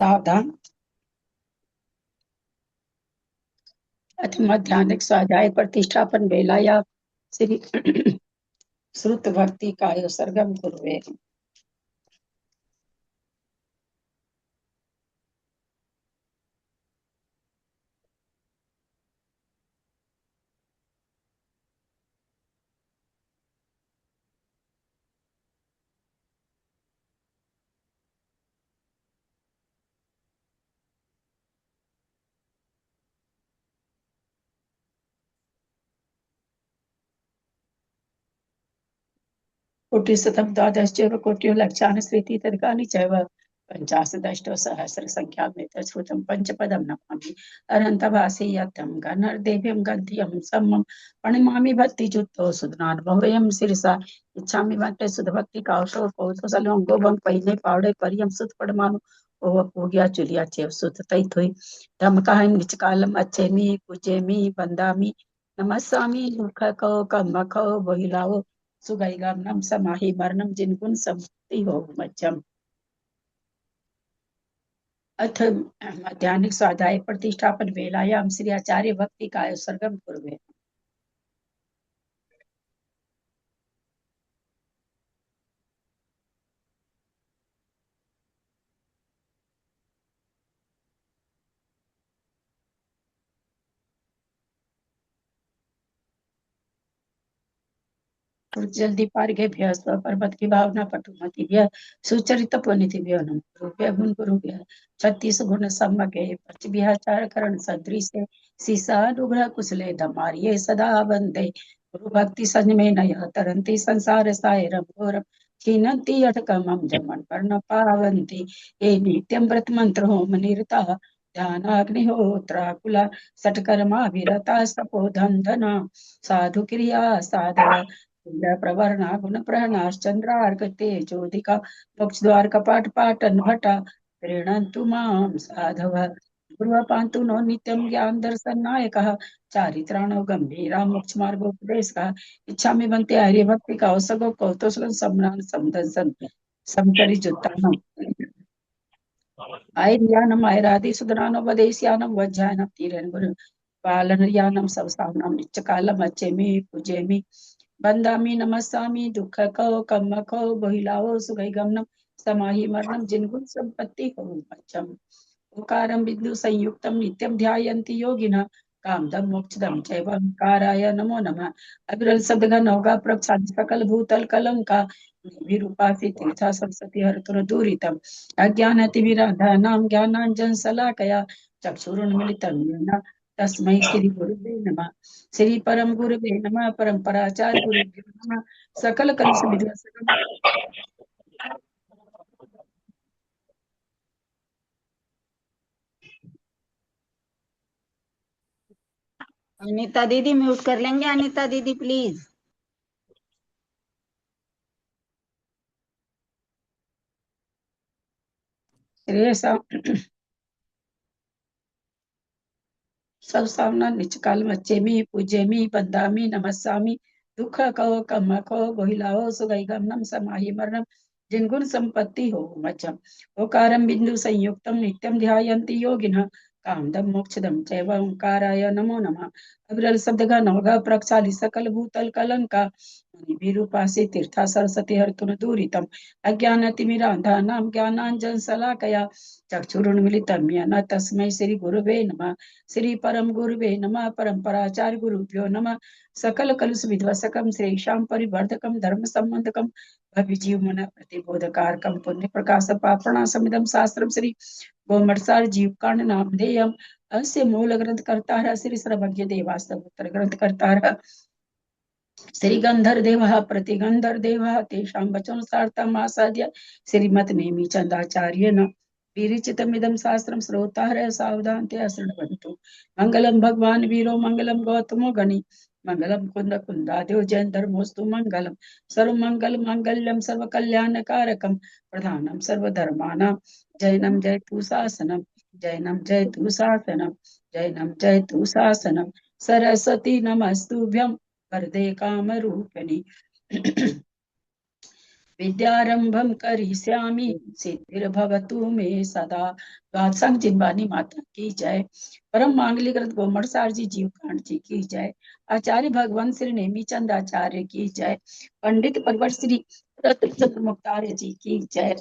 सावधान। अथ मध्यान्ह स्वाध्याय प्रतिष्ठापन वेला या श्री श्रुत भक्ति काय सर्गम कुर्वे। कोटिशतं द्वादशैव कोट्यो लक्षान् स्मृति तर्काणि चैव पञ्चाशदष्टौ सहस्र संख्यामेतत् श्रुतं पंचपदं नमामि अनन्तवासी यत्तं गणर्देव्यं गन्ध्यं सम्मं प्रणमामि भक्तियुक्तो सुधनानुभवयं शिरसा इच्छामि भक्ति सुधभक्ति काउशो कौशलं गोबं पहिने पावड़े परियम सुत पड़मानु ओव पूग्या चुलिया चेव सुत तै थोई धमकाहि निचकालम अच्छेमी पूजेमी वंदामि नमस्सामि दुख को कम खो बहिलाओ सुगैगाम्नं समाहि मरणं जिनगुण संपत्ति हो मध्यम। अथ मध्याह्निक स्वाध्याय प्रतिष्ठापन वेलायां श्री आचार्य भक्ति काय सर्गम कुर्वे। जल्दी पार्घेभ्यः स्वपर्वत की भावना पटुमतिभ्यः सुचरित पुनितिभ्यो नमः गुरुभ्यः गुण गुरुभ्यः छत्तीस गुण सम्मगे पचभ्यः चारकरण सदृशे सीसानुग्रह कुशले धमार्ये सदा वन्दे गुरु भक्ति संयमे नयः तरन्ति संसार सायरं घोरं क्षीणन्ति अटकमं जमन् पर्ण पावन्ति ये नित्यं व्रत मंत्र होम निरताः ध्यानाग्निहोत्राकुला सटकर्माभिरता सपोधं धना साधु क्रिया साधव प्रवर्णा गुण प्रहनाश्चंद्रार्कते ज्योतिका मोक्ष द्वार कपाट पाटन भटा प्रीणन्तु मां साधव गुरुः पान्तु नो नित्यं ज्ञान दर्शन नायकः चारित्राणो गंभीरा मोक्ष मार्गोपदेशः इच्छामि बन्ते हरि भक्ति कौसगो कौतोषलं सम्मान समदर्शन समचरिजुत्तानम् आयर्यानम् आयरादि सुदनानोपदेश्यानं वज्जायनं तीरेण गुरु पालनयानं सवसानं नित्यकालम् अच्छेमि पूजेमि बंदामी नमस्सामी दुख को कम को बहिलाओ सुगैगमनम समाहि मरणम जिनगुण संपत्ति हो मच्चम ओकारं बिंदु संयुक्तम नित्यम ध्यायन्ति योगिनः कामदम मोक्षदम चैव ओंकाराय नमो नमः। अविरल शब्दगण नौगा प्रक्षाल सकल भूतल कलंका विरूपासी तीर्था सरस्वती हरतुर दूरितम अज्ञानतिमिरान्धानां ज्ञानाञ्जन शलाकया चक्षुरुन्मिलितं येन तस्मै श्री गुरुवे नमः। श्री परम गुरुवे नमः। परम्पराचार्य गुरुभ्यो नमः। सकल कलुष विध्वंसनम अनीता दीदी म्यूट कर लेंगे। अनीता दीदी प्लीज। सब सामना निचकाल मच्चेमी पूजेमी बंदामी नमस्सामी दुख कहो कम कहो बहिलाओ सुगैगमनम समाहि मरणम जिनगुण संपत्ति हो मचम ओकारम बिंदु संयुक्तम नित्यम ध्यायन्ति योगिनः कामदम मोक्षदम चैव ओंकाराय नमो नमः। अविरल शब्दगा नवगा प्रक्षालि सकल भूतल कलंका विरूपासी तीर्था सरस्वती हरतुन दूरितम अज्ञानतिमिरान्धानां ज्ञानाञ्जन शलाकया चक्षुरुन्मिलितं येन तस्मै श्री गुरुवे नमः। श्री परम गुरुवे नमः। परम्पराचार्य गुरुभ्यो नमः। सकल कलुष विध्वसकम श्रेषां परिवर्धकम धर्म संबंधकम भव्य जीवमन प्रतिबोधकारकम पुण्य प्रकाश पापणासमिदं शास्त्रम श्री गोमटसार जीवकांड नामधेयम अस्य मूल ग्रंथ कर्ता श्री सर्वज्ञ देवास्तव उत्तर ग्रंथ कर्ता श्री गंधर देवः प्रतिगंधर देवः तेषां वचनसार्थमासाद्य श्रीमत् नेमि चंदाचार्येण विरचितमिदं शास्त्रं श्रोतारः सावधानतया शृण्वन्तु। मंगलम भगवान वीरो मंगलम गौतमो गणि मंगलम कुंद कुंदाद्यो जैन धर्मोस्तु मंगलम सर्वमंगल मांगल्यम सर्वकल्याणकारकम प्रधानम सर्वधर्माणां जैनम जयतु शासनम जैनम जयतु शासनम जैनम जयतु शासनम सरस्वती नमस्तुभ्यं वरदे कामरूपिणी। विद्यारंभम करिष्यामि सिद्धिर्भवतु मे सदा। गात्संग जिनवानी माता की जय। परम मांगलिक रत्न गोमड़सार जी जीव कांड जी की जय। आचार्य भगवान श्री नेमीचंद आचार्य की जय। पंडित परवर श्री रत्नचंद्र मुक्तार्य जी की जय।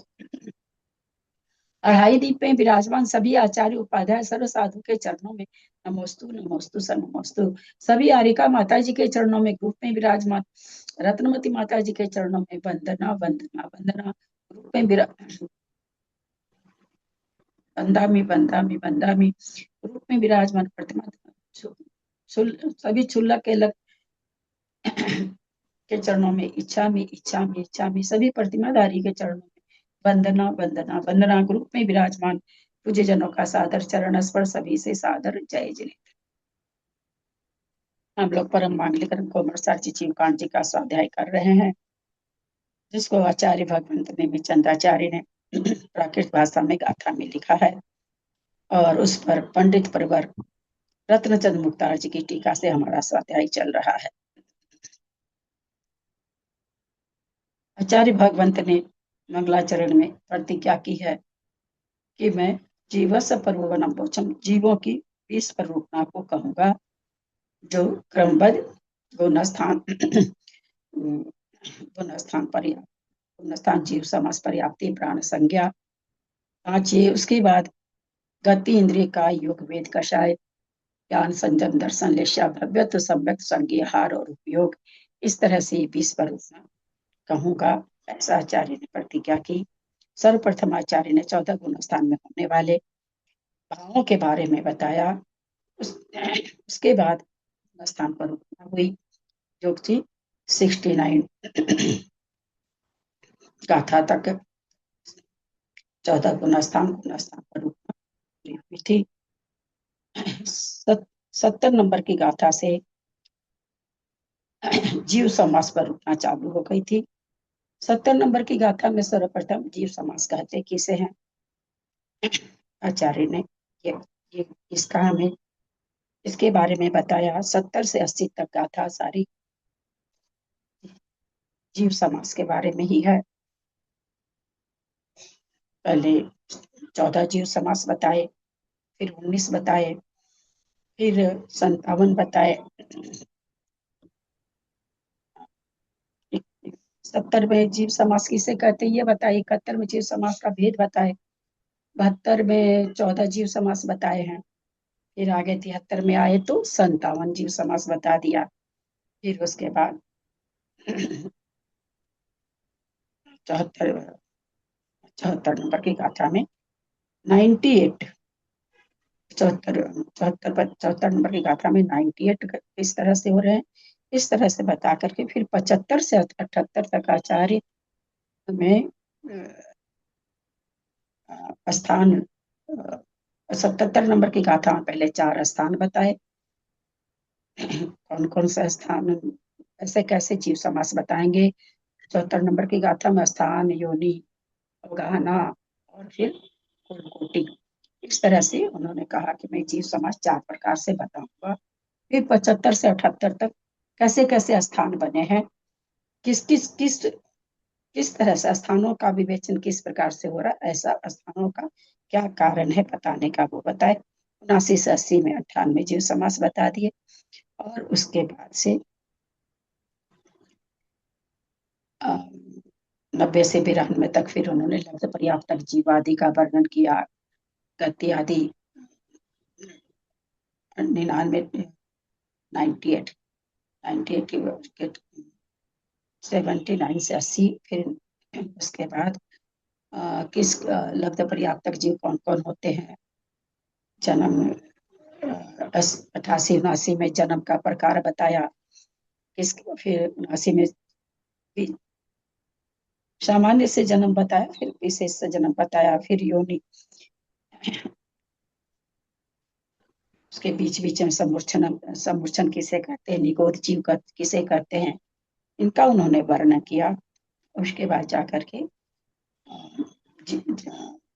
अढ़ाई दीप में विराजमान सभी आचार्य उपाध्याय सर्व साधु के चरणों में नमोस्तु नमोस्तु स नमोस्तु। सभी आरिका माता जी के चरणों में ग्रुप में विराजमान रत्नमती माता जी के चरणों में वंदना वंदना वंदना। ग्रुप में बंदामी बंदामी बंदामी। ग्रुप में विराजमान प्रतिमा सभी छुल्लक के लग के चरणों में इच्छा में इच्छा में इच्छा में। सभी प्रतिमाधारी के चरणों में वंदना वंदना वंदना। ग्रुप में विराजमान पूज्य जनों का सादर चरण स्पर्श सभी से सादर जय जय। हम लोग परम मांगलिक कोमल जी जीवकांत जी का स्वाध्याय कर रहे हैं, जिसको आचार्य भगवंत ने चंद्राचार्य ने प्राकृत भाषा में गाथा में लिखा है, और उस पर पंडित परवर रत्नचंद मुक्तार जी की टीका से हमारा स्वाध्याय चल रहा है। आचार्य भगवंत ने मंगलाचरण में प्रतिज्ञा की है कि मैं जीवस्य पर्ववनम पोषम, जीवों की 20 प्ररूपना को कहूंगा, जो क्रमबद्ध गुणस्थान गुणस्थान पर्याप्त गुणस्थान जीव समास पर्याप्ति प्राण संज्ञा 5 ये। उसके बाद गति इंद्रिय का योग वेद कषाय ज्ञान संजम दर्शन लेशा भव्यत्व सम्यक संज्ञाहार और उपयोग। इस तरह से 20 प्ररूपना कहूंगा, ऐसा आचार्य ने प्रतिज्ञा की। सर्वप्रथम आचार्य ने 14 गुण स्थान में होने वाले भावों के बारे में बताया। उसके बाद स्थान पर हुई जो थी 69 गाथा तक 14 गुणस्थान पर हुई थी। 70 नंबर की गाथा से जीव समास पर रुकना चालू हो गई थी। 70 नंबर की गाथा में सर्वप्रथम जीव समास कहते किसे हैं, आचार्य ने ये इसका हमें इसके बारे में बताया। 70 से 80 तक गाथा सारी जीव समास के बारे में ही है। पहले 14 जीव समास बताए, फिर 19 बताए, फिर 57 बताए, 70 में जीव समास किसे कहते हैं ये बताए, 71 में जीव समास का भेद बताए, 72 में 14 जीव समास बताए हैं, फिर आगे 73 में आए तो 57 जीव समास बता दिया। फिर उसके बाद 74 नंबर की गाथा में 98 74 नंबर की गाथा में 98 इस तरह से हो रहे हैं। इस तरह से बता करके फिर 75 से 78 तक आचार्य में स्थान 77 नंबर की गाथा में पहले 4 स्थान बताए, कौन कौन सा स्थान, ऐसे कैसे जीव समास बताएंगे। 74 नंबर की गाथा में स्थान, योनि, अवगाहना और फिर कुलकोटि। इस तरह से उन्होंने कहा कि मैं जीव समास 4 प्रकार से बताऊंगा। फिर 75 से 78 तक कैसे कैसे स्थान बने हैं, किस तरह से स्थानों का विवेचन किस प्रकार से हो रहा है, ऐसा स्थानों का क्या कारण है बताने का वो बताए। 79 से 80 में 98 जीव समास बता दिए, और उसके बाद से 90 से 92 तक फिर उन्होंने लब्ध पर्याप्त जीवादि का वर्णन किया, गति आदि 99 98 79 से 80। फिर उसके बाद किस लब्ध पर्याप्त जीव कौन कौन होते हैं, जन्म 88 79 में जन्म का प्रकार बताया, किस फिर 79 में सामान्य से जन्म बताया, फिर विशेष से जन्म बताया, फिर योनि, उसके बीच बीच में समूर्छन किसे कहते हैं, निगोद जीव किसे कहते हैं, इनका उन्होंने वर्णन किया। उसके बाद जाकर के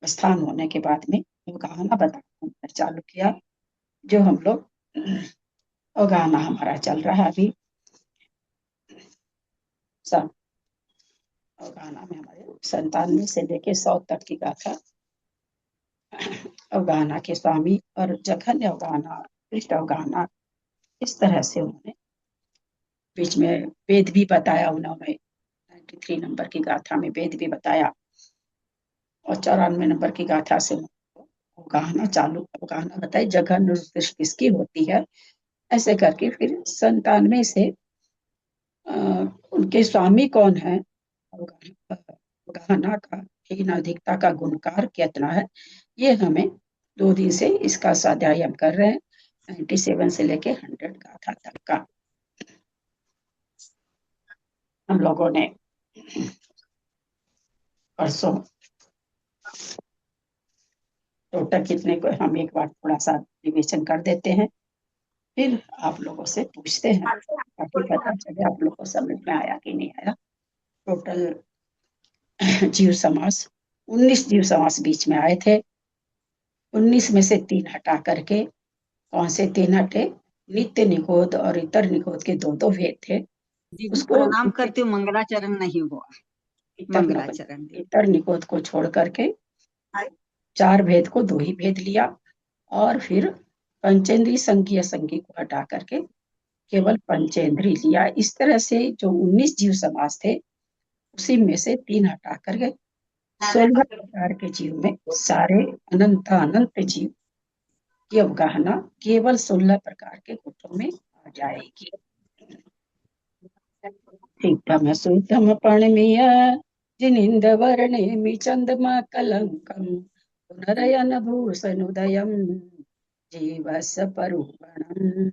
स्थान होने के बाद में गाना बताना चालू किया, जो हम लोग गाना हमारा चल रहा है अभी सब। अवगाहना में हमारे 97 से लेके 100 तक की गाथा अवगाहना के स्वामी और जघन्य अवगाहना, पृष्ठ अवगाहना, इस तरह से उन्होंने बीच में वेद भी बताया। उन्होंने 93 नंबर की गाथा में वेद भी बताया और 94 नंबर की गाथा से अवगाहना चालू, अवगाहना बताई जघन्य किसकी होती है, ऐसे करके फिर 97 से उनके स्वामी कौन है, अवगाहना का हीन अधिकता का गुणकार कितना है, ये हमें 2 दिन से इसका स्वाध्याय हम कर रहे हैं। 97 से लेके 100 गाथा तक का हम लोगों ने परसों टोटल कितने को हम एक बार थोड़ा सा रिविजन कर देते हैं, फिर आप लोगों से पूछते हैं ताकि पता चले आप लोगों को समझ में आया कि नहीं आया। टोटल जीव समास 19 जीव समास बीच में आए थे। 19 में से 3 हटा करके, कौन से 3 हटे, नित्य निगोद और इतर निगोद के 2 भेद थे, दीदी उसको प्रणाम करती हूँ, मंगलाचरण नहीं हुआ। मंगलाचरण इतर निगोद को छोड़ करके 4 भेद को 2 ही भेद लिया और फिर पंचेंद्री संज्ञा संज्ञी को हटा करके केवल पंचेंद्री लिया। इस तरह से जो 19 जीव समास थे उसी में से 3 हटा करके 16 प्रकार के जीव में सारे अनंत अनंत जीव की अवगाहना केवल 16 प्रकार के गुटों में आ जाएगी। सिद्धम शुद्धम पणमीय जिनिंद वर्णेमि चंद्रमा कलंकम पुनरयन भूषणोदयम जीवस परुगणम।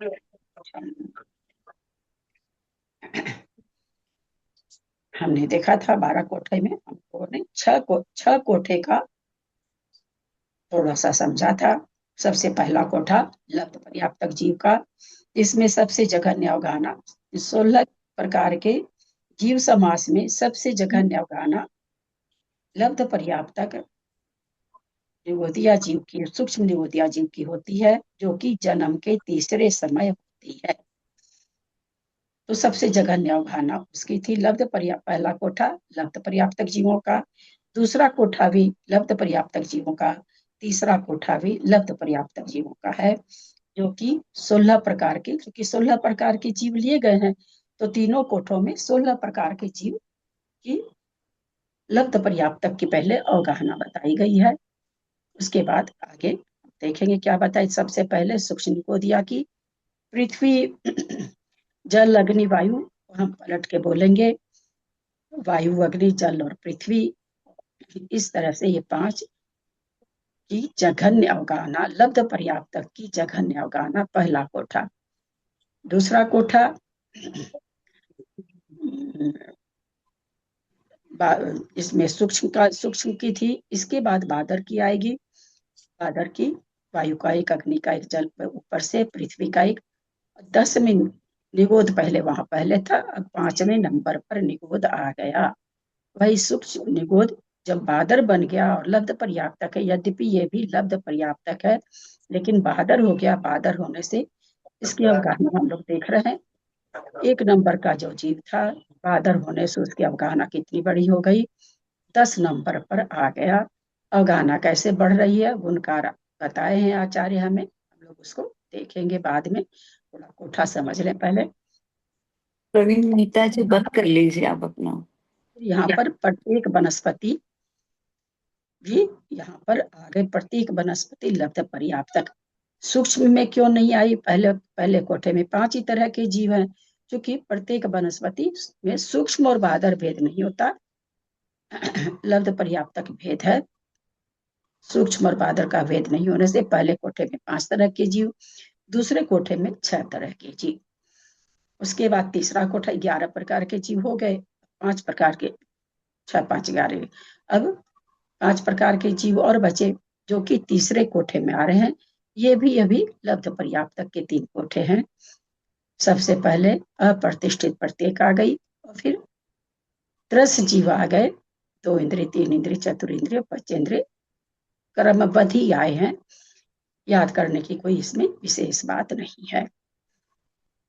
हमने देखा था 12 कोठे में हम लोगों ने 6 कोठे का थोड़ा सा समझा था। सबसे पहला कोठा लब्ध पर्याप्तक जीव का, इसमें सबसे जघन्य अवगाहना 16 प्रकार के जीव समास में सबसे जघन्य अवगाहना लब्ध पर्याप्तक निगोदिया जीव की, सूक्ष्म निगोदिया जीव की होती है, जो कि जन्म के तीसरे समय होती है। तो सबसे जघन्य अवगाहना उसकी थी पहला कोठा लब्ध पर्याप्तक जीवों का, दूसरा कोठा भी लब्ध पर्याप्तक जीवों का, तीसरा कोठा भी लब्ध पर्याप्तक जीवों का है, जो कि 16 प्रकार के, क्योंकि 16 प्रकार के जीव लिए गए हैं तो तीनों कोठों में 16 प्रकार के जीव की लब्ध पर्याप्तक की पहले अवगाहना बताई गई है। उसके बाद आगे देखेंगे क्या बताए। सबसे पहले सूक्ष्म निगोदिया की पृथ्वी जल अग्नि वायु, हम पलट के बोलेंगे वायु अग्नि जल और पृथ्वी, इस तरह से ये 5 की जघन्य अवगाहना लब्ध पर्याप्तक की जघन्य अवगाहना पहला कोठा। दूसरा कोठा इसमें सूक्ष्म की थी, इसके बाद बादर की आएगी, बादर की वायु का एक, अग्नि का एक, जल ऊपर से पृथ्वी का एक, 10वें निगोद पहले वहां पहले था, अब 5वें नंबर पर निगोद आ गया। वही सूक्ष्म निगोद जब बादर बन गया और लब्ध पर्याप्तक है, यद्यपि ये भी लब्ध पर्याप्तक है लेकिन बादर हो गया, बादर होने से इसकी अवगाहना हम लोग देख रहे हैं। 1 नंबर का जो जीव था बादर होने से उसकी अवगाहना कितनी बड़ी हो गई, 10 नंबर पर आ गया। अवगाहना कैसे बढ़ रही है गुणकार बताए हैं आचार्य हमें, हम लोग उसको देखेंगे बाद में, थोड़ा कोठा समझ लें पहले। प्रवीण मेहता जी बंद कर लीजिए आप अपना। यहाँ पर प्रत्येक वनस्पति भी, यहाँ पर आ गए प्रत्येक वनस्पति लब्ध पर्याप्तक। सूक्ष्म में क्यों नहीं आई, पहले कोठे में 5 ही तरह के जीव हैं, क्योंकि प्रत्येक वनस्पति में सूक्ष्म और बादर भेद नहीं होता, लब्ध पर्याप्तक भेद है। सूक्ष्म और बादर का भेद नहीं होने से पहले कोठे में 5 तरह के जीव, दूसरे कोठे में 6 तरह के जीव। उसके बाद तीसरा कोठा 11 प्रकार के जीव हो गए, 5 प्रकार के, 6 5 11, अब 5 प्रकार के जीव और बचे जो कि तीसरे कोठे में आ रहे हैं। ये भी अभी लब्ध पर्याप्तक के 3 कोठे हैं। सबसे पहले अप्रतिष्ठित प्रत्येक आ गई और फिर 10 जीव आ गए, 2 इंद्रिय 3 इंद्रिय चतुर्ंद्रिय पंचेंद्रिय क्रमबद्ध ही आए हैं, याद करने की कोई इसमें विशेष बात नहीं है।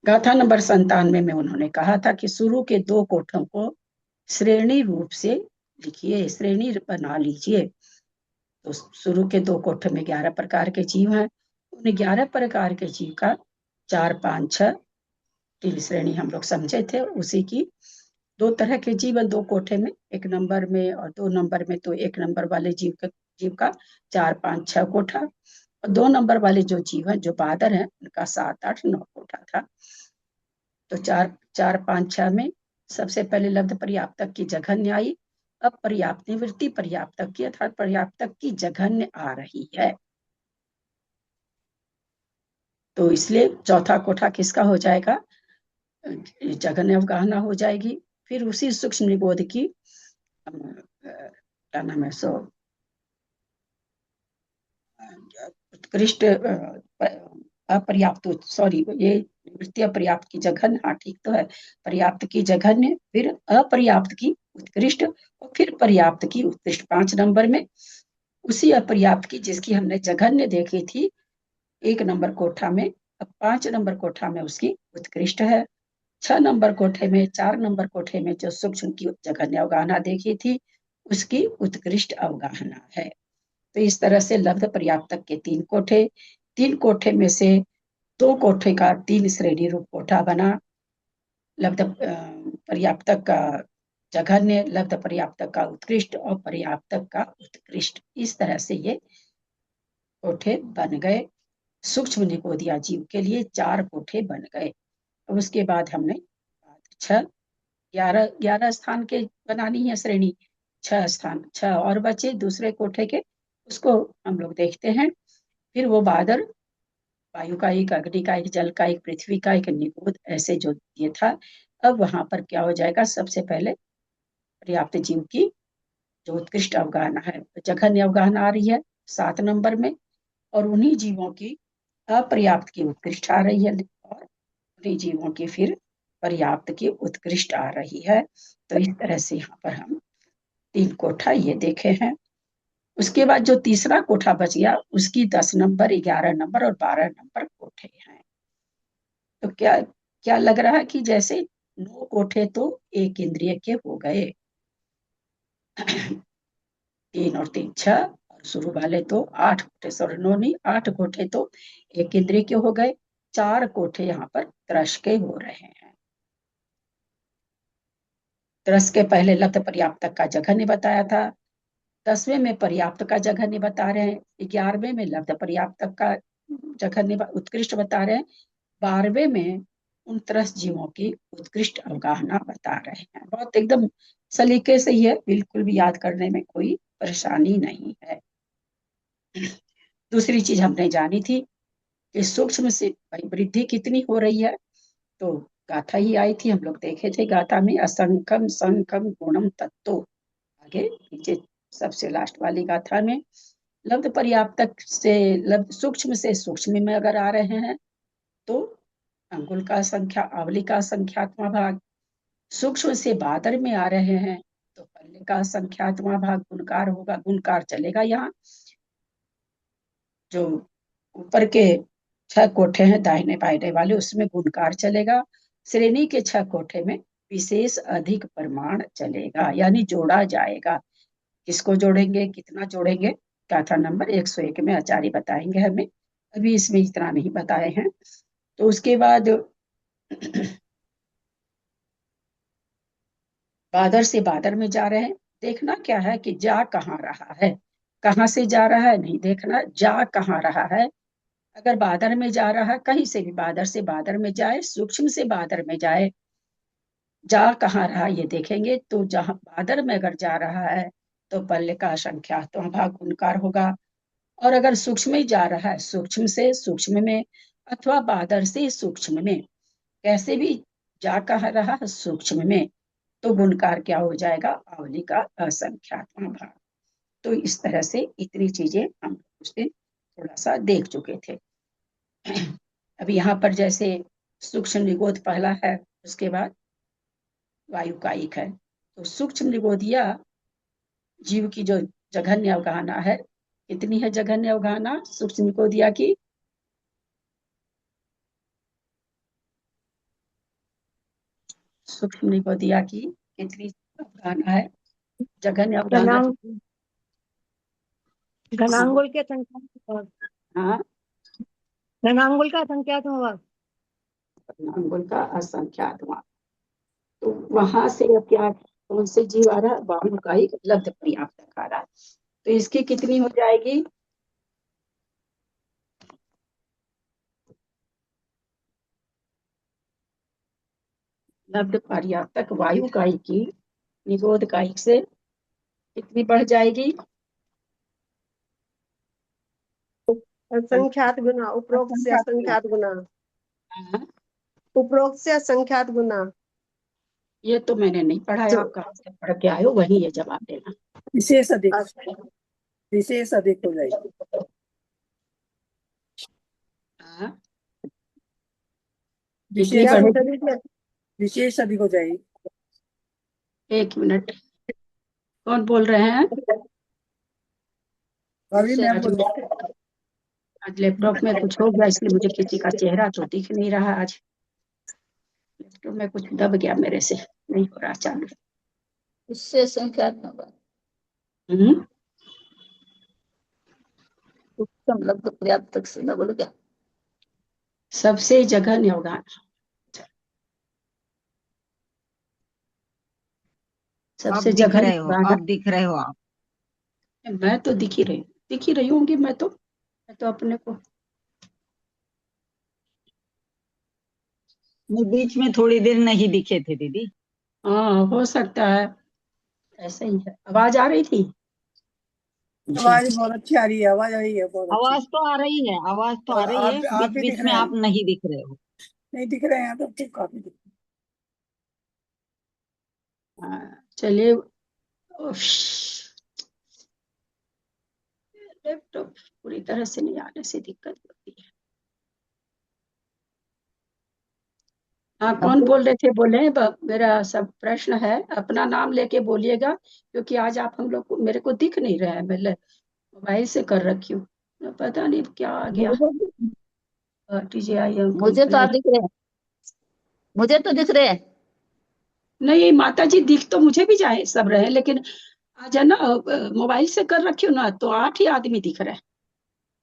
गाथा नंबर 97 में उन्होंने कहा था कि शुरू के 2 कोठों को श्रेणी रूप से लिखिए, श्रेणी बना लीजिए। तो शुरू के 2 कोठे में 11 प्रकार के जीव हैं। उन 11 प्रकार के जीव का 4, 5, 6 की श्रेणी हम लोग समझे थे। उसी की 2 तरह के जीव 2 कोठे में, 1 नंबर में और 2 नंबर में। तो 1 नंबर वाले जीव का 4, 5, 6 कोठा, और 2 नंबर वाले जो जीव हैं, जो बादर हैं, उनका 7, 8, 9 कोठा था। तो 4, 5, 6 में सबसे पहले लब्ध पर्याप्तक की जघन्य आई। अब पर्याप्त निवृत्ति पर्याप्तक की अर्थात पर्याप्तक की जघन्य आ रही है। तो इसलिए चौथा कोठा किसका हो जाएगा? जघन्य अवगाहना हो जाएगी। फिर उसी सूक्ष्म निबोध की क्या नाम है सो उत्कृष्ट अपर्याप्त, सॉरी, ये निवृत्ति अपर्याप्त की जघन्य, हाँ ठीक तो है। पर्याप्त की जघन्य, फिर अपर्याप्त की उत्कृष्ट, और फिर पर्याप्त की उत्कृष्ट 5 नंबर में। उसी अपर्याप्त की जिसकी हमने जघन्य देखी थी 1 नंबर कोठा में, अब 5 नंबर कोठा में उसकी उत्कृष्ट है। 6 नंबर कोठे में, 4 नंबर कोठे में जो सूक्ष्म की जघन्य अवगाहना देखी थी उसकी उत्कृष्ट अवगाहना है। तो इस तरह से लब्ध पर्याप्तक के 3 कोठे, 3 कोठे में से 2 कोठे का 3 श्रेणी रूप कोठा बना। लब्ध पर्याप्तक का जघन्य, लब्ध पर्याप्तक का उत्कृष्ट और पर्याप्तक का उत्कृष्ट, इस तरह से ये कोठे बन गए। सूक्ष्म निकोदिया जीव के लिए 4 कोठे बन गए। उसके बाद हमने 6, 11 स्थान के बनानी है श्रेणी, 6 स्थान, 6 और बचे दूसरे कोठे के, उसको हम लोग देखते हैं। फिर वो बादल, वायु का एक, अग्नि का एक, जल का एक, पृथ्वी का एक, निबोध, ऐसे जो ये था। अब वहां पर क्या हो जाएगा? सबसे पहले पर्याप्त जीव की जो उत्कृष्ट अवगाहना है, जघन्य अवगाहना आ रही है 7 नंबर में, और उन्हीं जीवों की अपर्याप्त की उत्कृष्ट आ रही है, और उन्हीं जीवों की फिर पर्याप्त की उत्कृष्ट आ रही है। तो इस तरह से यहाँ पर हम 3 कोठा ये देखे हैं। उसके बाद जो तीसरा कोठा बच गया उसकी 10 नंबर, 11 नंबर और 12 नंबर कोठे हैं। तो क्या क्या लग रहा है कि जैसे 9 कोठे तो एक इंद्रिय के हो गए, 3 और 3 6, और शुरू वाले तो 8 कोठे, सॉरी 9 नहीं, 8 कोठे तो एक इंद्रिय के हो गए। 4 कोठे यहाँ पर त्रस के हो रहे हैं। त्रस के पहले लब्ध पर्याप्तक का जघन्य बताया था, 10वें में पर्याप्त का जघन्य बता रहे हैं, 11वें में लब्ध पर्याप्तक का जघन्य उत्कृष्ट बता रहे हैं, 12वें में उन त्रस जीवों की उत्कृष्ट अवगाहना बता रहे हैं। बहुत एकदम सलीके से ही है, बिल्कुल भी याद करने में कोई परेशानी नहीं है। दूसरी चीज हमने जानी थी कि सूक्ष्म से वृद्धि कितनी हो रही है। तो गाथा ही आई थी, हम लोग देखे थे गाथा में, असंख्यम संख्यम गुणम तत्तो, आगे नीचे सबसे लास्ट वाली गाथा में लब्ध पर्याप्तक से लब्ध सूक्ष्म से सूक्ष्म में अगर आ रहे हैं तो अंगुल का संख्या, आवली का संख्यात्मा भाग, सूक्ष्म से बादर में आ रहे हैं तो पल्ले का संख्यात्मा भाग गुणकार होगा, गुणकार चलेगा। यहाँ जो ऊपर के 6 कोठे हैं दाहिने बाएं वाले, उसमें गुणकार चलेगा। श्रेणी के 6 कोठे में विशेष अधिक प्रमाण चलेगा, यानी जोड़ा जाएगा। किसको जोड़ेंगे, कितना जोड़ेंगे, गाथा नंबर 101 में आचार्य बताएंगे हमें, अभी इसमें इतना नहीं बताए हैं। तो उसके बाद बादर से बादर में जा रहे हैं। देखना क्या है कि जा कहाँ रहा है, कहाँ से जा रहा है नहीं देखना, जा कहाँ रहा है। अगर बादर में जा रहा है, कहीं से भी बादर से बादर में जाए, सूक्ष्म से बादर में जाए, जा कहाँ रहा ये देखेंगे। तो जहां बादर में अगर जा रहा है तो पल्ले का संख्या तो भाग गुणकार होगा। और अगर सूक्ष्म में जा रहा है, सूक्ष्म से सूक्ष्म में अथवा बादर से सूक्ष्म में, कैसे भी जा कहाँ रहा है सूक्ष्म में, तो गुणकार क्या हो जाएगा, आवली का असंख्यात्मक भाग। तो इस तरह से इतनी चीजें हम उस दिन थोड़ा सा देख चुके थे। अब यहाँ पर जैसे सूक्ष्म निगोद पहला है, उसके बाद वायु का एक है। तो सूक्ष्म निगोदिया जीव की जो जघन्य अवगाहना है, कितनी है जघन्य अवगाहना सूक्ष्म निगोदिया की? सूक्ष्म निगोदिया की कितनी गाना है जघन्य अवगाहना। घनांग घनांगुल के संख्यात्मक हाँ, घनांगुल का संख्यात्मक भाग। अंगुल का असंख्यात वहाँ। तो वहां से अब क्या, कौन से जीव आ रहा है, वायु का ही लब्ध पर्याप्तक आ रहा है। तो इसकी कितनी हो जाएगी, लब्ध पर्याप्तक वायु कायिक की निरोध कायिक से कितनी बढ़ जाएगी, असंख्यात गुना, उपरोक्त से असंख्यात गुना। असंख्यात गुना, हाँ, उपरोक्त से असंख्यात गुना। ये तो मैंने नहीं पढ़ा है, आप कहाँ से पढ़ के आए हो, वही ये जवाब देना। विशेष अधिक, अच्छा, विशेष अधिक हो जाएगी। हाँ, कितनी विशेष क्या बढ़ेगी, पूछा दीजिए? विशेष अधिक हो जाएगी। एक मिनट, कौन बोल रहे हैं, अभी मैं आज बोल आज लैपटॉप में कुछ हो गया, इसलिए मुझे किसी का चेहरा तो दिख नहीं रहा, आज लैपटॉप में कुछ दब गया मेरे से, नहीं हो रहा चालू। इससे संख्यात्मक भाग। हम्म, उत्तम लब्ध पर्याप्तक से मैं बोलूं क्या? सबसे जघन्य अवगाहना, आप सबसे दिख जघन्य रहे हो, अवगाहना। आप दिख रहे हो आप। मैं तो दिख ही रही होंगी, मैं तो अपने को, मैं बीच में थोड़ी देर नहीं दिखे थे दीदी। हाँ हो सकता है, ऐसा ही है। आवाज आ रही थी, आवाज बहुत अच्छी आ रही है, आवाज आ रही है बहुत अच्छी। आवाज तो आ रही है, आवाज तो आ और रही है, आप बीच भी दिख बीच में रहे आप हैं, नहीं दिख रहे हो। नहीं दिख रहे हैं तो ठीक, काफी दिख हाँ, चलिए। उफ्फ, लैपटॉप पूरी तरह से नहीं आने से दिक्कत होती है। हाँ, कौन बोल रहे थे, बोले, मेरा सब प्रश्न है, अपना नाम लेके बोलिएगा, क्योंकि आज आप हम लोग को, मेरे को दिख नहीं रहा है, मैं मोबाइल से कर रखी हूँ, पता नहीं क्या आ गया, TGI मुझे तो आप कंप्लेंट। दिख रहे हैं, मुझे तो दिख रहे हैं। नहीं माता जी, दिख तो मुझे भी जाए सब रहे, लेकिन आज है ना, मोबाइल से कर रखी हूँ ना, तो 8 ही आदमी दिख रहे हैं,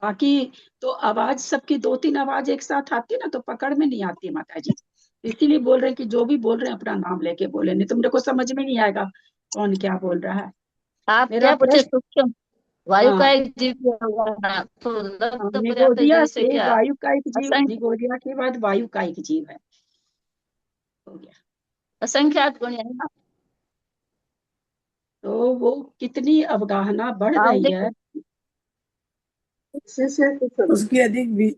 बाकी तो आवाज सबकी 2-3 आवाज एक साथ आती है ना, तो पकड़ में नहीं आती है माता जी, इसीलिए बोल रहे हैं कि जो भी बोल रहे हैं अपना नाम लेके बोले, नहीं तो मेरे को समझ में नहीं आएगा कौन क्या बोल रहा है। आप मेरा क्या पूछे, प्रश्न, सूक्ष्म वायु का हाँ, एक जीव होगा ना, तो लब्ध पर्याप्तक निगोदिया जीव से से क्या? वायु का एक जीव, असंख्य, निगोदिया के बाद वायु का एक जीव है, हो गया। असंख्यात गुण है ना। तो वो कितनी अवगाहना बढ़ आप रही है, देखो, उसकी अधिक भी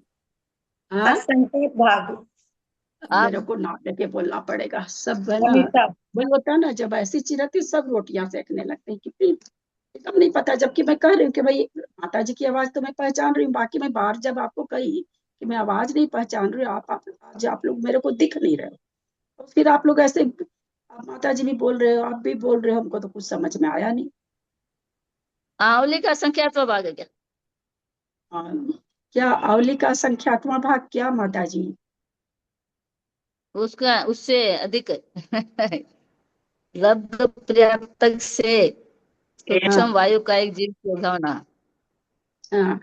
हाँ, असंख्यात भाग। अब आप मेरे को नाम लेके बोलना पड़ेगा, सब है ना, अनीता, वही होता है ना, जब ऐसी चीज रहती है सब रोटियां सेकने लगते हैं, कितनी एकदम नहीं पता, जबकि मैं कह रही हूँ कि भाई माता जी की आवाज तो मैं पहचान रही हूँ, बाकी मैं बाहर जब आपको कही कि मैं आवाज नहीं पहचान रही हूँ, आज आप लोग मेरे को दिख नहीं रहे हो, और फिर आप लोग ऐसे, आप माता जी भी बोल रहे हो, आप भी बोल रहे हो, हमको तो कुछ समझ में आया नहीं। आंवली का असंख्यात भाग है क्या? हाँ, क्या आवली का संख्यात्मक भाग, क्या माता जी, उसका उससे अधिक है। लब्ध पर्याप्तक से हाँ, सूक्ष्म वायु का एक जीव की अवधारणा। हाँ,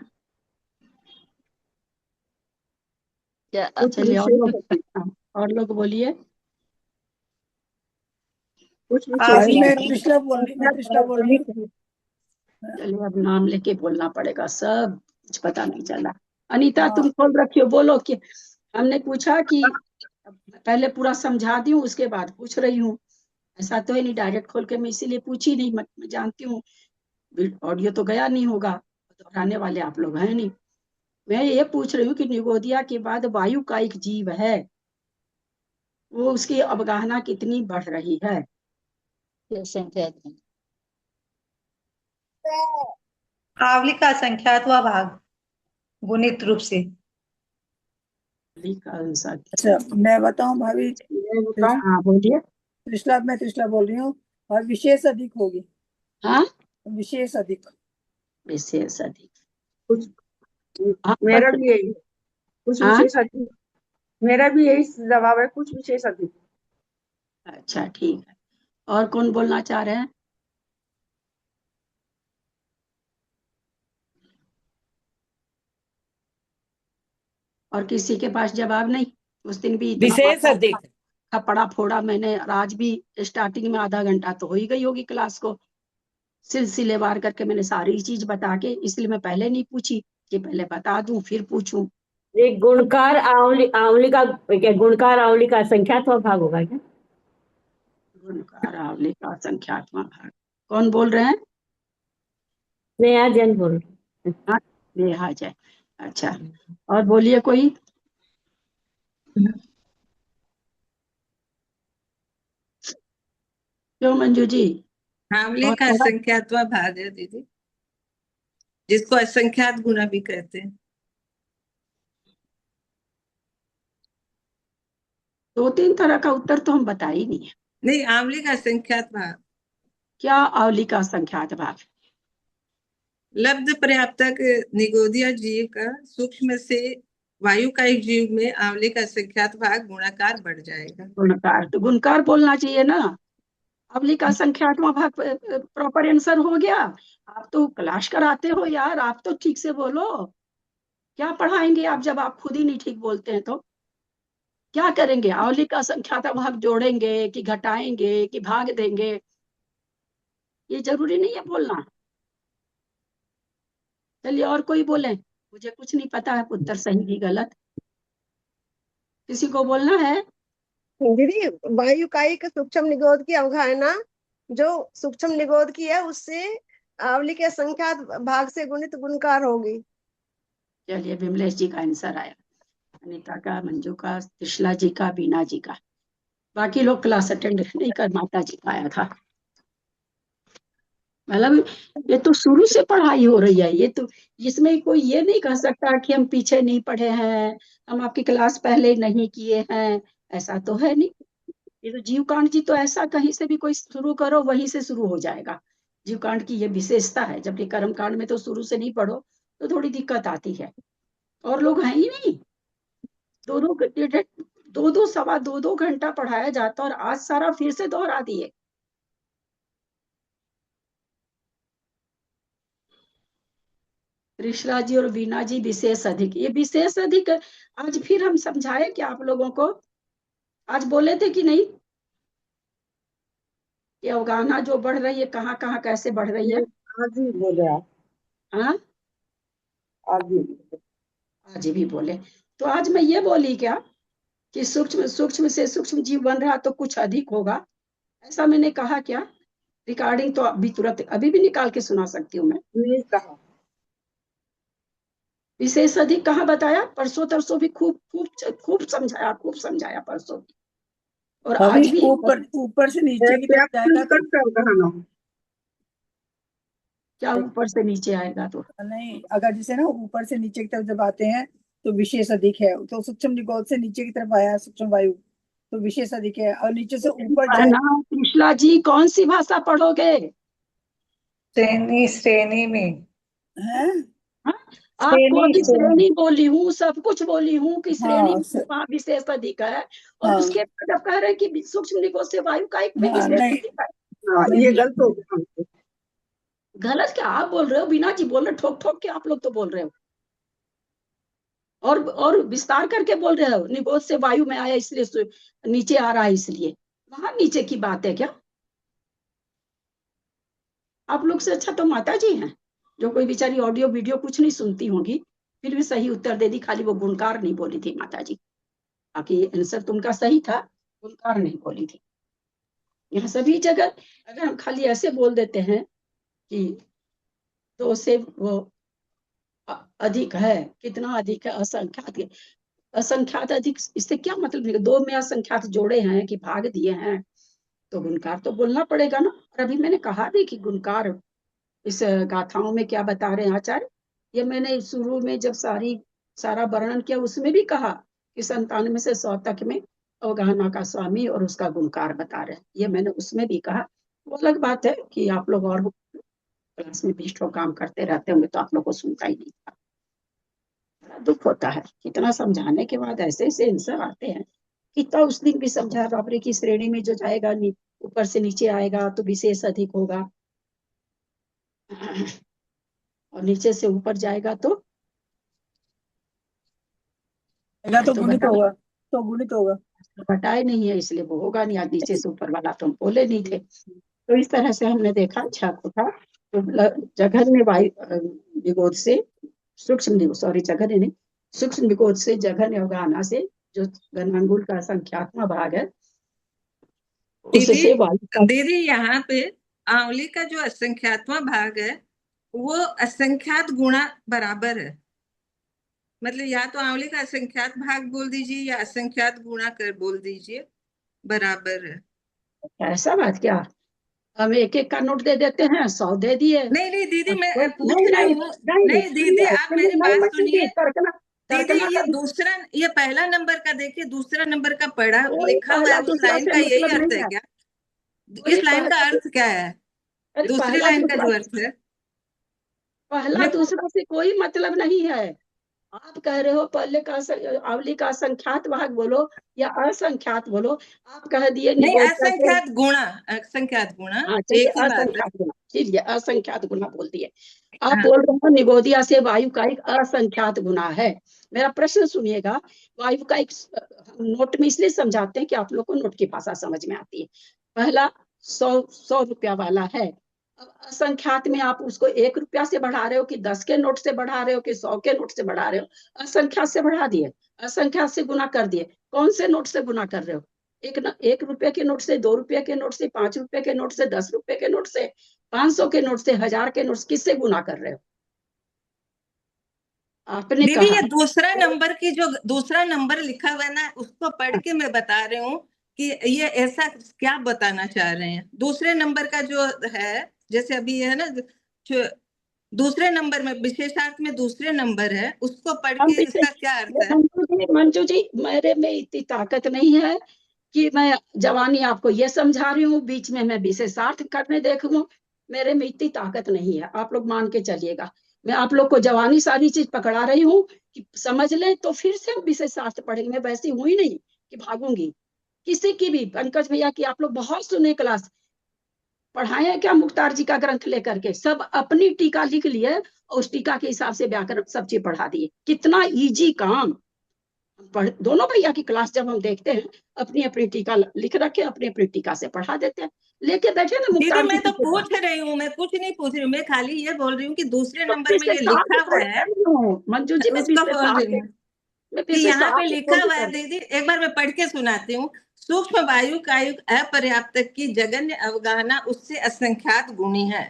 क्या? कुछ चलिए और विशेष, लोग, हाँ, और लोग बोलिए। कुछ अभी विशेष मैं भाग। कृष्णा बोल रही, मैं कृष्णा बोल रही हूँ। चलिए अब नाम लेके बोलना पड़ेगा, सब कुछ पता नहीं चला। अनीता हाँ, तुम खोल रखी हो, बोलो कि हमने पूछा कि, पहले पूरा समझा दी हूँ उसके बाद पूछ रही हूँ, ऐसा तो है नहीं डायरेक्ट खोल के, मैं इसीलिए पूछी नहीं, मैं जानती हूँ ऑडियो तो गया नहीं होगा, दोहराने वाले आप लोग हैं नहीं। मैं ये पूछ रही हूँ कि निगोदिया के बाद वायु का एक जीव है, वो उसकी अवगाहना कितनी बढ़ रही है, संख्यात है। आवली का संख्यातवा भाग गुणित रूप से। का अनुसार। अच्छा मैं बताऊं भाभी, मैं बताऊं, हाँ बोलिए। त्रिशला, मैं त्रिशला बोल रही हूँ, और विशेष अधिक होगी, हाँ, विशेष अधिक। विशेष अधिक, कुछ हाँ मेरा बस, भी यही है, कुछ हाँ, विशेष अधिक। मेरा भी यही जवाब है, कुछ विशेष अधिक। अच्छा ठीक है, और कौन बोलना चाह रहे हैं? और किसी के पास जवाब नहीं? उस दिन भी इतना विशेष अधिक। खपड़ा फोड़ा मैंने, और आज भी स्टार्टिंग में आधा घंटा तो हो ही गई होगी क्लास को, सिलसिलेवार करके मैंने सारी चीज बता के, इसलिए मैं पहले नहीं पूछी कि पहले बता दूं फिर पूछूं। ये गुणकार आवली आवली का क्या, गुणकार आवली का संख्यात्मक भाग होगा क्या? गुणकार आवली का संख्यात्मक भाग कौन बोल रहे हैं? नया जन बोल रहे हैं। हाँ, नेहा जय। अच्छा, और बोलिए कोई। क्यों मंजू जी? आवली और का कहा? संख्यात्मक भाग है दीदी, जिसको असंख्यात गुना भी कहते हैं। 2-3 तरह का उत्तर तो हम बता ही नहीं है। नहीं, आवली का असंख्यात भाग। क्या आवली का संख्यात भाग? लब्ध पर्याप्तक निगोदिया जीव का सूक्ष्म से वायु का एक जीव में आवली का संख्यात भाग गुणाकार बढ़ जाएगा। गुणकार, तो गुणकार बोलना चाहिए ना। आवली का संख्यात्मक भाग प्रॉपर आंसर हो गया। आप तो क्लास कराते हो यार, आप तो ठीक से बोलो। क्या पढ़ाएंगे आप जब आप खुद ही नहीं ठीक बोलते हैं? तो क्या करेंगे? आवली का संख्यात्मक भाग जोड़ेंगे कि घटाएंगे कि भाग देंगे? ये जरूरी नहीं है बोलना। चलिए और कोई बोले। मुझे कुछ नहीं पता है उत्तर सही भी गलत। किसी को बोलना है? दीदी, वायु कायिक सूक्ष्म निगोद की अवधारणा जो सूक्ष्म निगोद की है, उससे आवली के संख्यात भाग से गुणित गुणकार होगी। चलिए, विमलेश जी का आंसर आया, अनीता का, मंजू का, त्रिशला जी का, बीना जी का। बाकी लोग क्लास अटेंड नहीं कर, माता जी का आया था। मतलब ये तो शुरू से पढ़ाई हो रही है, ये तो इसमें कोई ये नहीं कह सकता कि हम पीछे नहीं पढ़े हैं, हम आपकी क्लास पहले नहीं किए हैं। ऐसा तो है नहीं। ये तो जीवकांड जी तो ऐसा कहीं से भी कोई शुरू करो वहीं से शुरू हो जाएगा। जीवकांड की ये विशेषता है, जबकि कर्मकांड में तो शुरू से नहीं पढ़ो तो थोड़ी दिक्कत आती है। और लोग हैं ही नहीं। दो दो दो दो सवा दो दो घंटा पढ़ाया जाता और आज सारा फिर से दोहरा दिए। ऋषरा जी और वीणा जी विशेष अधिक, ये विशेष अधिक आज फिर हम समझाए क्या आप लोगों को? आज बोले थे कि नहीं? ये अवगाहना जो बढ़ रही है कहाँ कहाँ कैसे बढ़ रही है? आज ही बोले आप। हाँ, आज ही। आज भी बोले। तो आज मैं ये बोली क्या कि सूक्ष्म सूक्ष्म से सूक्ष्म जीव बन रहा तो कुछ अधिक होगा, ऐसा मैंने कहा क्या? रिकॉर्डिंग तो अभी तुरंत अभी भी निकाल के सुना सकती हूँ मैं। नहीं कहा। विशेष अधिक कहाँ बताया? परसों तरसों भी खूब खूब खूब समझाया परसों भी, और अभी आज भी। ऊपर ऊपर से नीचे की तरफ जाएगा तो क्या ऊपर से नीचे आएगा तो? नहीं, अगर जैसे ना ऊपर से नीचे की तरफ जब आते हैं तो विशेष अधिक है, तो सूक्ष्म निगोद से नीचे की तरफ आया सूक्ष्म वायु तो विशेष अधिक है, और नीचे से ऊपर जाए। ना कृष्णा जी, कौन सी भाषा पढ़ोगे? श्रेणी में। है। हाँ? आपको अभी श्रेणी। श्रेणी बोली हूँ, सब कुछ बोली हूँ कि श्रेणी हाँ में वहाँ विशेष अधिक है, और हाँ उसके बाद आप कह रहे हैं कि सूक्ष्म निगोद से वायु का एक में हाँ, विशेष नहीं, अधिक है। हाँ, ये गलत हो गया हमसे। गलत क्या आप बोल रहे हो? बिना जी बोल रहे, ठोक ठोक के आप लोग तो बोल रहे हो, और विस्तार करके बोल रहे हो, निगोद से वायु में आया इसलिए नीचे आ रहा है, इसलिए वहां नीचे की बात है क्या? आप लोग से अच्छा तो माता जी हैं, जो कोई बेचारी ऑडियो वीडियो कुछ नहीं सुनती होंगी, फिर भी सही उत्तर दे दी, खाली वो गुणकार नहीं बोली थी माता जी। बाकी आंसर तुमका सही था, गुणकार नहीं बोली थी। यहाँ सभी जगह अगर हम खाली ऐसे बोल देते हैं कि दो से वो अधिक है, कितना अधिक है? असंख्यात। असंख्यात अधिक, इससे क्या मतलब है? दो में असंख्यात जोड़े हैं कि भाग दिए हैं, तो गुणकार तो बोलना पड़ेगा ना। और अभी मैंने कहा भी कि गुणकार इस गाथाओं में क्या बता रहे हैं आचार्य, ये मैंने शुरू में जब सारा वर्णन किया उसमें भी कहा कि 97 से 100 तक में अवगाहना का स्वामी और उसका गुणकार बता रहे हैं, ये मैंने उसमें भी कहा। वो अलग बात है कि आप लोग और क्लास में 20 काम करते रहते होंगे तो आप लोग को सुनता ही नहीं था। बड़ा दुख होता है, कितना समझाने के बाद ऐसे ऐसे आंसर आते हैं। कितना उस दिन भी समझा, बाबरे की श्रेणी में जो जाएगा नहीं ऊपर से नीचे आएगा तो विशेष अधिक होगा, और नीचे से ऊपर जाएगा तो तो गुणित होगा, तो गुणित होगा। घटाए नहीं है, इसलिए वो होगा नहीं। आज नीचे से ऊपर वाला तो हम बोले नहीं थे। तो इस तरह से हमने देखा छात्र था। तो जघन्य वायु निगोद से सूक्ष्म, सॉरी जघन्य नहीं, सूक्ष्म निगोद से जघन्य अवगाहना से जो घनांगुल का संख्यात्मक भाग है उससे वायु का दीदी यहाँ पे आंवली का जो असंख्यात्मक भाग है वो असंख्यात गुणा बराबर है। मतलब या तो आंवली का असंख्यात भाग बोल दीजिए या असंख्यात गुणा कर बोल दीजिए, बराबर है। ऐसा बात क्या? हम एक एक का नोट दे देते हैं, 100 दे दिए। नहीं नहीं दीदी, मैं नहीं पूछ नहीं रही नहीं हूँ। नहीं नहीं दीदी, आप सुनिए, मेरी नहीं बात मंजू जी, सुनिए। तर्कना दीदी तर्कना ये का दूसरा, ये पहला नंबर का देखिए, दूसरा नंबर का पढ़ा कोई लिखा हुआ पहला है, उस दूसरा लाइन से का यही मतलब अर्थ नहीं है है। क्या? कोई इस लाइन का पहला अर्थ क्या है? अरे दूसरी पहला लाइन का दूसरा जो अर्थ है, पहला मैं दूसरा से कोई मतलब नहीं है। आप कह रहे हो पहले का आंवली का संख्यात भाग बोलो या असंख्यात बोलो। आप कह दिए नहीं, निगोदता से, असंख्यात गुणा, असंख्यात गुणा हाँ चलिए एक ही बात है। असंख्यात गुना, चलिए असंख्यात गुना बोल दिए। आप हाँ। बोल रहे हो निगोदिया से वायु का एक असंख्यात गुना है। मेरा प्रश्न सुनिएगा। वायु का एक नोट में इसलिए समझाते हैं कि आप लोग को नोट की भाषा समझ में आती है। पहला 100 रुपया वाला है। अब असंख्यात में आप उसको 1 रुपया से बढ़ा रहे हो कि 10 के नोट से बढ़ा रहे हो कि 100 के नोट से बढ़ा रहे हो? असंख्यात से बढ़ा दिए, असंख्यात से गुना कर दिए। कौन से नोट से गुना कर रहे हो? 1 रुपये के नोट से, 2 रुपये के नोट से, 5 रुपये के नोट से, 10 रुपये के नोट से, 500 के नोट से, 1000 के नोट से, किससे गुना कर रहे हो? आपने दीदी कहा ये दूसरा नंबर की जो दूसरा नंबर लिखा हुआ है ना, उसको पढ़ के मैं बता रही हूँ कि ये ऐसा क्या बताना चाह रहे हैं। दूसरे नंबर का जो है, जैसे अभी है ना, जो दूसरे नंबर में विशेषार्थ में दूसरे नंबर है, उसको पढ़ हम के इसका क्या अर्थ है? मंजू जी, मेरे में इतनी ताकत नहीं है कि मैं जवानी आपको ये समझा रही हूँ, बीच में मैं विशेषार्थ करने देखूं। मेरे में इतनी ताकत नहीं है, आप लोग मान के चलिएगा। मैं आप लोग को जवानी सारी चीज पकड़ा रही हूँ कि समझ ले, तो फिर से हम विशेषार्थ पढ़ेंगे। मैं वैसी हुई नहीं कि भागूंगी किसी की भी। पंकज भैया की आप लोग बहुत सुने क्लास, पढ़ाए हैं क्या मुख्तार जी का ग्रंथ लेकर के? सब अपनी टीका लिख लिए और उस टीका के हिसाब से व्याकरण सब चीज पढ़ा दिए। कितना इजी काम। दोनों भैया की क्लास जब हम देखते हैं, अपनी अपनी टीका लिख रखे, अपनी अपनी टीका से पढ़ा देते हैं। लेके बैठे ना दीदी मुख्तार जी मैं तो की टीका। पूछ रही हूँ, मैं कुछ नहीं पूछ रही हूँ, मैं खाली ये बोल रही हूँ कि दूसरे तो नंबर में ये लिखा हुआ है, मंजू जी, मैं उसका बोल रही हूँ कि यहाँ पे लिखा हुआ है। दीदी एक बार मैं पढ़ के सुनाती हूँ। सूक्ष्म वायु का अपर्याप्त की जघन्य अवगाहना उससे असंख्यात गुणी है।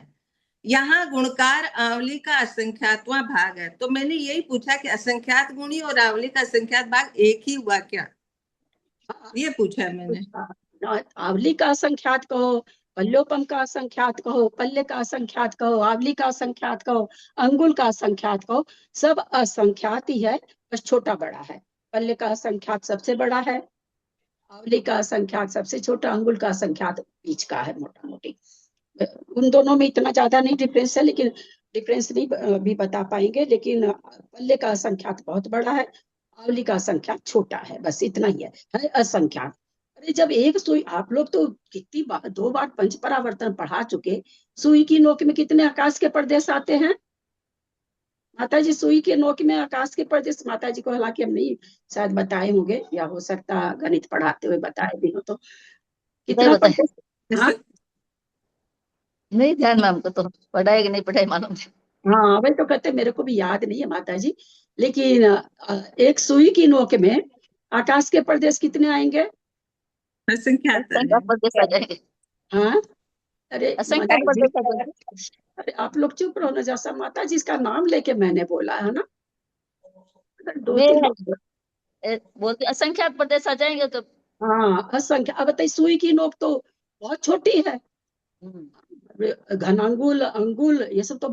यहाँ गुणकार आंवली का असंख्यातवां भाग है। तो मैंने यही पूछा कि असंख्यात गुणी और आंवली का असंख्यात भाग एक ही हुआ क्या, ये पूछा मैंने। आंवली का असंख्यात कहो, पल्योपम का असंख्यात कहो, पल्ले का असंख्यात कहो, आंवली का असंख्यात कहो, अंगुल का असंख्यात कहो, सब असंख्यात ही है, बस छोटा बड़ा है। पल्ले का असंख्यात सबसे बड़ा है, आंवली का असंख्यात सबसे छोटा, अंगुल का असंख्यात बीच का है, मोटा मोटी। उन दोनों में इतना ज्यादा नहीं डिफरेंस है, लेकिन डिफरेंस नहीं भी बता पाएंगे। लेकिन पल्ले का असंख्यात बहुत बड़ा है, आंवली का असंख्यात छोटा है, बस इतना ही है असंख्यात। अरे जब एक सुई, आप लोग तो कितनी बार 2 बार पंच परावर्तन पढ़ा चुके। सुई की नोक में कितने आकाश के प्रदेश आते हैं माता जी? सुई के नोक में आकाश के प्रदेश माता जी को हालांकि हम नहीं शायद बताए होंगे, या हो सकता गणित पढ़ाते हुए बताए भी हो। तो कितना प्रदेश? हाँ नहीं ध्यान में हमको, तो पढ़ाई कि नहीं पढ़ाई मालूम नहीं। हाँ, वही तो कहते, मेरे को भी याद नहीं है माता जी। लेकिन एक सुई की नोक में आकाश के प्रदेश कितने आएंगे? असंख्यात है। असंख्यात प्रदेश आ जाएंगे, हाँ, अरे असंख्यात प्रदेश आ जाएंगे। अरे आप लोग चुप रहो ना, जैसा माता जी इसका नाम लेके मैंने बोला है ना। अगर 2-3 वे लोग, बोलते असंख्यात प्रदेश आ जाएंगे तो। हाँ असंख्य। अब बताइए, सुई की नोक तो बहुत छोटी है। घनांगुल, अंगुल, ये सब तो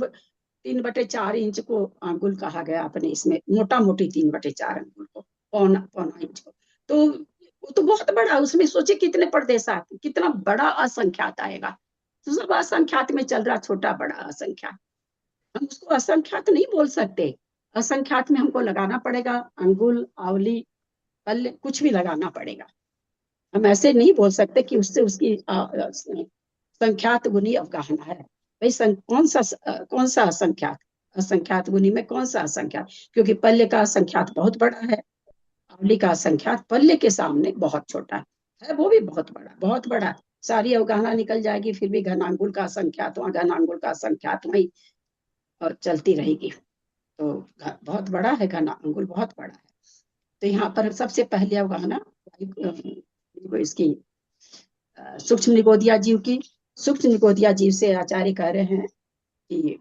3/4 इंच को अंगुल कहा गया अपने इसमें, मोटा मोटी 3/4 अंगुल को, पौना पौना इंच को। तो वो तो बहुत बड़ा, उसमें सोचे कितने प्रदेश आते, कितना बड़ा असंख्यात आएगा। तो सब असंख्यात में चल रहा, छोटा बड़ा असंख्यात। हम उसको असंख्यात नहीं बोल सकते। असंख्यात में हमको लगाना पड़ेगा अंगुल, आंवली, पल्ले, कुछ भी लगाना पड़ेगा। हम ऐसे नहीं बोल सकते कि उससे उसकी संख्यात गुनी अवगाहना है। भाई कौन सा असंख्यात, असंख्यात गुनी में कौन सा असंख्यात, क्योंकि पल्ले का असंख्यात बहुत बड़ा है, अवली का असंख्यात पल्ले के सामने बहुत छोटा है, वो भी बहुत बड़ा। सारी अवगाहना निकल जाएगी फिर भी घनांगुल का असंख्यात वहाँ, घनांगुल का असंख्यात वहीं, और चलती रहेगी। तो बहुत बड़ा है, घनांगुल बहुत बड़ा है। तो यहाँ पर सबसे पहले अवगाहना इसकी सूक्ष्म निगोदिया जीव की। सूक्ष्म निगोदिया जीव से आचार्य कह रहे हैं कि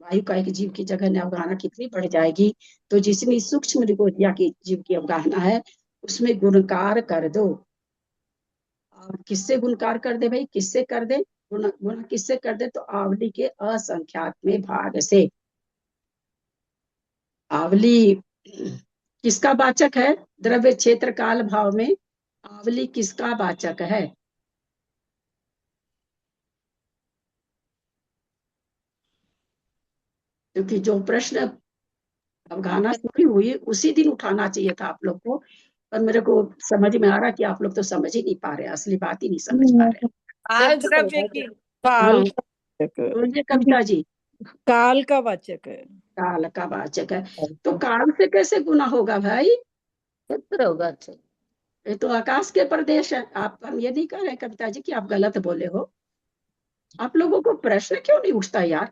वायु का एक जीव की जगह अवगाहना कितनी बढ़ जाएगी, तो जिसमें सूक्ष्म निगोदिया की जीव की अवगाहना है उसमें गुणकार कर दो। और किससे गुणकार कर दे भाई, किससे कर दे गुणा किससे कर दे, तो आवली के असंख्यात में भाग से। आवली किसका वाचक है, द्रव्य क्षेत्र काल भाव में आवली किसका वाचक है? क्योंकि जो प्रश्न अवगाहना पूरी हुई उसी दिन उठाना चाहिए था आप लोग को, पर मेरे को समझ में आ रहा कि आप लोग तो समझ ही नहीं पा रहे, असली बात ही नहीं समझ पा रहे। काल द्रव्य की काल हाँ, का वाचक है। बोलिए कविता जी। काल का वाचक है। काल का वाचक है, तो काल से कैसे गुना होगा भाई? क्षेत्र होगा। अच्छा, ये तो आकाश के प्रदेश है। आप, हम ये नहीं कह रहे कविता जी कि आप गलत बोले हो, आप लोगों को प्रश्न क्यों नहीं उठता यार?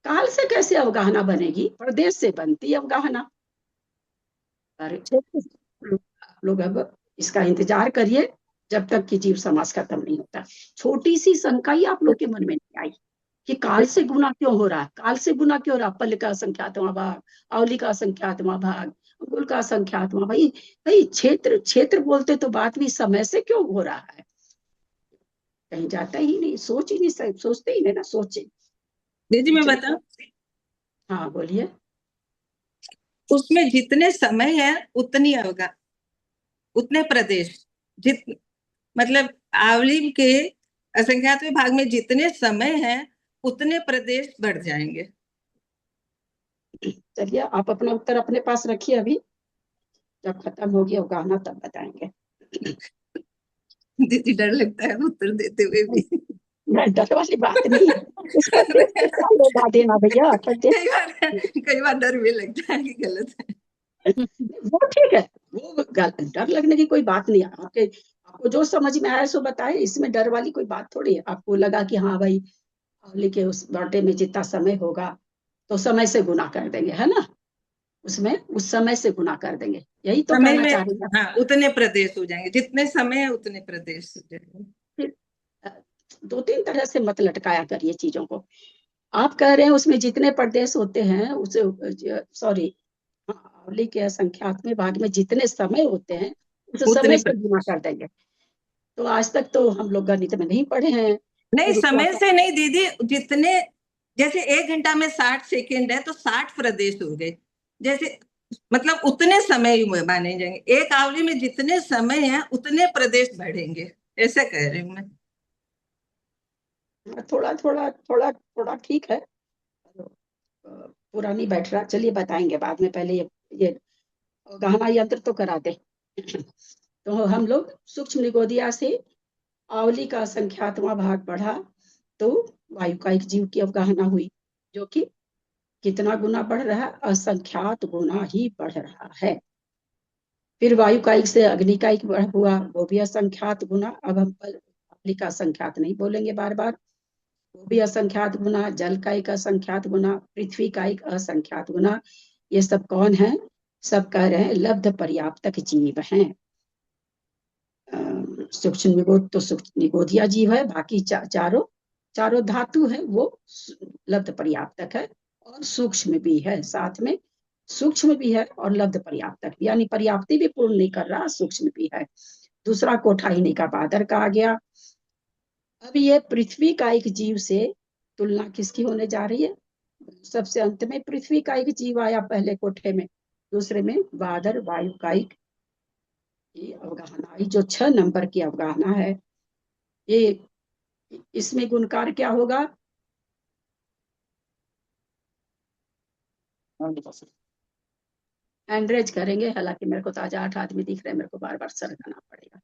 काल से कैसे अवगाहना बनेगी? प्रदेश से बनती अवगाहना। अरे आप लोग अब इसका इंतजार करिए जब तक कि जीव समास खत्म नहीं होता। छोटी सी शंका ही आप लोग के मन में नहीं आई कि काल से गुना क्यों हो रहा है, काल से गुना क्यों हो रहा है? पल का संख्यातवां भाग, अवली का संख्यातवां भाग, अंगुल का संख्यातवां, भाई भाई क्षेत्र क्षेत्र बोलते तो बात भी समय से क्यों हो रहा है? कहीं जाता ही नहीं, सोच ही नहीं, सोचते ही नहीं ना, सोचे। दीदी मैं बताऊं, हाँ बोलिए। उसमें जितने समय है उतनी अवगा, उतने प्रदेश, जित मतलब आवली के असंख्यात विभाग में जितने समय है उतने प्रदेश बढ़ जाएंगे। चलिए आप अपना उत्तर अपने पास रखिए, अभी जब खत्म होगी अवगाहना तब बताएंगे। दीदी डर लगता है उत्तर देते हुए भी। डर वाली बात नहीं है, उस पर देश कितना लौटा देना भैया, कई बार डर भी लगता है कि गलत है। वो ठीक है, वो डर लगने की कोई बात नहीं है। आपको जो समझ में आया सो बताए, इसमें डर वाली कोई बात थोड़ी है। आपको लगा कि हाँ भाई आवली के उस बाटे में जितना समय होगा तो समय से गुना कर देंगे, है ना, उसमें उस समय से गुना कर देंगे, यही तो समय कहना में चाह रही है। हाँ उतने प्रदेश हो जाएंगे, जितने समय है उतने प्रदेश हो जाएंगे। फिर दो तीन तरह से मत लटकाया करिए चीजों को। आप कह रहे हैं उसमें जितने प्रदेश होते हैं उसे, सॉरी, आवली के असंख्यातमें भाग में जितने समय होते हैं उस उतने समय से गुना कर देंगे। तो आज तक तो हम लोग गणित में नहीं पढ़े हैं। नहीं, समय से नहीं दीदी, जितने, जैसे 1 घंटा में 60 सेकेंड है तो 60 प्रदेश हो गए, जैसे मतलब उतने समय माने जाएंगे। एक आवली में जितने समय है उतने प्रदेश बढ़ेंगे, ऐसा कह रही हूँ मैं। थोड़ा थोड़ा थोड़ा थोड़ा ठीक है, पूरा नहीं बैठ रहा। चलिए बताएंगे बाद में, पहले ये गहना यंत्र तो करा दे। तो हम लोग सूक्ष्म निगोदिया से आवली का संख्यातवां भाग बढ़ा तो वायु का एक जीव की अवगाहना हुई, जो कि कितना गुना बढ़ रहा है, असंख्यात गुना ही बढ़ रहा है। फिर वायु कायिक से अग्नि कायिक हुआ, वो भी असंख्यात गुना। अब हम आवली का असंख्यात नहीं बोलेंगे बार बार, वो भी असंख्यात गुना। जल का एक असंख्यात गुना, पृथ्वी का एक असंख्यात गुना। ये सब कौन है? सब कह रहे हैं लब्ध पर्याप्तक जीव हैं। सूक्ष्म निगोद तो सूक्ष्म निगोदिया जीव है, बाकी चारों धातु है, वो लब्ध पर्याप्तक है और सूक्ष्म भी है साथ में। सूक्ष्म भी है और लब्ध पर्याप्तक भी, यानी पर्याप्ति भी पूर्ण नहीं कर रहा, सूक्ष्म भी है। दूसरा कोठाइनी का बादर का आ गया। अब ये पृथ्वी का एक जीव से तुलना किसकी होने जा रही है? सबसे अंत में पृथ्वी का एक जीव आया पहले कोठे में, दूसरे में बादर वायु का एक अवगाहना आई, जो 6 नंबर की अवगाहना है। ये इसमें गुणकार क्या होगा? हैंड रेज करेंगे, हालांकि मेरे को तो आज 8 आदमी दिख रहे हैं, मेरे को बार बार सर करना पड़ेगा।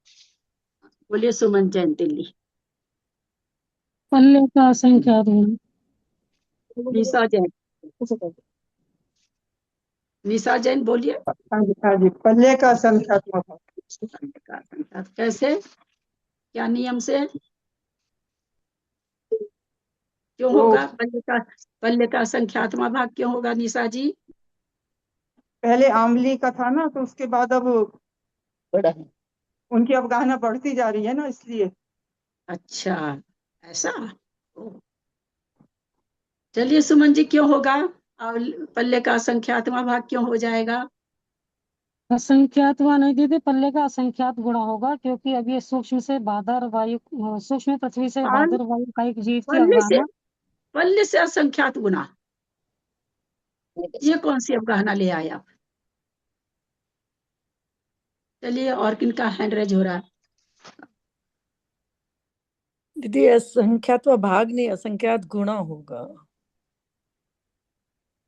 बोलिए सुमन जैन दिल्ली। पल्ले का असंख्यात गुण। निशा जैन, निशा जैन बोलिए। हाँ जी पल्ले का संख्यात्मक भाग। पल्ले का असंख्यात कैसे, क्या नियम से, क्यों वो होगा पल्ले का असंख्यात्मक भाग क्यों होगा निशा जी? पहले आमली का था ना, तो उसके बाद अब बड़ा है। उनकी अवगाहना बढ़ती जा रही है ना, इसलिए। अच्छा ऐसा, ओ। चलिए सुमन जी क्यों होगा, और पल्ले का असंख्यात्मक भाग क्यों हो जाएगा? असंख्यात हुआ नहीं दीदी, पल्ले का असंख्यात गुणा होगा, क्योंकि अब ये सूक्ष्म से बादर वायु, सूक्ष्म पृथ्वी से और बादर वायु का एक जीव की पल्ले से, अवगाहना। पल्ले से असंख्यात गुना, ये कौन सी अवगाहना ले आए आप? चलिए और किनका हैंड रेज हो रहा है? दीदी असंख्यात व भाग नहीं, असंख्यात गुणा होगा।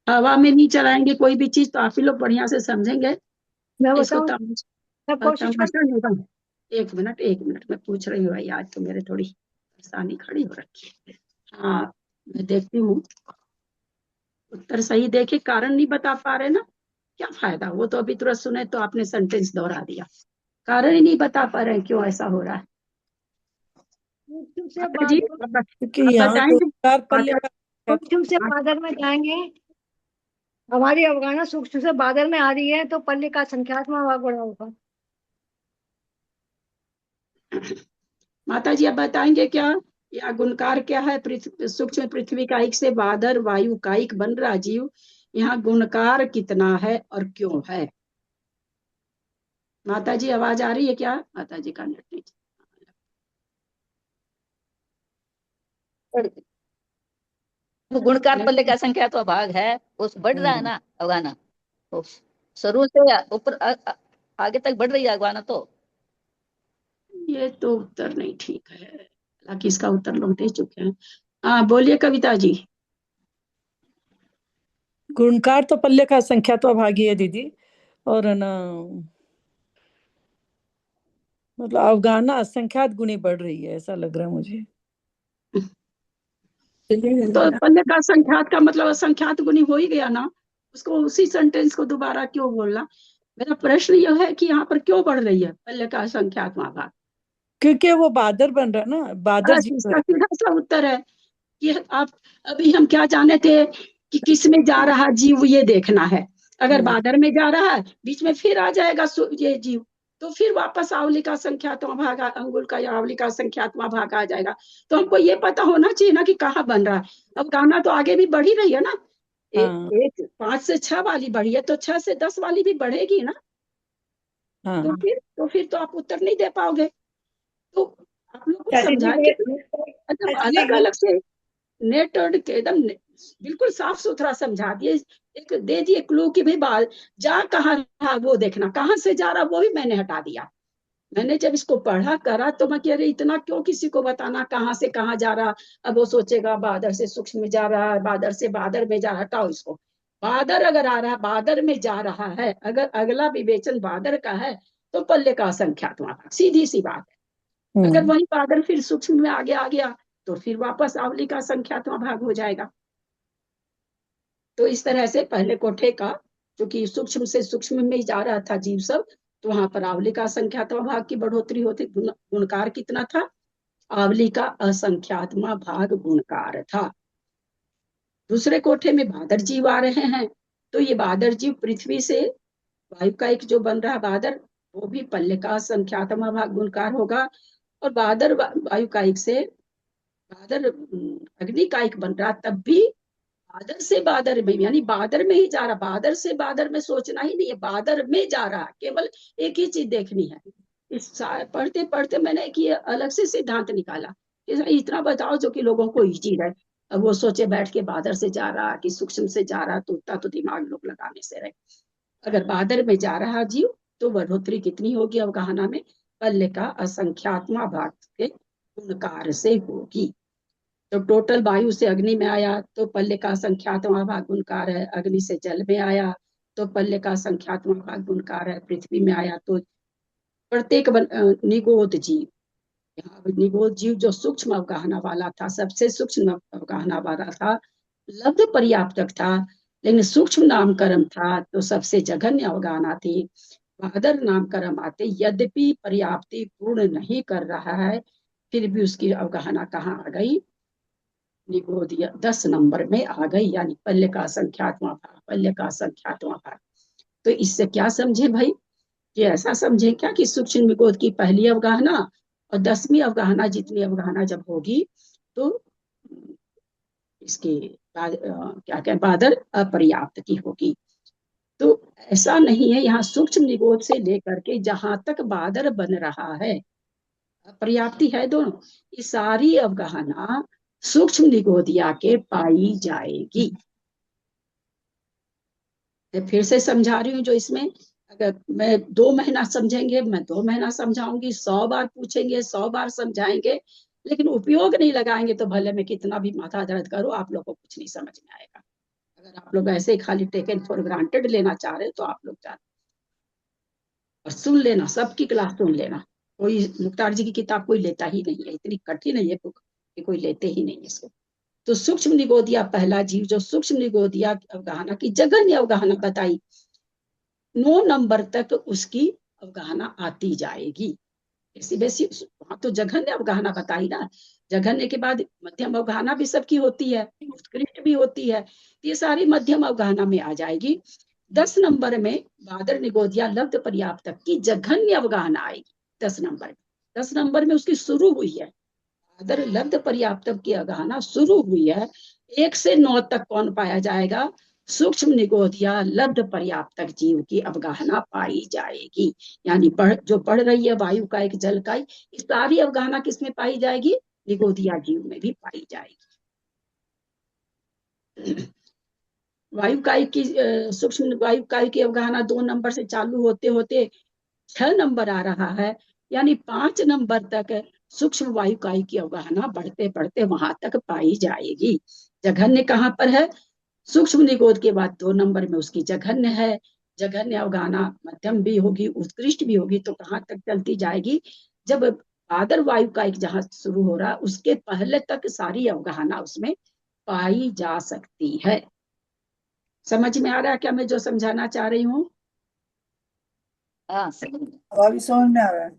हवा में नहीं चलाएंगे कोई भी चीज तो आप ही लोग बढ़िया से समझेंगे। मैं इसको बताऊं, मैं कोशिश कर। तमाशा नहीं बन। एक मिनट मैं पूछ रही हूँ, आज तो मेरे थोड़ी परेशानी खड़ी हो रखी है। हाँ मैं देखती हूँ, उत्तर सही देखे, कारण नहीं बता पा रहे ना, क्या फायदा, वो तो अभी तुरंत सुने तो आपने सेंटेंस दोहरा दिया, कारण ही नहीं बता पा रहे क्यों ऐसा हो रहा है। सूक्ष्म से माता जी बादर, क्योंकि आप यहाँ बताएंगे। गुणकार पल्ले का सूक्ष्म से बादर में जाएंगे, हमारी अवगाहना सूक्ष्म से बादर में आ रही है, तो पल्ले का संख्यात्मक भाग बड़ा होगा। माता जी आप बताएंगे क्या, या गुणकार क्या है? सूक्ष्म पृथ्वी कायिक से बादर वायु कायिक बन रहा जीव, यहाँ गुणकार कितना है और क्यों है? माता जी आवाज आ रही है क्या? माता जी का नेट नहीं। वो गुणकार पल्ले का असंख्यात भाग है, वो बढ़ रहा है ना अवगाहना, तो शुरू से ऊपर आगे तक बढ़ रही है अवगाहना। तो ये तो उत्तर नहीं ठीक है, हालांकि इसका उत्तर लोग दे चुके हैं। हाँ बोलिए कविता जी। गुणकार तो पल्ले का असंख्यात व भाग ही है दीदी, और है ना, मतलब अवगाहना असंख्यात गुणी बढ़ रही है, ऐसा लग रहा है मुझे। तो पल्ले का असंख्यात का मतलब असंख्यात गुनी हो ही गया ना, उसको उसी सेंटेंस को दोबारा क्यों बोलना? मेरा प्रश्न यह है कि यहाँ पर क्यों बढ़ रही है पल्ले का असंख्यात भाग? क्योंकि वो बादर बन रहा है ना, बादर बस जीव इसका है। सीधा सा उत्तर है कि आप, अभी हम क्या जाने थे कि किस में जा रहा जीव, ये देखना है। अगर बादर में जा रहा है, बीच में फिर आ जाएगा ये जीव, तो फिर वापस आवली का संख्यात्मक भाग, अंगुल का या आवली का संख्यात्मक भाग आ जाएगा। तो हमको ये पता होना चाहिए ना कि कहाँ बन रहा है। अब गाना तो आगे भी बढ़ ही रही है ना, एक 5 से 6 वाली बढ़ी है, तो 6 से 10 वाली भी बढ़ेगी ना। तो फिर तो आप उत्तर नहीं दे पाओगे। तो आप लोग को समझाइए, मतलब अलग अलग से नेट और एकदम बिल्कुल साफ सुथरा समझा दिए, एक दे दिए क्लू कि भाई बाल जा कहाँ रहा वो देखना, कहाँ से जा रहा वो भी मैंने हटा दिया। मैंने जब इसको पढ़ा करा तो मैं कह रही इतना क्यों किसी को बताना कहाँ से कहाँ जा रहा, अब वो सोचेगा बादर से सूक्ष्म में जा रहा है, बादर से बादर में जा रहा, हटाओ इसको। बादर अगर आ रहा है, बादर में जा रहा है, अगर अगला विवेचन बादर का है तो पल्ले का असंख्यात्मक, सीधी सी बात है। अगर वही बादल फिर सूक्ष्म में आगे आ गया तो फिर वापस आवली का संख्यात्मक भाग हो जाएगा। तो इस तरह से पहले कोठे का, क्योंकि सूक्ष्म से सूक्ष्म में ही जा रहा था जीव सब, तो वहां पर आवली का असंख्यात्मक भाग की बढ़ोतरी होती। गुणकार कितना था? आवली का असंख्यात्मक भाग गुणकार था। दूसरे कोठे में बादर जीव आ रहे हैं, तो ये बादर जीव पृथ्वी से वायु का एक जो बन रहा बादर, वो भी पल्ले का असंख्यात्मक भाग गुणकार होगा। और बादर वायु का एक से बादर अग्नि का एक बन रहा, तब भी बादर से बादर में, यानी बादर में ही जा रहा, बादर से बादर में सोचना ही नहीं है, बादर में जा रहा, केवल एक ही चीज देखनी है। इस पढ़ते पढ़ते मैंने एक ये अलग से सिद्धांत निकाला कि इतना बताओ जो कि लोगों को इजी रहे। अब वो सोचे बैठ के बादर से जा रहा कि सूक्ष्म से जा रहा, तो उतना तो दिमाग लोग लगाने से रहे। अगर बादर में जा रहा जीव तो बढ़ोतरी कितनी होगी अवगाहना में? पल्ले का असंख्यात्मक भाग के गुणकार से होगी। तो टोटल वायु से अग्नि में आया तो पल्ले का संख्यात्मक भाग गुणकार है, अग्नि से जल में आया तो पल्ले का संख्यात्मक भाग गुणकार है, पृथ्वी में आया तो प्रत्येक निगोद जीव यहाँ निगोद जीव जो सूक्ष्म अवगाहना वाला था, सबसे सूक्ष्म अवगाहना वाला था, लब्ध पर्याप्तक था, लेकिन सूक्ष्म नामकरण था तो सबसे जघन्य अवगाहना थी। बादर नामकरण आते यद्यपि पर्याप्ति पूर्ण नहीं कर रहा है, फिर भी उसकी अवगाहना कहाँ आ गई? निगोदिया 10 नंबर में आ गई, यानी पल्य का संख्यात्मक भाग, पल्य का संख्यात्मक भाग। तो इससे क्या समझे भाई? कि ऐसा समझे क्या कि सूक्ष्म निगोद की पहली अवगाहना और 10वीं अवगाहना, जितनी अवगाहना जब होगी तो इसके क्या कहें, बादल अपर्याप्त की होगी। तो ऐसा नहीं है, यहाँ सूक्ष्म निगोद से लेकर के जहां तक बादल बन रहा है पर्याप्ति है दोनों, ये सारी अवगाहना सूक्ष्म निगोदिया के पाई जाएगी। फिर से समझा रही हूँ, जो इसमें अगर मैं 2 महीना समझेंगे, मैं 2 महीना समझाऊंगी, 100 बार पूछेंगे, 100 बार समझाएंगे, लेकिन उपयोग नहीं लगाएंगे तो भले मैं कितना भी माथा दर्द करूं, आप लोग को कुछ नहीं समझ में आएगा। अगर आप लोग ऐसे ही खाली टेकन फॉर ग्रांटेड लेना चाह रहे तो आप लोग जान और सुन लेना, सबकी क्लास सुन लेना। कोई मुख्तार जी की किताब कोई लेता ही नहीं है, इतनी कठिन है ये बुक कि कोई लेते ही नहीं इसको। तो सूक्ष्म निगोदिया पहला जीव जो सूक्ष्म निगोदिया अवगाहना की जघन्य अवगाहना बताई, 9 नंबर तक उसकी अवगाहना आती जाएगी। ऐसी वैसी वहां तो जघन्य अवगाहना बताई ना, जघन्य के बाद मध्यम अवगाहना भी सबकी होती है, उत्कृष्ट भी होती है, ये सारी मध्यम अवगाहना में आ जाएगी। 10 नंबर में बादर निगोदिया लब्ध पर्याप्तक की जघन्य अवगाहना आएगी। 10 नंबर में, 10 नंबर में उसकी शुरू हुई है, बादर लब्ध पर्याप्तक की अवगाहना शुरू हुई है। 1 से 9 तक कौन पाया जाएगा? सूक्ष्म निगोदिया लब्ध पर्याप्तक जीव की अवगाहना पाई जाएगी। यानी जो पढ़ रही है वायु का एक जल का, इस सारी अवगाहना किसमें पाई जाएगी? निगोदिया जीव में भी पाई जाएगी। वायुकाय की सूक्ष्म वायुकाय की अवगाहना 2 नंबर से चालू होते होते 6 नंबर आ रहा है, यानी 5 नंबर तक सूक्ष्म वायुकाय की अवगाहना बढ़ते बढ़ते वहां तक पाई जाएगी। जघन्य कहाँ पर है? सूक्ष्म निगोद के बाद 2 नंबर में उसकी जघन्य है। जघन्य अवगाहना मध्यम भी होगी, उत्कृष्ट भी होगी, तो कहाँ तक चलती जाएगी? जब बादल वायु का एक जहां शुरू हो रहा उसके पहले तक सारी अवगाहना उसमें पाई जा सकती है। समझ में आ रहा है क्या मैं जो समझाना चाह रही हूँ? हाँ, अभी समझ में आ रहा है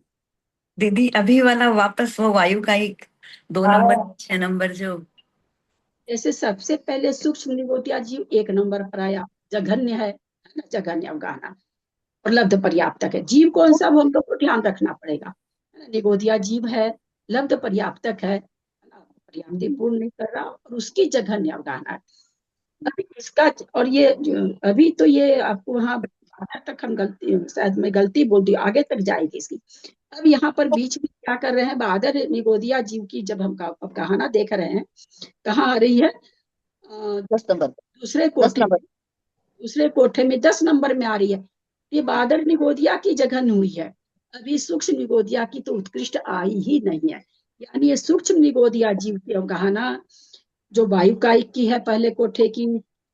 दीदी। अभी वाला वापस वो वायु का एक 2 नंबर 6 नंबर जो जैसे सबसे पहले सूक्ष्म निगोदिया जीव 1 नंबर पर आया, जघन्य है ना, जघन्य अवगाहना और लब्ध पर्याप्तक है। जीव कौन सा वो हम लोग को ध्यान रखना पड़ेगा, निगोदिया जीव है, लब्ध पर्याप्तक है, पर्याप्ति पूर्ण नहीं कर रहा और उसकी जघन्य अवगाहना है। अभी इसका और ये अभी तो ये आपको वहां आधा तक हम गलती, शायद मैं गलती बोल दी, आगे तक जाएगी इसकी। अब यहाँ पर बीच में क्या कर रहे हैं, बादर निगोदिया जीव की जब हम अवगाहना देख रहे हैं, कहाँ आ रही है? 10 नंबर, दूसरे 10 कोठे, नंबर। दूसरे कोठे में 10 नंबर में आ रही है। ये बादर निगोदिया की जघन्य हुई है, अभी सूक्ष्म निगोदिया की तो उत्कृष्ट आई ही नहीं है। यानी ये सूक्ष्म निगोदिया जीव की अवगाहना जो वायु काय की है पहले कोठे की,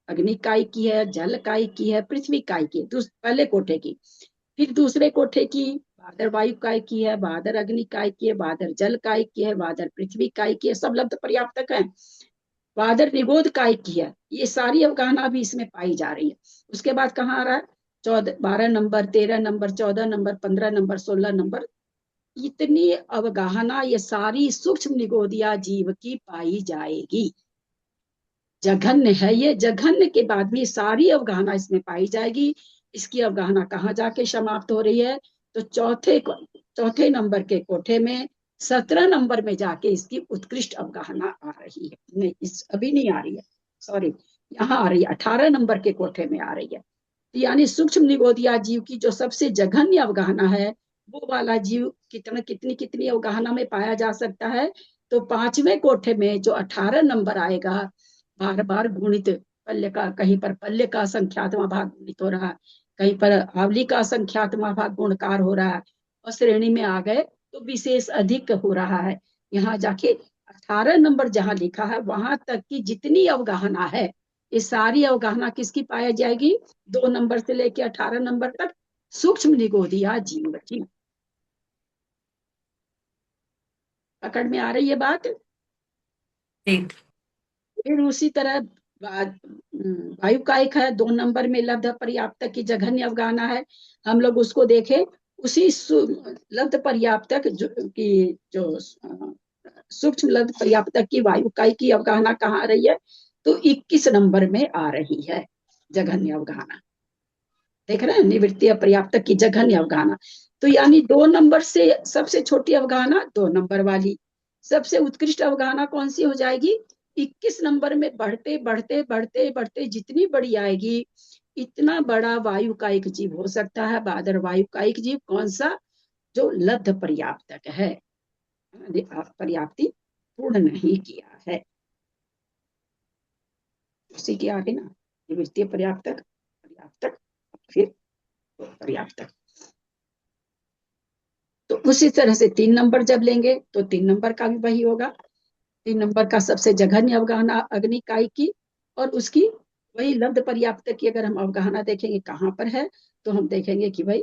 अग्नि काय की है, जल काय की है, पृथ्वी काय की है पहले कोठे की, फिर दूसरे कोठे की बादर वायु काय की है, बादर अग्नि काय की है, बादर जल काय की है, बादर पृथ्वी काय की है, सब लब्ध पर्याप्तक है। बादर निगोद काय की है, ये सारी अवगाहना भी इसमें पाई जा रही है। उसके बाद कहाँ आ रहा है? 12 number, 13 number, 14 number, 15 number, 16 number, इतनी अवगाहना ये सारी सूक्ष्म निगोदिया जीव की पाई जाएगी। जघन्य है ये, जघन्य के बाद में सारी अवगाहना इसमें पाई जाएगी। इसकी अवगाहना कहाँ जाके समाप्त हो रही है? तो चौथे नंबर के कोठे में 17 नंबर में जाके इसकी उत्कृष्ट अवगाहना आ रही है। नहीं, अभी नहीं आ रही है, सॉरी, यहाँ आ रही है, 18 नंबर के कोठे में आ रही है। यानी सूक्ष्म निगोदिया जीव की जो सबसे जघन्य अवगाहना है, वो वाला जीव कितनी कितनी अवगाहना में पाया जा सकता है? तो 5वें कोठे में जो 18 नंबर आएगा, बार बार गुणित पल्य का, कहीं पर पल्य का संख्यात्मक भाग गुणित हो रहा है, कहीं पर आवली का संख्यात्मक भाग गुणकार हो रहा है, और श्रेणी में आ गए तो विशेष अधिक हो रहा है। यहाँ जाके 18 नंबर जहाँ लिखा है वहां तक की जितनी अवगाहना है, ये सारी अवगाहना किसकी पाई जाएगी? 2 नंबर से लेकर 18 नंबर तक सूक्ष्म निगोदिया जीव की। पकड़ में आ रही है बात? ठीक। फिर उसी तरह वायु का एक है 2 नंबर में लब्ध पर्याप्तक की जघन्य अवगाहना है, हम लोग उसको देखें। उसी लब्ध पर्याप्तक जो सूक्ष्म लब्ध पर्याप्तक की वायु काई की अवगाहना कहाँ आ रही है? तो 21 नंबर में आ रही है जघन्य अवगाहना। देख रहे हैं, निवृत्तीय पर्याप्तक की जघन्य अवगाहना। तो यानी 2 नंबर से सबसे छोटी अवगाहना 2 नंबर वाली, सबसे उत्कृष्ट अवगाहना कौन सी हो जाएगी? 21 नंबर में बढ़ते बढ़ते बढ़ते बढ़ते जितनी बड़ी आएगी, इतना बड़ा वायु का एक जीव हो सकता है। बादर वायु का एक जीव कौन सा? जो लब्ध पर्याप्तक है, पर्याप्ति पूर्ण नहीं किया है। उसी के आगे ना निवृत्तीय पर्याप्तक, पर्याप्तक, फिर पर्याप्तक। तो उसी तरह से 3 नंबर जब लेंगे तो 3 नंबर का भी वही होगा। 3 नंबर का सबसे जघन्य अवगाहना अग्निकाय की, और उसकी वही लब्ध पर्याप्तक की अगर हम अवगाहना देखेंगे कहाँ पर है, तो हम देखेंगे कि भाई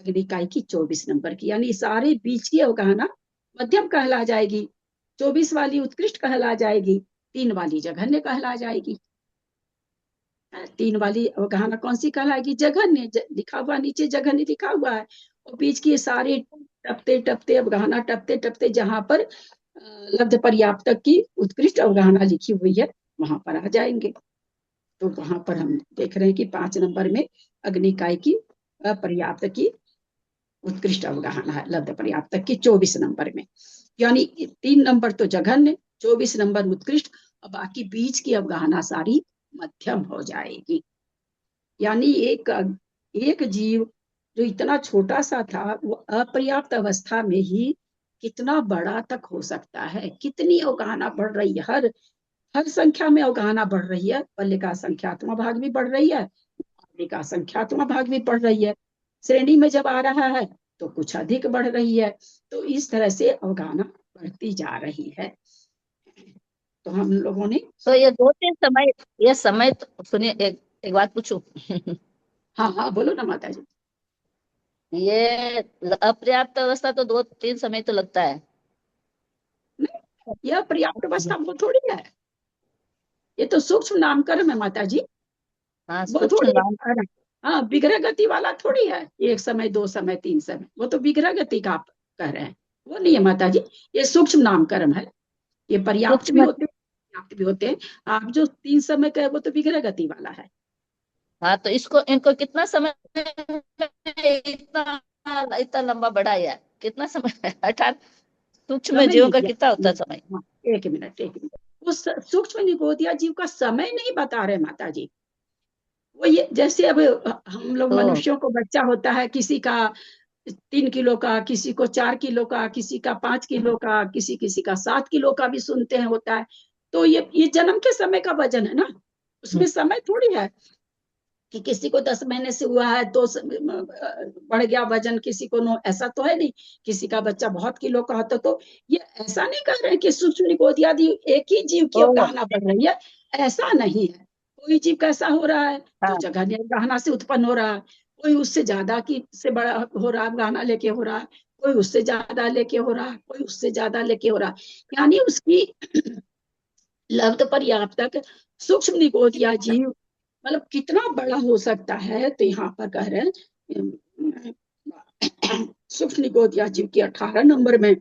अग्निकाय की 24 नंबर की, यानी सारे बीच की अवगाहना मध्यम कहला जाएगी, 24 वाली उत्कृष्ट कहला जाएगी, 3 वाली जघन्य कहला जाएगी। 3 वाली अवगाहना कौन सी कहलाएगी? जघन्य। लिखा हुआ नीचे जघन्य लिखा हुआ है, और बीच की सारी टपते टपते अवगाहना टपते टपते जहां पर लब्ध पर्याप्तक की उत्कृष्ट अवगाहना लिखी हुई है वहां पर आ जाएंगे। तो वहां पर हम देख रहे हैं कि 5 नंबर में अग्निकाय की पर्याप्त की उत्कृष्ट अवगाहना है, लब्ध पर्याप्तक की 24 नंबर में। यानी 3 नंबर तो जघन्य, 24 नंबर उत्कृष्ट, और बाकी बीच की अवगाहना सारी मध्यम हो जाएगी। यानी एक जीव जो इतना छोटा सा था, वो अपर्याप्त अवस्था में ही कितना बड़ा तक हो सकता है। कितनी अवगाहना बढ़ रही है, हर संख्या में अवगाहना बढ़ रही है। पल्ले का संख्यात्मक भाग भी बढ़ रही है, आगे का संख्यात्मक भाग भी बढ़ रही है। श्रेणी में जब आ रहा है तो कुछ अधिक बढ़ रही है। तो इस तरह से अवगाहना बढ़ती जा रही है। तो हम लोगों ने तो ये 2-3 समय, ये समय तो सुनिए, एक बात पूछूं? हाँ हाँ बोलो ना माता जी। ये अपर्याप्त अवस्था तो 2-3 समय तो लगता है। यह पर्याप्त अवस्था वो थोड़ी है, ये तो सूक्ष्म नामकरण है माता जी। हाँ, वो सूक्ष्म थोड़ी नाम। हाँ विग्रह गति वाला थोड़ी है, 1 समय 2 समय 3 समय, वो तो विग्रह गति का आप कह रहे हैं, वो नहीं है माता जी। ये सूक्ष्म नामकरण है, ये पर्याप्त भी सूक्ष्म। होते हैं, पर्याप्त भी होते हैं। आप जो 3 समय कहे वो तो विग्रह गति वाला है। हाँ, तो इनको कितना समय इतना इतना लंबा बढ़ाया, कितना समय? 18 सूक्ष्म समय जीवों नहीं का दिया। कितना होता है समय? हाँ, एक मिनट उस सूक्ष्म निगोदिया जीव का समय नहीं बता रहे माता जी। वो ये जैसे अब हम लोग तो मनुष्यों को बच्चा होता है, किसी का 3 किलो का, किसी को 4 किलो का, किसी का 5 किलो का, किसी का 7 किलो का भी सुनते हैं होता है। तो ये जन्म के समय का वजन है ना, उसमें समय थोड़ी है कि किसी को 10 महीने से हुआ है तो बढ़ गया वजन, किसी को नो, ऐसा तो है नहीं। किसी का बच्चा बहुत किलो का होता, तो ये ऐसा नहीं कर रहे कि सूक्ष्म निगोदियादि एक ही जीव की अवगाहना बढ़ रही है, ऐसा नहीं है। कोई जीव कैसा हो रहा है जो हाँ, जघन्य अवगाहना से उत्पन्न हो रहा है, कोई उससे ज्यादा की से बड़ा हो रहा है, अवगाहना लेके हो रहा है, कोई उससे ज्यादा लेके हो रहा है, कोई उससे ज्यादा लेके हो रहा है। यानी उसकी लब्ध पर्याप्तक सूक्ष्म निगोदिया जीव मतलब कितना बड़ा हो सकता है। तो यहाँ पर कह रहे हैं सूक्ष्म निगोदिया जीव की 18 नंबर में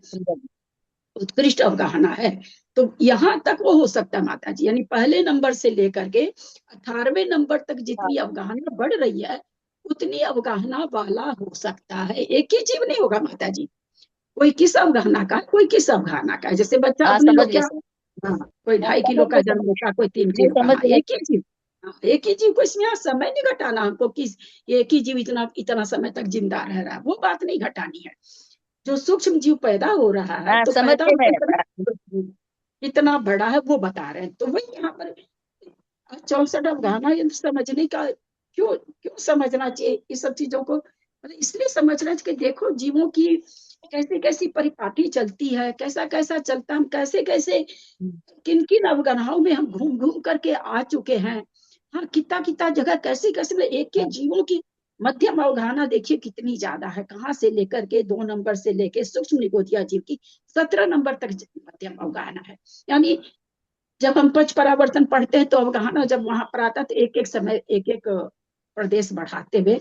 उत्कृष्ट अवगाहना है। तो यहाँ तक वो हो सकता है माता जी, यानी पहले नंबर से लेकर के 18वें नंबर तक जितनी अवगाहना बढ़ रही है, उतनी अवगाहना वाला हो सकता है। एक ही जीव नहीं होगा माता जी, कोई किस अवगाहना का, कोई किस अवगाहना का। जैसे बच्चा हाँ, अपने समझ लोग गए, क्या, हाँ कोई हाँ, 2.5 किलो समझ का गए, जन्म लेता, कोई 3 नहीं किलो का। समझ हाँ गए। एक ही जीव, हाँ एक ही जीव को इसमें यहाँ समय नहीं घटाना हमको कि एक ही जीव इतना इतना समय तक जिंदा रह रहा है, वो बात नहीं घटानी है। जो सूक्ष्म जीव पैदा हो रहा है, हाँ, तो समझ पैदा गए होकर मैं। इतना बड़ा है वो बता रहे हैं। तो वही यहाँ पर 64 अवगाहना ये समझने का क्यों क्यों समझना चाहिए ये सब चीजों को, मतलब इसलिए समझना चाहिए कि देखो जीवों की कैसी कैसी परिपाटी चलती है, कैसा कैसा चलता है, हम कैसे कैसे किन किन अवगाहनाओं में हम घूम घूम करके आ चुके हैं। हाँ कितना कितना जगह कैसे कैसे एक एक जीवों की मध्यम अवगाहना देखिए कितनी ज्यादा है, कहाँ से लेकर के 2 नंबर से लेके सूक्ष्म निगोदिया जीव की 17 नंबर तक मध्यम अवगाहना है। यानी जब हम पंच परावर्तन पढ़ते हैं तो अवगाहना जब वहां पर आता तो एक एक समय एक एक प्रदेश बढ़ाते हुए,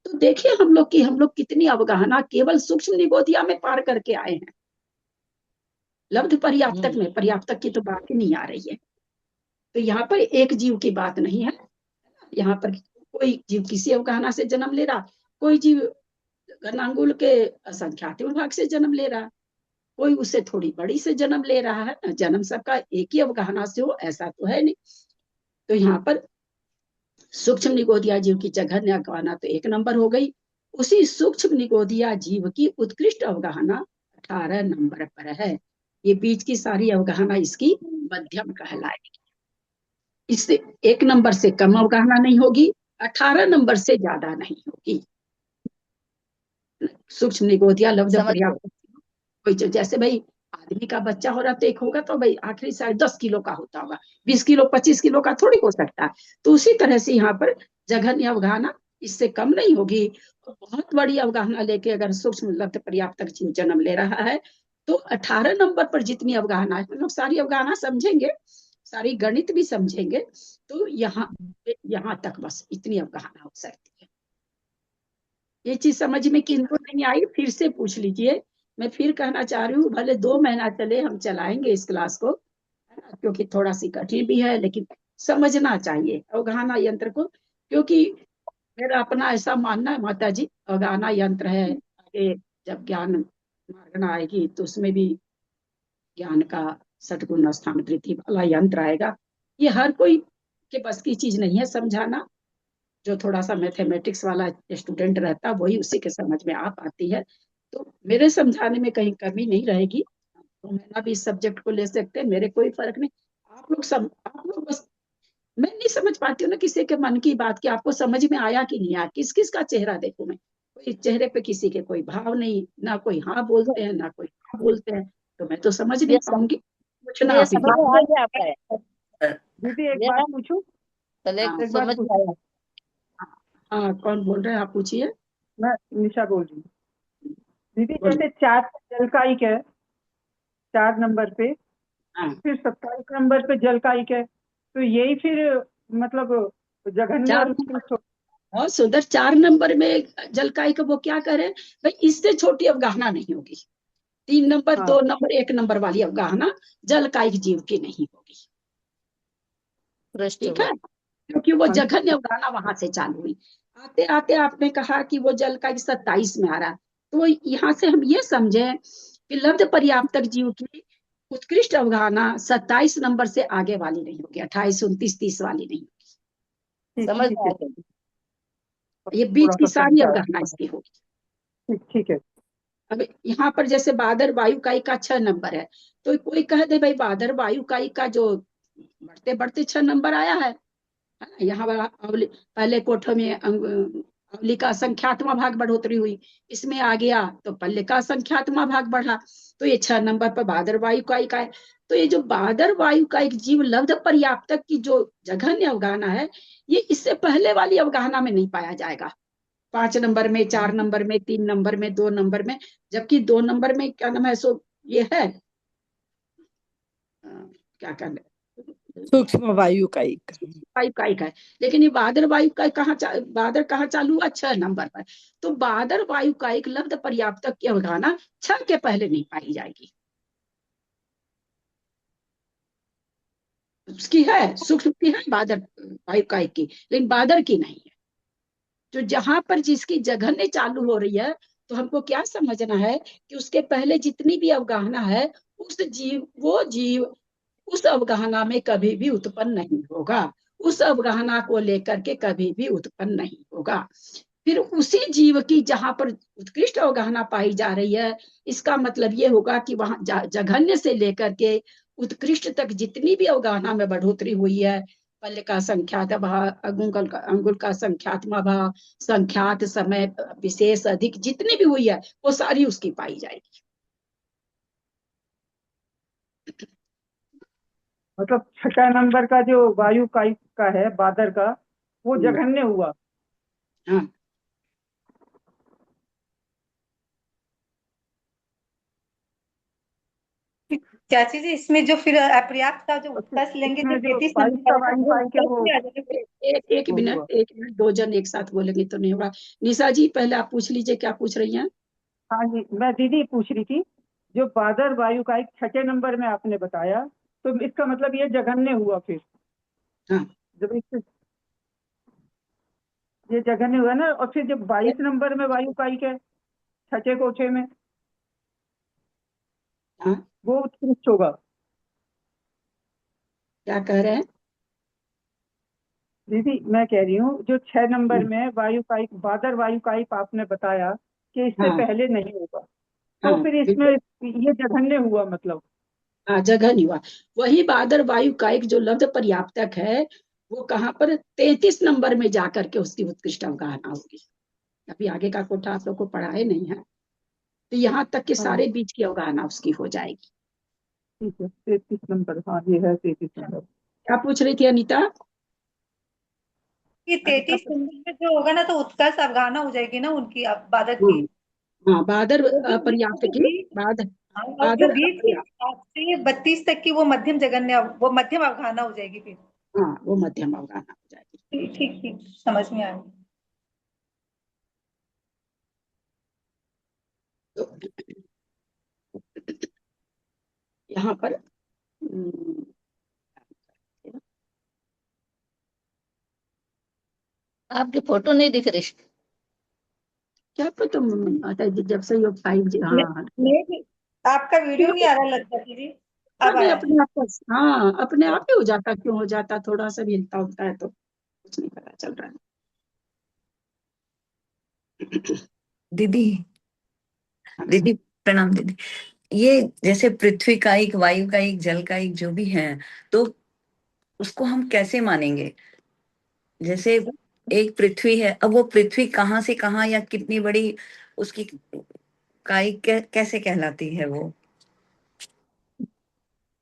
तो देखिए हम लोग कितनी अवगाहना केवल सूक्ष्म निगोदिया में पार करके आए हैं। लब्ध पर्याप्तक में, पर्याप्तक की तो बात ही नहीं आ रही है। तो यहाँ पर एक जीव की बात नहीं है, यहाँ पर कोई जीव किसी अवगाहना से जन्म ले रहा, कोई जीव गणांगुल के असंख्यात विभाग से जन्म ले रहा, कोई उससे थोड़ी बड़ी से जन्म ले रहा है। जन्म सबका एक ही अवगाहना से हो ऐसा तो है नहीं। तो यहाँ पर सूक्ष्म निगोदिया जीव की जघन्य अवगाहना तो 1 नंबर हो गई। उसी सूक्ष्म निगोदिया जीव की उत्कृष्ट अवगाहना 18 नंबर पर है। ये बीच की सारी अवगाहना इसकी मध्यम कहलाएगी। इससे 1 नंबर से कम अवगाहना नहीं होगी, 18 नंबर से ज्यादा नहीं होगी। सूक्ष्म निगोदिया लब्ध पर्याप्त, कोई जैसे भाई आदमी का बच्चा हो रहा तो एक होगा तो भाई आखिरी साल 10 किलो का होता होगा, 20 किलो 25 किलो का थोड़ी हो सकता है। तो उसी तरह से यहाँ पर जघन्य अवगाहना इससे कम नहीं होगी। बहुत बड़ी अवगाहना लेके अगर सूक्ष्म लब्ध पर्याप्तक जीव जन्म ले रहा है तो 18 नंबर पर जितनी अवगाहना है, हम लोग सारी अवगाहना समझेंगे, सारी गणित भी समझेंगे, तो यहाँ तक बस इतनी अवगाहना हो सकती है। ये चीज समझ में किनको नहीं आई फिर से पूछ लीजिए। मैं फिर कहना चाह रही हूँ, भले 2 महीना चले हम चलाएंगे इस क्लास को, क्योंकि थोड़ा सी कठिन भी है, लेकिन समझना चाहिए अवगाहना यंत्र को, क्योंकि मेरा अपना ऐसा मानना है माता जी, अवगाहना यंत्र है, आगे जब ज्ञान मार्गना आएगी तो उसमें भी ज्ञान का सटगुण स्थान वृद्धि वाला यंत्र आएगा। ये हर कोई के बस की चीज नहीं है समझाना, जो थोड़ा सा मैथमेटिक्स वाला स्टूडेंट रहता है वही उसी के समझ में आ पाती है। तो मेरे समझाने में कहीं कमी नहीं रहेगी, तो मैं भी इस सब्जेक्ट को ले सकते हैं, मेरे कोई फर्क नहीं। आप लोग बस, मैं नहीं समझ पाती हूँ ना किसी के मन की बात, कि आपको समझ में आया कि नहीं आया, किस किस का चेहरा देखूं मैं, कोई चेहरे पे किसी के कोई भाव नहीं, ना कोई हाँ बोलते हैं ना कोई हाँ बोलते हैं, तो मैं तो समझ नहीं पाऊंगी। पूछना ये आप ही समझ में आ गया आपका दीदी एक ये बात ना पूछूं? चले हाँ एक बात समझ में पूछूं? आया। हाँ, कौन बोल रहे हैं, आप पूछिए। मैं निशा बोल रही हूँ। दीदी बोलिए। जैसे 4 जल का इक है 4 नंबर पे, हाँ, फिर 27 नंबर पे जल का इक है, तो यही फिर मतलब जघन्य 4 और उत्कृष्ट बहुत सुंदर। 4 नंबर में जलकाई का वो क्या करे भाई, इससे छोटी अवगाहना नहीं होगी। 3 नंबर हाँ 2 नंबर 1 नंबर वाली अवगाहना जलकाई जीव की नहीं होगी, उत्कृष्ट ठीक हुआ। है, क्योंकि वो हाँ जघन्य अवगाहना वहां से चालू हुई। आते आते आपने कहा कि वो जलकाई 27 में आ रहा, तो यहाँ से हम ये समझे कि लब्ध पर्याप्तक जीव की उत्कृष्ट अवगाहना 27 नंबर से आगे वाली नहीं होगी, 28 29 30 वाली नहीं होगी। ठीक समझ ठीक में आ है, गया। ये बीच थोड़ा की सा सारी समझ आया। अवगाहना इसकी होगी। ठीक है। अब यहाँ पर जैसे बादर वायु काई का 6 नंबर है, तो कोई कह दे भाई बादर वायु काई का जो बढ़ते बढ़ते 6 नंबर आया है ना, यहाँ वाला पहले कोठों में अवली का संख्यात्मक भाग बढ़ोतरी हुई, इसमें आ गया तो पल्ले का संख्यात्मक भाग बढ़ा, तो ये 6 नंबर पर बादर वायु काई का है। तो ये जो बादर वायु का एक जीव लब्ध पर्याप्तक की जो जघन्य अवगाहना है, ये इससे पहले वाली अवगाहना में नहीं पाया जाएगा। 5 नंबर में, 4 नंबर में, 3 नंबर में, 2 नंबर में, जबकि 2 नंबर में क्या नाम है, सो ये है क्या कहते, सूक्ष्म वायु का एक। वायु का एक है, लेकिन ये बादर वायु का बादर कहाँ चालू हुआ, 6 नंबर पर। तो बादर वायु का एक लब्ध पर्याप्तक की अवगाहना 6 के पहले नहीं पाई जाएगी। उसकी है, सूक्ष्म की है बादर वायु का एक की, लेकिन बादर की नहीं है। तो जहां पर जिसकी जघन्य चालू हो रही है, तो हमको क्या समझना है कि उसके पहले जितनी भी अवगाहना है, वो जीव उस अवगाहना में कभी भी उत्पन्न नहीं होगा, उस अवगाहना को लेकर के कभी भी उत्पन्न नहीं होगा। फिर उसी जीव की जहां पर उत्कृष्ट अवगाहना पाई जा रही है, इसका मतलब ये होगा कि वहां जघन्य से लेकर के उत्कृष्ट तक जितनी भी अवगाहना में बढ़ोतरी हुई है, पल्ल का संख्यात भाव, अंगुल का संख्यात्मक भाव, संख्यात समय विशेष अधिक जितनी भी हुई है, वो सारी उसकी पाई जाएगी। मतलब 6 नंबर का जो वायु का है बादर का, वो जघन्य हुआ। हाँ, चाची जी, इसमें जो फिर अपर्याप्त का जो उत्कर्ष लेंगे इसमें जो जो 33 22 का नंबर वायु काई के वो आ जाएगा। एक वो हुआ। मिनट, दो जन एक साथ बोलेंगे तो नहीं होगा। निशा जी पहले आप पूछ लीजिए, क्या पूछ रही हैं? हाँ जी, मैं दीदी पूछ रही थी, जो बादर वायु का एक 6 नंबर में आपने बताया, तो इसका मतलब ये जघन्य हुआ फिर। हाँ जब ये जघन्य हुआ ना, और फिर जब 22 नंबर में वायु का एक है 6 कोठे में, हाँ, वो उत्कृष्ट होगा। क्या कह रहे हैं? दीदी मैं कह रही हूँ, जो 6 नंबर में वायु का एक बादर वायु का एक आपने बताया कि इससे हाँ पहले नहीं होगा, हाँ तो फिर इसमें बिल्कुल। ये जघन्य हुआ मतलब। हाँ, जगह नहीं हुआ। वही बादर वायु का एक जो लब्ध पर्याप्तक है, वो कहाँ पर 33 नंबर में जाकर के उसकी उत्कृष्ट अवगाहना होगी। अभी आगे का कोठा आप लोग को पढ़ाए नहीं है, तो यहाँ तक के हाँ सारे बीच की अवगाहना उसकी हो जाएगी। ठीक है, 33 नंबर, हाँ ये है 33 नंबर। क्या पूछ रही थी अनीता? कि अनीता 33 नंबर में जो होगा ना, तो उत्कर्ष अवगाहना हो जाएगी ना उनकी, अब बादक की। हाँ, हाँ बादर वो पर्याप्त जो की। बीच बादर हाँ, और जो बादर बीच की अपर्याप्त। 8 से 32 तक की वो मध्यम जगन्य, वो मध्यम अवगाहना हो जाएगी फिर। हाँ, वो मध्यम अवगाहना हो जाएगी। ठीक ठीक ठीक, समझ में आ गई। तो यहाँ पर हम्म, आपकी फोटो नहीं दिख रही। क्या तो तुम आता है जब से ये 5G। हाँ नहीं, आपका वीडियो नहीं आ रहा लगता दीदी। अब अरे आया। अपने आप हाँ, अपने आप ही हो जाता, क्यों हो जाता? थोड़ा सा भी हिलता उलता है तो कुछ नहीं पता चल रहा है। दीदी, हाँ, दीदी प्रणाम दीदी। ये जैसे पृथ्वी का एक, वायु का एक, जल का एक, जो भी है, तो उसको हम कैसे मानेंगे? जैसे एक पृथ्वी है, अब वो पृथ्वी कहाँ से कहाँ या कितनी बड़ी उसकी काई कैसे कहलाती है वो?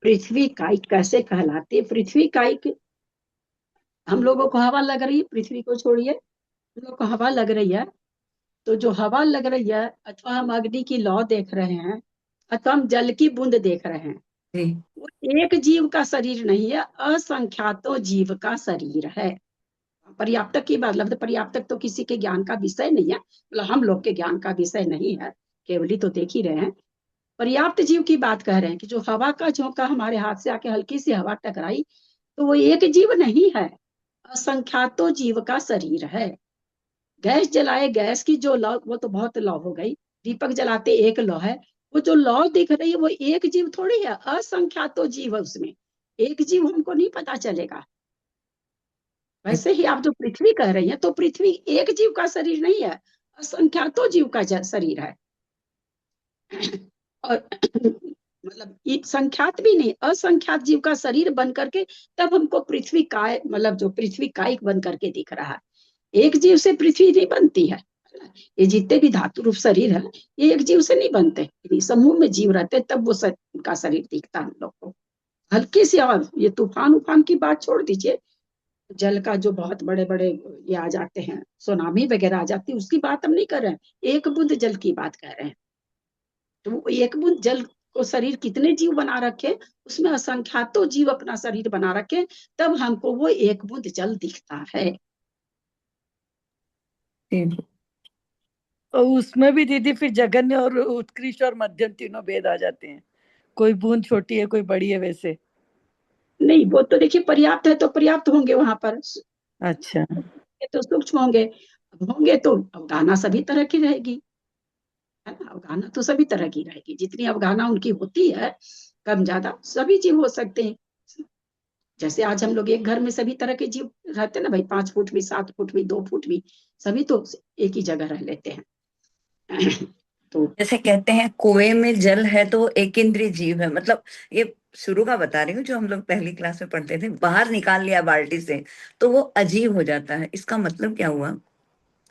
पृथ्वी काइक कैसे कहलाती है? पृथ्वी काइक, हम लोगों को हवा लग रही है, पृथ्वी को छोड़िए, हम लोग को हवा लग रही है, तो जो हवा लग रही है, अथवा हम अग्नि की लौ देख रहे हैं, अथवा हम जल की बूंद देख रहे हैं, जी वो एक जीव का शरीर नहीं है, असंख्यातों जीव का शरीर है। पर्याप्तक की बात, लब्ध पर्याप्तक तो किसी के ज्ञान का विषय नहीं है, मतलब हम लोग के ज्ञान का विषय नहीं है, केवली तो देख ही रहे हैं। पर्याप्त जीव की बात कह रहे हैं कि जो हवा का झोंका हमारे हाथ से आके हल्की सी हवा टकराई, तो वो एक जीव नहीं है, असंख्यातों जीव का शरीर है। गैस जलाए, गैस की जो लौ, वो तो बहुत लौ हो गई। दीपक जलाते एक लौ है, वो जो लौ दिख रही है वो एक जीव थोड़ी है, असंख्यातों जीव है उसमें, एक जीव हमको नहीं पता चलेगा। वैसे ही आप जो पृथ्वी कह रही हैं, तो पृथ्वी एक जीव का शरीर नहीं है, असंख्यातों जीव का शरीर है। और मतलब एक संख्यात भी नहीं, असंख्यात जीव का शरीर बन करके तब हमको पृथ्वी काय, मतलब जो पृथ्वी कायिक बन करके दिख रहा है। एक जीव से पृथ्वी नहीं बनती है। ये जितने भी धातु रूप शरीर है, ये एक जीव से नहीं बनते, समूह में जीव रहते तब वो का शरीर दिखता है हम लोग को। हल्की सी आवाज, ये तूफान उफान की बात छोड़ दीजिए, जल का जो बहुत बड़े बड़े ये आ जाते हैं, सुनामी वगैरह आ जाती है, उसकी बात हम नहीं कर रहे हैं, एक बूंद जल की बात कर रहे हैं। तो वो एक बूंद जल को शरीर कितने जीव बना रखे, उसमें असंख्यातों जीव अपना शरीर बना रखे, तब हमको वो एक बूंद जल दिखता है। और उसमें भी दीदी फिर जघन्य और उत्कृष्ट और मध्यम तीनों भेद आ जाते हैं, कोई बूंद छोटी है कोई बड़ी है वैसे। नहीं, वो तो देखिए पर्याप्त है तो पर्याप्त होंगे वहां पर, अच्छा, ये तो सूक्ष्म होंगे। अब होंगे तो अवगाहना सभी तरह की रहेगी, है ना? अवगाहना तो सभी तरह की रहेगी, जितनी अवगाहना उनकी होती है, कम ज्यादा सभी जीव हो सकते हैं। जैसे आज हम लोग एक घर में सभी तरह के जीव रहते हैं ना भाई, 5 फुट भी, 7 फुट भी, 2 फुट भी, सभी तो एक ही जगह रह लेते हैं। तो जैसे कहते हैं कुएं में जल है तो एक इंद्रिय जीव है, मतलब ये शुरू का बता रही हूँ, जो हम लोग पहली क्लास में पढ़ते थे, बाहर निकाल लिया बाल्टी से तो वो अजीब हो जाता है, इसका मतलब क्या हुआ?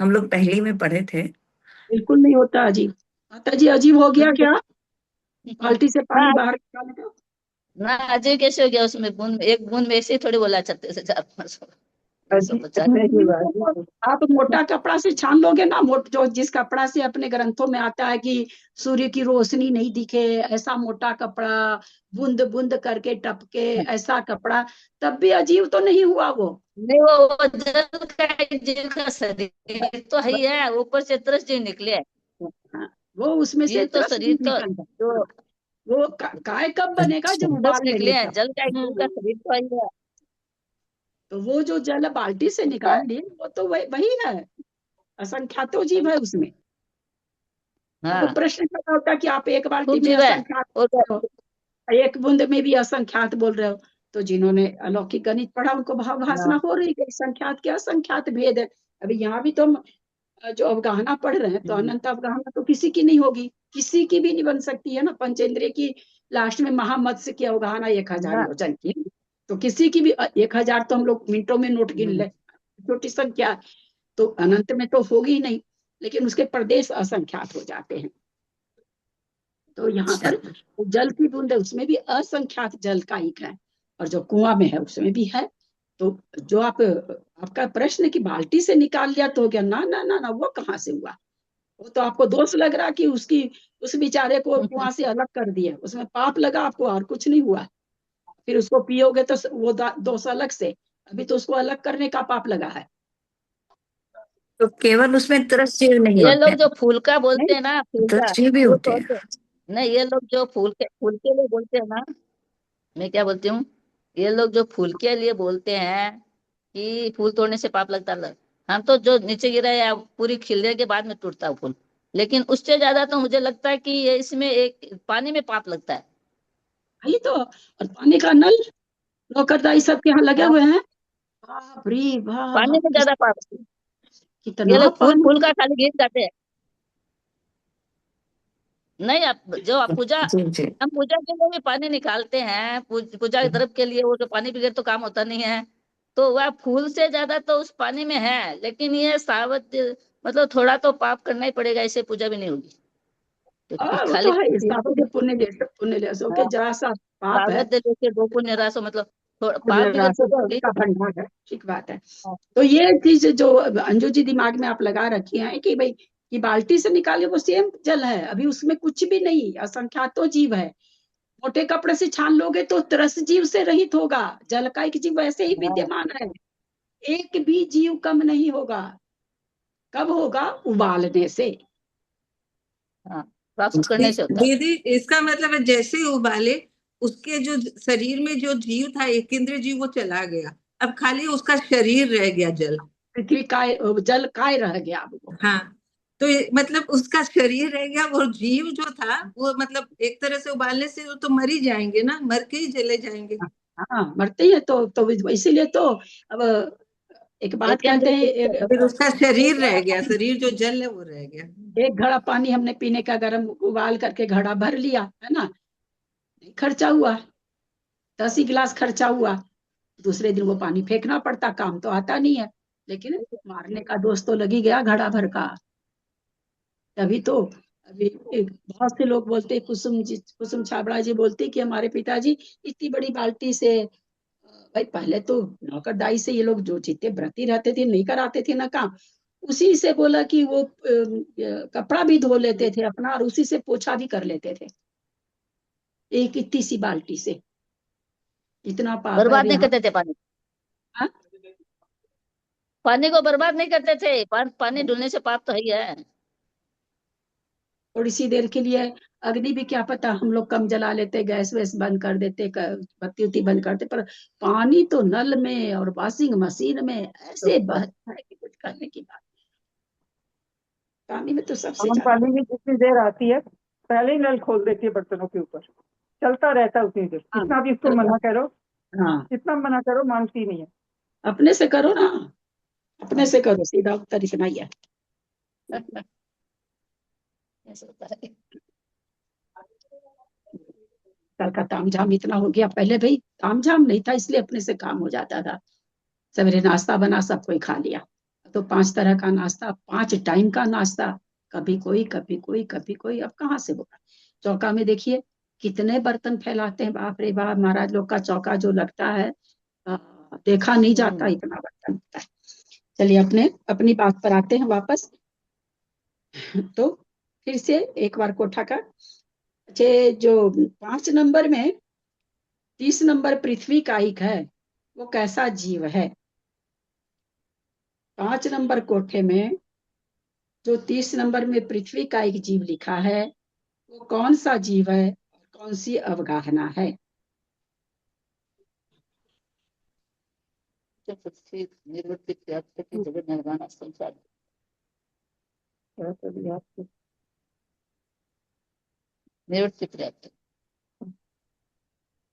हम लोग पहली में पढ़े थे। बिल्कुल नहीं होता अजीब। माता जी अजीब हो गया क्या? बाल्टी से पानी ना बाहर निकालने का? ना, अजय कैसे हो गया? उसमें बूंद, एक बूंद में ऐसे ही थोड़ी बोला 36,000 500। सब बचा नहीं हुआ। आप मोटा कपड़ा से छान लोगे ना, जो जिस कपड़ा से अपने ग्रंथों में आता है कि सूर्य की रोशनी नहीं दिखे, ऐसा मोटा कपड़ा, बूंद बूंद करके टपके, ऐसा कपड़ा, तब भी अजीब तो नहीं हुआ वो। नहीं, वो जल का जीव का शरीर तो है ही है, ऊपर से तरस जीव निकले है। हाँ, वो उसमें से जीव तो त्रस्त शरीर तो निकल जाता जो है। वो काय कब बनेगा जब तरस उबाल निकले लेंगे हैं, तब। जल का जीव का शरीर तो है ही है। तो वो जो जल बाल्टी से निकाल लिए वो तो वही है, असंख्यातों जीव है उसमें। तो वो हाँ, प्रश्न खड़ा होता है कि आप एक बाल्टी खूब में जीव है। असंख्यात और बोल रहे हो, एक बूंद में भी असंख्यात बोल रहे हो। तो जिन्होंने अलौकिक गणित पढ़ा उनको भाव भासना हो रही है, संख्यात के असंख्यात भेद है। अभी यहाँ भी तो हम जो अवगाहना पढ़ रहे हैं, तो अनंत अवगाहना तो किसी की नहीं होगी, किसी की भी नहीं बन सकती है ना। पंचेंद्रिय की लास्ट में महामत्स्य की अवगाहना 1000 हाँ, योजन की, तो किसी की भी 1000 तो हम लोग मिनटों में नोट गिन ले, छोटी संख्या, तो अनंत में तो होगी ही नहीं, लेकिन उसके प्रदेश असंख्यात हो जाते हैं। तो यहाँ पर जल की बूंद है, उसमें भी असंख्यात जल का एक है, और जो कुआं में है उसमें भी है। तो जो आपका प्रश्न कि बाल्टी से निकाल लिया तो हो गया, ना ना ना ना, वो कहाँ से हुआ? वो तो आपको दोष लग रहा कि उस बेचारे को कुआं से अलग कर दिया, उसमें पाप लगा आपको, और कुछ नहीं हुआ। फिर उसको पियोगे तो वो दोष अलग से, अभी तो उसको अलग करने का पाप लगा है। तो केवल उसमें तरस जीव नहीं ये होते लोग हैं, जो फूल का बोलते हैं ना, फूल का, तरस जीव भी वो होते तो हैं। नहीं, ये लोग जो फूल के लिए बोलते हैं ना, मैं क्या बोलती हूँ, ये लोग जो फूल के लिए बोलते हैं कि फूल तोड़ने से पाप लगता है, हम तो जो नीचे गिरा है पूरी खिलने के बाद में टूटता है फूल, लेकिन उससे ज्यादा तो मुझे लगता है कि ये इसमें एक पानी में पाप लगता है। वही तो, और पानी का नल नौकरदाई सबके यहाँ लगे हाँ, हुए हैं। बाप रे पानी बाप, में ज्यादा पाप। ये कितना लोग फूल पानी। फूल का खाली गिर जाते हैं। नहीं, आप जो आप पूजा, जी जी। हम पूजा के लिए भी पानी निकालते हैं, पूजा के द्रव्य के लिए, वो जो पानी बगैर तो काम होता नहीं है। तो वह फूल से ज्यादा तो उस पानी में है, लेकिन ये सावध, मतलब थोड़ा तो पाप करना ही पड़ेगा, इससे पूजा भी नहीं होगी। तो वो तो खाली है, साबुद पुण्य ले सो के हाँ, जरा सा पाप है, सावध लेके दो पुण्य रासो, मतलब थोड़ा पाप पुण्य भी राशि करते पुण्य होगी। का भंडार है, ठीक बात है। हाँ, तो ये चीज जो अंजू जी दिमाग में आप लगा रखी है कि भाई कि बाल्टी से निकाले वो सेम जल है, अभी उसमें कुछ भी नहीं, असंख्यातों जीव है। मोटे कपड़े से छान लोगे तो तरस जीव से रहित होगा, जल का एक जीव वैसे ही हाँ, विद्यमान है, एक भी जीव कम नहीं होगा। कब होगा? उबालने से। हाँ, प्राप्त करने से होता है। दीदी इसका मतलब है जैसे ही उबाले, उसके जो शरीर में जो जीव था, एक इंद्रिय जीव, वो चला गया, अब खाली उसका शरीर रह गया जल। पृथ्वी काय, जल काय रह गया अब वो। हाँ, तो मतलब उसका शरीर रह गया, वो जीव जो था वो मतलब एक तरह से उबालने से वो तो मर ही जाएंगे ना, मर के ही चले जाएंगे। हाँ, मरते ही है, तो इसीलिए तो अब एक बात लेकिन कहते हैं, फिर उसका शरीर रह गया, शरीर जो जल है वो रह गया। एक घड़ा पानी हमने पीने का गर्म उबाल करके घड़ा भर लिया है ना, खर्चा हुआ, 10 ही गिलास खर्चा हुआ, दूसरे दिन वो पानी फेंकना पड़ता, काम तो आता नहीं है, लेकिन मारने का दोष तो लगी गया घड़ा भर का। तभी तो अभी बहुत से लोग बोलते, कुसुम छाबड़ा जी बोलते कि हमारे पिताजी इतनी बड़ी बाल्टी से, भाई पहले तो नौकरदाई से ये लोग जो जितने व्रती रहते थे नहीं कराते थे ना काम, उसी से बोला कि वो कपड़ा भी धो लेते थे अपना, और उसी से पोछा भी कर लेते थे, एक इतनी सी बाल्टी से। इतना पाप है बर्बाद अभी नहीं हम। करते थे पानी, हाँ? पानी को बर्बाद नहीं करते थे, पानी धुलने से पाप तो है ही है। थोड़ी सी देर के लिए अग्नि भी क्या पता हम लोग कम जला लेते, गैस वैस बंद कर देते, बत्ती उत्ती बंद करते, पर पानी तो नल में और वॉशिंग मशीन में ऐसे बहता है कि कुछ करने की बात। पानी में तो सबसे हम ज्यादा। पानी में जितनी देर आती है पहले ही नल खोल देती है बर्तनों के ऊपर, चलता रहता है उतनी देर, हाँ, कितना भी इसको मना करो, हाँ, कितना मना करो मानती नहीं है। अपने से करो ना, अपने से करो, सीधा उत्तर इतना ही है। ऐसा होता है। कल का तामझाम इतना हो गया, पहले भाई तामझाम नहीं था इसलिए अपने से काम हो जाता था, सवेरे नाश्ता बना सब कोई खा लिया, तो 5 तरह का नाश्ता, 5 टाइम का नाश्ता, कभी कोई कभी कोई कभी कोई, अब कहाँ से होगा? चौका में देखिए कितने बर्तन फैलाते हैं, बाप रे बाप, महाराज लोग का चौका जो लगता है, देखा नहीं जाता, इतना बर्तन होता है। चलिए अपनी बात पर आते हैं वापस। तो फिर से एक बार कोठा का जो 5 नंबर में 30 नंबर पृथ्वी कायिक है, वो कैसा जीव है? 5 नंबर कोठे में जो 30 नंबर में पृथ्वी कायिक जीव लिखा है, वो कौन सा जीव है, कौन सी अवगाहना है?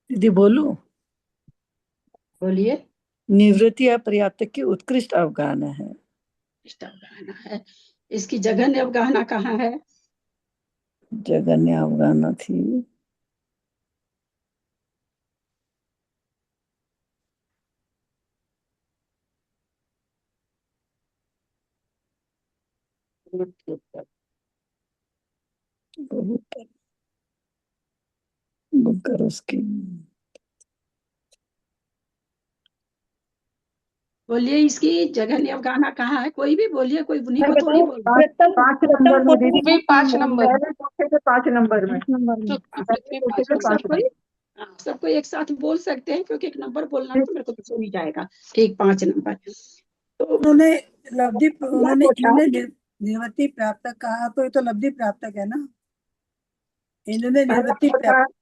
दीदी बोलूं? बोलिए। निवृत्ति अपर्याप्त की उत्कृष्ट अवगाहना है। उत्कृष्ट अवगाहना है। इसकी जघन्य अवगाहना कहाँ है? जघन्य अवगाहना थी बुकर उसकी। बोलिए, इसकी जघन्य अवगाहना कहाँ है? कोई भी बोलिए, कोई उन्हीं को थोड़ी बोल। 5 नंबर में दीदी, 5 नंबर। पहले कोठे के 5 नंबर में। पृथ्वी कोठे के 5 नंबर। सबको एक साथ बोल सकते हैं, क्योंकि एक नंबर बोलना तो मेरे को तो सुन ही जाएगा। ठीक, 5 नंबर। तो उन्होंने निवृत्ति प्राप्त कहा, तो ये तो लब्धि प्राप्त है ना। इन्होंने निवृत्ति प्राप्त।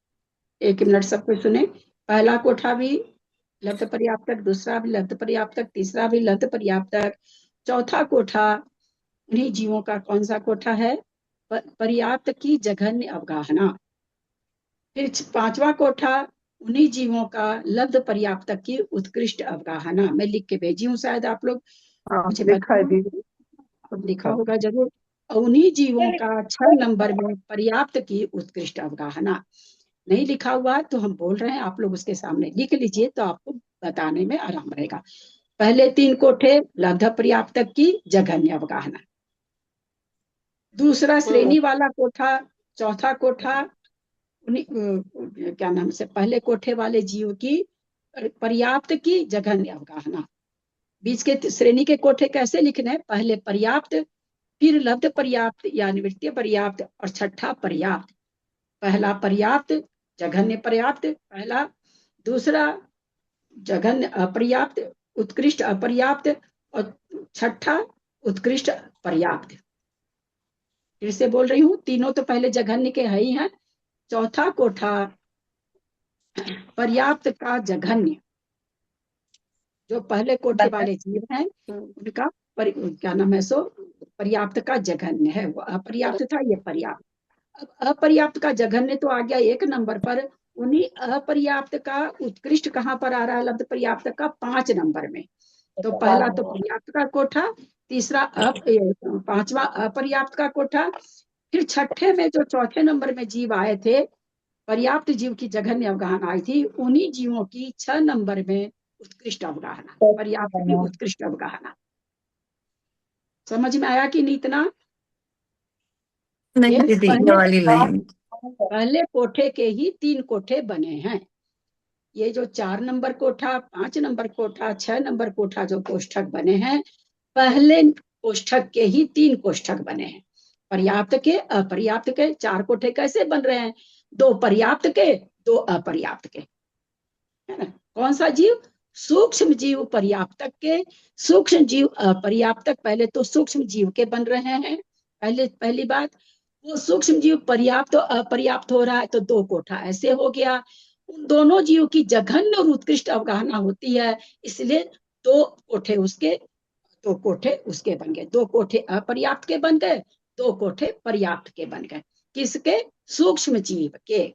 एक मिनट, सबको सुने। पहला कोठा भी लब्ध पर्याप्तक, दूसरा भी लब्ध पर्याप्तक, तीसरा भी लब्ध पर्याप्तक, चौथा कोठा उन्हीं जीवों का कौन सा कोठा है? पर्याप्त की जघन्य अवगाहना। फिर 5वां कोठा उन्हीं जीवों का लब्ध पर्याप्तक की उत्कृष्ट अवगाहना। मैं लिख के भेजी हूँ, शायद आप लोग मुझे लिखा होगा जरूर। उन्हीं जीवों का 6 नंबर में पर्याप्त की उत्कृष्ट अवगाहना। नहीं लिखा हुआ तो हम बोल रहे हैं, आप लोग उसके सामने लिख लीजिए, तो आपको बताने में आराम रहेगा। पहले 3 कोठे लब्ध पर्याप्तक की जघन्य अवगाहना, दूसरा श्रेणी वाला कोठा, चौथा कोठा क्या नाम से पहले कोठे वाले जीव की पर्याप्त की जघन्य अवगाहना। बीच के श्रेणी के कोठे कैसे लिखने हैं? पहले पर्याप्त, फिर लब्ध पर्याप्त या निवृत्तीय पर्याप्त, और छठा पर्याप्त। पहला पर्याप्त, जघन्य पर्याप्त पहला, दूसरा जघन्य अपर्याप्त, उत्कृष्ट अपर्याप्त, और छठा उत्कृष्ट पर्याप्त। फिर से बोल रही हूँ, तीनों तो पहले जघन्य के है ही हैं। चौथा कोठा पर्याप्त का जघन्य, जो पहले कोठे वाले जीव हैं उनका क्या नाम है, सो पर्याप्त का जघन्य है। वो अपर्याप्त था, ये पर्याप्त। अब अपर्याप्त का जघन्य तो आ गया 1 नंबर पर। उन्हीं अपर्याप्त का उत्कृष्ट कहाँ पर आ रहा है? लब्ध पर्याप्त का 5 नंबर में। तो पहला तो पर्याप्त का कोठा, तीसरा 5वां अपर्याप्त का कोठा, फिर छठे में जो चौथे नंबर में जीव आए थे, पर्याप्त जीव की जघन्य अवगाहना आई थी, उन्हीं जीवों की 6 नंबर में उत्कृष्ट अवगाहना, पर्याप्त की उत्कृष्ट अवगाहना। समझ में आया कि नहीं? इतना पहले कोठे के ही 3 कोठे बने हैं। ये जो 4 नंबर कोठा, 5 नंबर कोठा, 6 नंबर कोठा जो कोष्ठक बने हैं, पहले कोष्ठक के ही 3 कोष्ठक बने हैं। पर्याप्त के, अपर्याप्त के 4 कोठे कैसे बन रहे हैं? 2 पर्याप्त के, 2 अपर्याप्त के, है ना। कौन सा जीव? सूक्ष्म जीव पर्याप्तक के, सूक्ष्म जीव अपर्याप्तक। पहले तो सूक्ष्म जीव के बन रहे हैं। पहली बात, वो सूक्ष्म जीव पर्याप्त और अपर्याप्त हो रहा है, तो 2 कोठा ऐसे हो गया। उन दोनों जीव की जघन्य और उत्कृष्ट अवगाहना होती है, इसलिए 2 कोठे उसके, 2 कोठे उसके बन गए। 2 कोठे अपर्याप्त के बन गए, 2 कोठे पर्याप्त के बन गए। किसके? सूक्ष्म जीव के।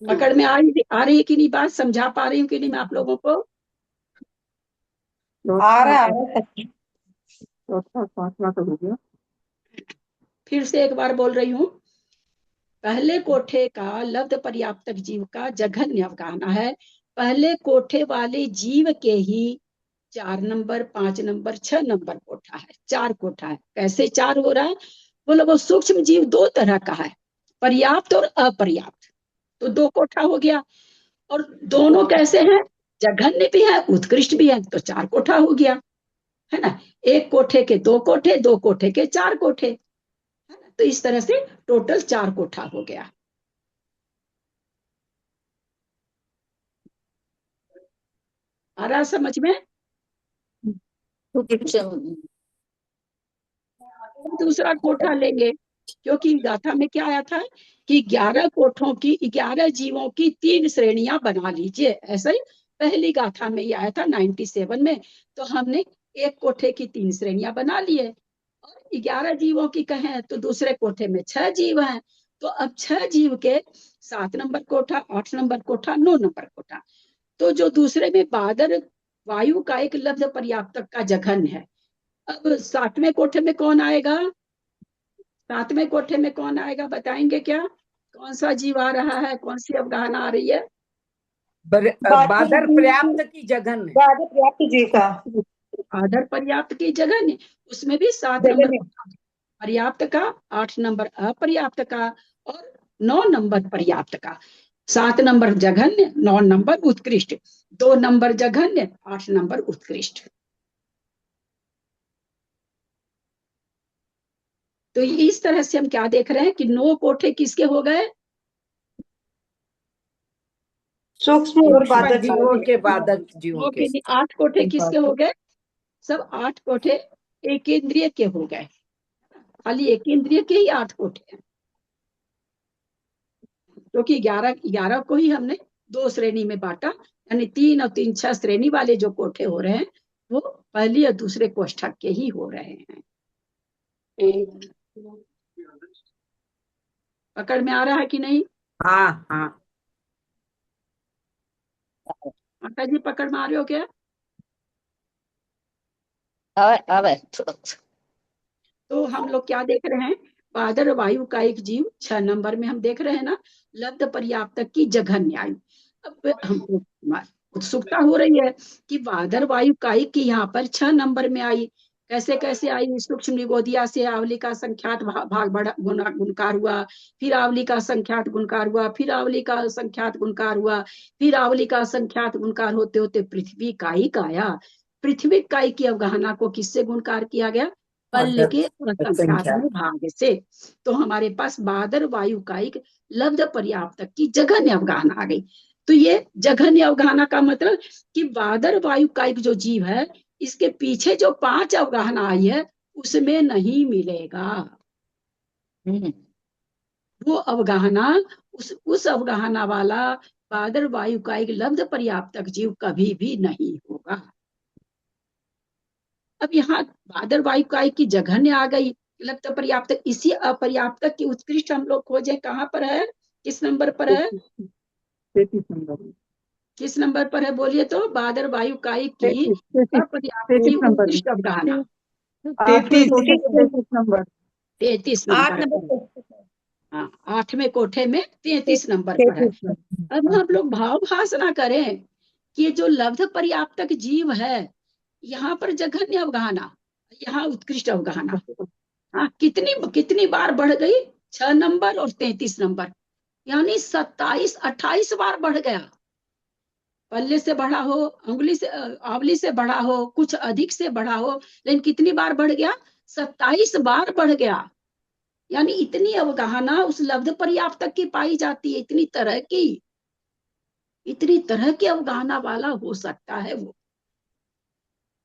पकड़ में आ रही है कि नहीं बात? समझा पा रही हूँ कि नहीं मैं आप लोगों को? आ रहा है। फिर से एक बार बोल रही हूँ, पहले कोठे का लब्ध पर्याप्तक जीव का जघन्य अवगाहना है। पहले कोठे वाले जीव के ही 4 नंबर, 5 नंबर, 6 नंबर कोठा है। 4 कोठा है। कैसे 4 हो रहा है? बोलो, वो सूक्ष्म जीव 2 तरह का है, पर्याप्त और अपर्याप्त, तो 2 कोठा हो गया। और दोनों कैसे हैं? जघन्य भी है, उत्कृष्ट भी है, तो 4 कोठा हो गया, है ना। 1 कोठे के 2 कोठे, 2 कोठे के 4 कोठे, है ना। तो इस तरह से टोटल 4 कोठा हो गया। आ रहा समझ में? दूसरा कोठा लेंगे, क्योंकि गाथा में क्या आया था कि 11 कोठों की 11 जीवों की 3 श्रेणियां बना लीजिए, ऐसा ही पहली गाथा में ही आया था 97 में। तो हमने 1 कोठे की 3 श्रेणियां बना लिए, और 11 जीवों की कहें तो दूसरे कोठे में 6 जीव हैं। तो अब 6 जीव के 7 नंबर कोठा, 8 नंबर कोठा, 9 नंबर कोठा। तो जो दूसरे में बादर वायु का एक लब्ध पर्याप्तक का जघन्य है। अब 7वें कोठे में कौन आएगा? 7वें कोठे में कौन आएगा, बताएंगे क्या? कौन सा जीव आ रहा है, कौन सी अवगाहना आ रही है? बादर पर्याप्त की जघन्य, बादर पर्याप्त जी का, आदर पर्याप्त की जघन्य, उसमें भी 7 नंबर पर्याप्त का, 8 नंबर अपर्याप्त का, और 9 नंबर पर्याप्त का। 7 नंबर जघन्य, 9 नंबर उत्कृष्ट, 2 नंबर जघन्य, 8 नंबर उत्कृष्ट। तो इस तरह से हम क्या देख रहे हैं कि 9 कोठे किसके हो गए? सूक्ष्म और बादर जीवों के, बादर जीवों के। 8 कोठे किसके हो गए? सब 8 कोठे एक इंद्रिय के हो गए, खाली एक इंद्रिय के ही 8 कोठे हैं। क्योंकि 11 को ही हमने 2 श्रेणी में बांटा, यानी 3 और 3 6 श्रेणी वाले जो कोठे हो रहे हैं वो पहली और दूसरे कोष्ठक के ही हो रहे हैं। पकड़ में आ रहा है कि नहीं? हाँ हाँ, माता जी पकड़ में आ रहे हो क्या? तो हम लोग क्या देख रहे हैं? बादर वायु का एक जीव 6 नंबर में हम देख रहे हैं ना, लब्ध पर्याप्तक की जघन्य आयु। अब हमको उत्सुकता हो रही है कि बादर वायु काई की यहाँ पर 6 नंबर में आई, कैसे कैसे आई? सूक्ष्म निगोदिया से आवली का संख्यात भाग बढ़ा गुणकार हुआ, फिर आवली का संख्यात गुणकार हुआ, फिर आवली का संख्यात गुणकार हुआ, फिर आवली का संख्यात गुणकार होते होते पृथ्वी काई का आया। पृथ्वी काई की अवगाहना को किससे गुणकार किया गया? पल्ल के असंख्यात भाग से। तो हमारे पास बादर वायु का एक लब्ध पर्याप्तक की जघन्य अवगाहना आ गई। तो ये जघन्य अवगाहना का मतलब कि बादर वायु का एक जो जीव है, इसके पीछे जो 5 अवगाहना आई है उसमें नहीं मिलेगा। वो अवगाहना, उस अवगाहना वाला बादर वायु का एक लब्ध पर्याप्तक जीव कभी भी नहीं होगा। अब यहाँ बादर वायु का की जघन्य आ गई, लब्ध पर्याप्तक। इसी अपर्याप्तक की उत्कृष्ट हम लोग खोजे, कहाँ पर है, किस नंबर पर है? 33 नंबर। किस नंबर पर है बोलिए तो? बादर वायु काई की अपर्याप्त की उत्कृष्ट अवगाहना 33 नंबर। 33 नंबर। हाँ, 8वें कोठे में 33 नंबर पर है। अब हम लोग भाव भास ना करें कि ये जो लब्ध पर्याप्तक जीव है, यहाँ पर जघन्य अवगाहना, यहाँ उत्कृष्ट अवगाहना, हाँ, कितनी बार बढ़ गई? 6 नंबर और 33 नंबर, यानी 27 28 बार बढ़ गया। पल्ले से बढ़ा हो, अंगुली से, आवली से बढ़ा हो, कुछ अधिक से बढ़ा हो, लेकिन कितनी बार बढ़ गया? 27 बार बढ़ गया। यानी इतनी अवगाहना उस लब्ध पर्याप्तक की पाई जाती है, इतनी तरह की अवगाहना वाला हो सकता है वो।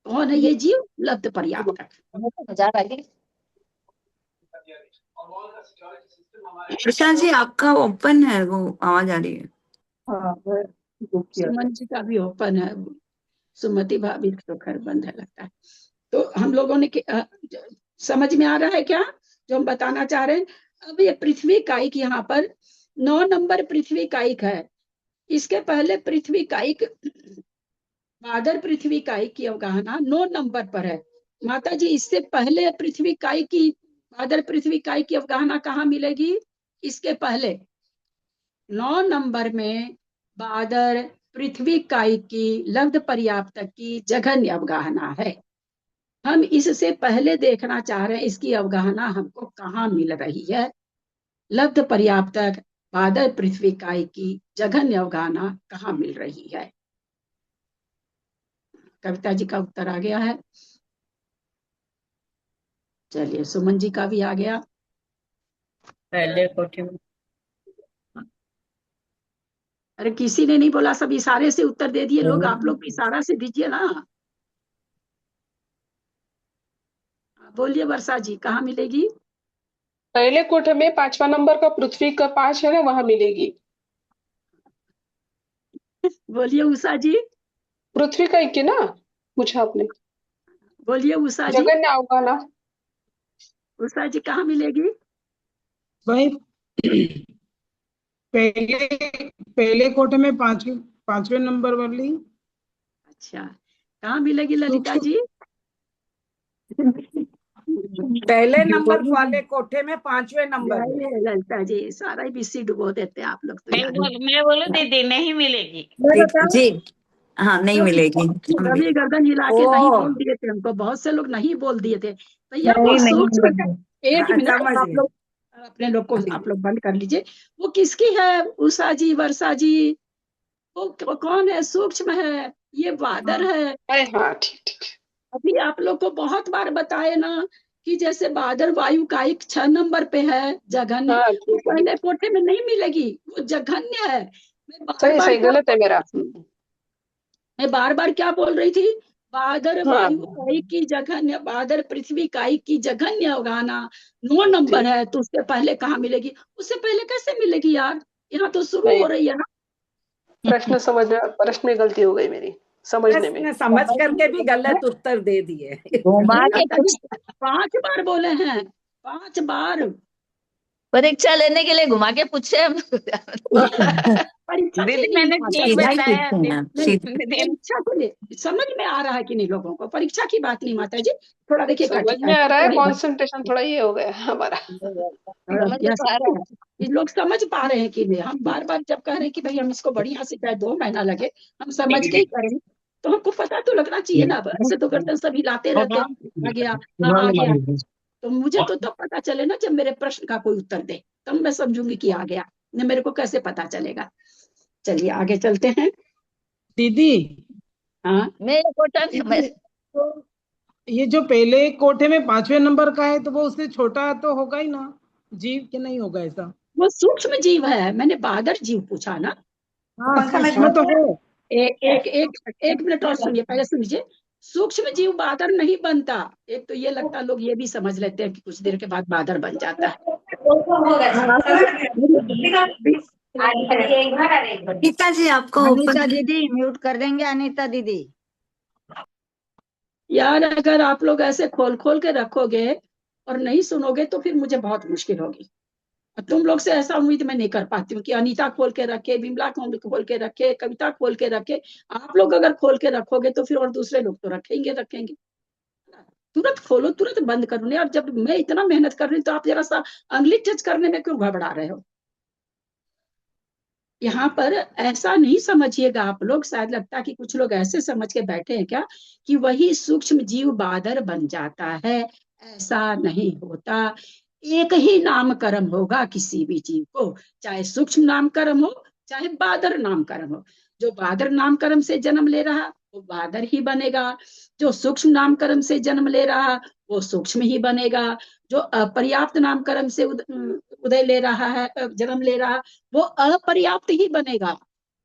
कौन है ये जीव? लब्ध पर्याप्तक। प्रशांत जी आपका ओपन है, वो आवाज आ रही है। सुमन जी का भी ओपन है, सुमति भाभी तो खैर बंद है लगता है। तो हम लोगों ने समझ में आ रहा है क्या जो हम बताना चाह रहे हैं? अब ये पृथ्वी कायिक यहाँ पर 9 नंबर पृथ्वी कायिक है। इसके पहले पृथ्वी कायिक, बादर पृथ्वी कायिक की अवगाहना 9 नंबर पर है। माता जी, इससे पहले पृथ्वी कायिक की, बादर पृथ्वी कायिक की अवगाहना कहाँ मिलेगी? इसके पहले 9 नंबर में बादर पृथ्वी कायिक की लब्ध पर्याप्तक की जघन्य अवगाहना है। हम इससे पहले देखना चाह रहे हैं इसकी अवगाहना हमको कहाँ मिल रही है। लब्ध पर्याप्तक बादर पृथ्वी कायिक की जघन्य अवगाहना कहाँ मिल रही है? कविता जी का उत्तर आ गया है। चलिए सुमन जी का भी आ गया। पहले कोठे में अरे किसी ने नहीं बोला, सब इशारे से उत्तर दे दिए लोग। आप लोग इशारा से दीजिए ना। बोलिए वर्षा जी, कहाँ मिलेगी? पहले कोठे में 5वां नंबर का पृथ्वी का 5 है ना, वहां मिलेगी। बोलिए उषा जी। पृथ्वी का 1 है ना, पूछा आपने। बोलिए उषा जी। जगन्य अवगाहना। उषा जी कहाँ मिलेगी? भाई पहले पहले कोठे में 5वें नंबर वाली। अच्छा, कहाँ मिलेगी ललिता जी? पहले नंबर वाले कोठे में 5वें नंबर में। जय ललिता जी, सारा ही बीसी डुबो देते हैं आप लोग तो यार। मैं बोलूं दीदी, नहीं मिलेगी। जी हाँ, नहीं मिलेगी। रवि गर्दन हिला के नहीं बोल दिए थे हमको, बहुत से लोग नहीं बोल दिए थे भैया। वो सूक्ष्म है। एक मिनट, आप लोग अपने लोग को आप लोग बंद कर लीजिए। वो किसकी है? उषा जी, वर्षा जी, वो कौन है? सूक्ष्म है, ये बादर है। हाँ ठीक ठीक। अभी आप लोग को बहुत बार बताए ना कि जैसे बादर वायु का 6 नंबर पे है जघन्य, वो पहले कोठे में नहीं मिलेगी, वो जघन्य है। सही गलत है मेरा। मैं बार बार क्या बोल रही थी? बादर वायु काई की जघन्य, बादर पृथ्वी काई की जघन्य अवगाहना 9 नंबर है, तो उससे पहले कहाँ मिलेगी? उससे पहले कैसे मिलेगी यार? यहाँ तो शुरू हो रही है ना। प्रश्न में गलती हो गई मेरी समझने में। समझ करके भी गलत उत्तर दे दिए। 5 बार बोले हैं, 5 बार। परीक्षा लेने के लिए घुमा के पूछे हम। परीक्षा दीदी मैंने ठीक बताया। परीक्षा को समझ में आ रहा है कि नहीं लोगों को? परीक्षा की बात नहीं माता जी, थोड़ा देखिए समझ में आ रहा है, कंसंट्रेशन थोड़ा ये हो गया हमारा। लोग समझ पा रहे हैं कि नहीं? हम बार बार जब कह रहे हैं कि भाई हम इसको बढ़िया से चाहे 2 महीना लगे, हम समझ के ही करें, तो हमको पता तो लगना चाहिए ना। ऐसे तो गर्दन सब हिलाते रहते, आ गया हाँ आ गया, तो मुझे तो तब पता चले ना जब मेरे प्रश्न का कोई उत्तर दे, तब मैं समझूंगी कि आ गया। न मेरे को कैसे पता चलेगा? चलिए आगे चलते हैं। दीदी हाँ, ये जो पहले कोठे में 5वें नंबर का है, तो वो उससे छोटा तो होगा ही ना जीव, के नहीं होगा ऐसा? वो सूक्ष्म जीव है। मैंने बादर जीव पूछा ना। हाँ, सूक्ष्म तो है। एक मिनट और सुनिए, पहले सुनिए। सूक्ष्म जीव बादर नहीं बनता। एक तो ये लगता है लोग ये भी समझ लेते हैं कि कुछ देर के बाद बादर बन जाता है। अनीता जी आपको अनीता दीदी म्यूट कर देंगे। अनीता दीदी यार, अगर आप लोग ऐसे खोल खोल के रखोगे और नहीं सुनोगे तो फिर मुझे बहुत मुश्किल होगी। तुम लोग से ऐसा उम्मीद मैं नहीं कर पाती हूँ कि अनीता खोल के रखे, बिमला खोल के रखे, कविता खोल के रखे। आप लोग अगर खोल के रखोगे तो फिर और दूसरे लोग तो रखेंगे। तुरंत खोलो, तुरंत बंद करो। नहीं, और जब मैं इतना मेहनत कर रही हूँ तो आप जरा सा अंगली टच करने में क्यों घबरा रहे हो? यहाँ पर ऐसा नहीं समझिएगा आप लोग। शायद लगता है कि कुछ लोग ऐसे समझ के बैठे हैं क्या कि वही सूक्ष्म जीव बादर बन जाता है। ऐसा नहीं होता। एक ही नामकरण होगा किसी भी जीव को, चाहे सूक्ष्म नामकरण हो चाहे बादर नामकरण हो। जो बादर नामकरण से जन्म ले रहा वो बादर ही बनेगा, जो सूक्ष्म नामकरण से जन्म ले रहा वो सूक्ष्म ही बनेगा, जो अपर्याप्त नामकरण से उदय ले रहा है, जन्म ले रहा, वो अपर्याप्त ही बनेगा।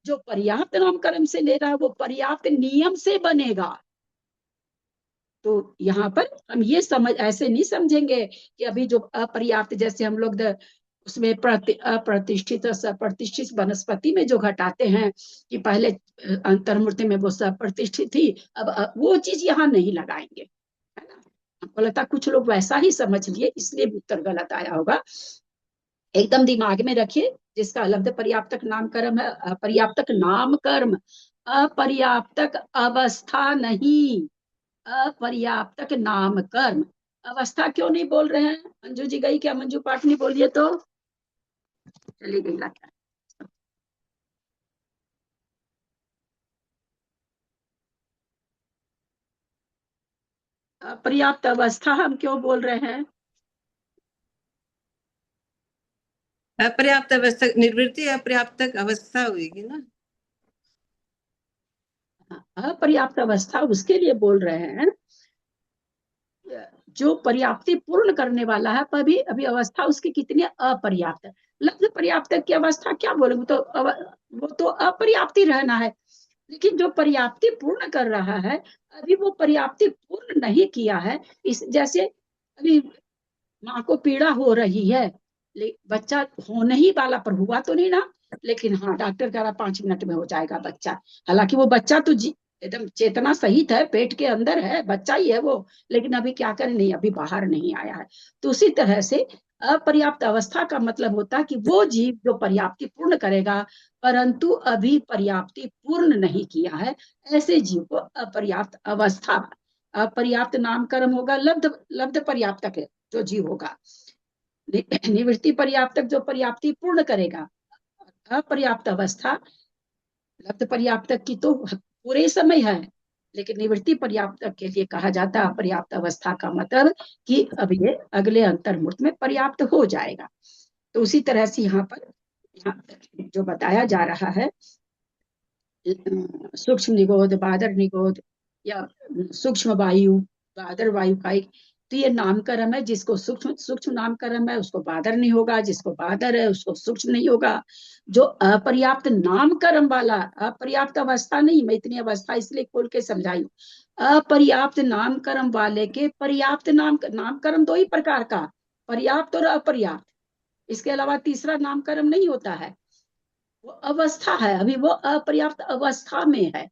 जो पर्याप्त नामकरण से ले रहा है वो पर्याप्त नियम से बनेगा। तो यहाँ पर हम ये समझ ऐसे नहीं समझेंगे कि अभी जो अपर्याप्त, जैसे हम लोग उसमें अप्रतिष्ठित सप्रतिष्ठित वनस्पति में जो घटाते हैं कि पहले अंतर्मूर्ति में वो सप्रतिष्ठित थी, अब वो चीज यहाँ नहीं लगाएंगे, है ना। हमको लगता है कुछ लोग वैसा ही समझ लिए, इसलिए उत्तर गलत आया होगा। एकदम दिमाग में रखिए, जिसका लब्ध पर्याप्तक नामकर्म है, अपर्याप्तक नामकर्म, अपर्याप्तक अवस्था नहीं, अपर्याप्तक नामकर्म। अवस्था क्यों नहीं बोल रहे हैं? मंजू जी गई क्या? मंजू पाटनी बोलिए तो। चली गई लगता है। अपर्याप्त अवस्था हम क्यों बोल रहे हैं? अपर्याप्त अवस्था निवृत्ति अपर्याप्तक अवस्था होगी ना। अपर्याप्त अवस्था उसके लिए बोल रहे हैं जो पर्याप्ति पूर्ण करने वाला है, पर अभी अवस्था उसकी कितनी अपर्याप्त है। लफ्ज पर्याप्त की अवस्था क्या बोलेंगे, तो वो तो अपर्याप्ति रहना है। लेकिन जो पर्याप्ति पूर्ण कर रहा है, अभी वो पर्याप्ति पूर्ण नहीं किया है। इस जैसे अभी माँ को पीड़ा हो रही है, बच्चा होने ही वाला, पर हुआ तो नहीं ना, लेकिन हाँ डॉक्टर कह रहा 5 मिनट में हो जाएगा बच्चा। हालांकि वो बच्चा तो एकदम चेतना सहित है, पेट के अंदर है, बच्चा ही है वो, लेकिन अभी क्या करें, नहीं अभी बाहर नहीं आया है। तो उसी तरह से अपर्याप्त अवस्था का मतलब होता है कि वो जीव जो पर्याप्ति पूर्ण करेगा परंतु अभी पर्याप्ति पूर्ण नहीं किया है, ऐसे जीव को अपर्याप्त अवस्था। अपर्याप्त नामकरण होगा लब्ध पर्याप्तक है जो जीव होगा। निवृत्ति पर्याप्तक जो पर्याप्ति पूर्ण करेगा। अपर्याप्त अवस्था लब्ध पर्याप्तक की तो पूरे समय है, लेकिन निवृत्ति पर्याप्तक के लिए कहा जाता है अपर्याप्त अवस्था का मतलब कि अब ये अगले अंतर्मुहूर्त में पर्याप्त हो जाएगा। तो उसी तरह से यहाँ जो बताया जा रहा है सूक्ष्म निगोद, बादर निगोद या सूक्ष्म वायु, बादर वायु का एक, तो ये नामकरण है। जिसको सूक्ष्म नामकरण है उसको बादर नहीं होगा, जिसको बादर है उसको सूक्ष्म नहीं होगा। जो अपर्याप्त नामकरण वाला, अपर्याप्त अवस्था नहीं, मैं इतनी अवस्था इसलिए खोल के समझाई हूँ। अपर्याप्त नामकरण वाले के पर्याप्त नामकरण 2 ही प्रकार का, पर्याप्त और अपर्याप्त, इसके अलावा तीसरा नामकरण नहीं होता है। वो अवस्था है, अभी वो अपर्याप्त अवस्था में है।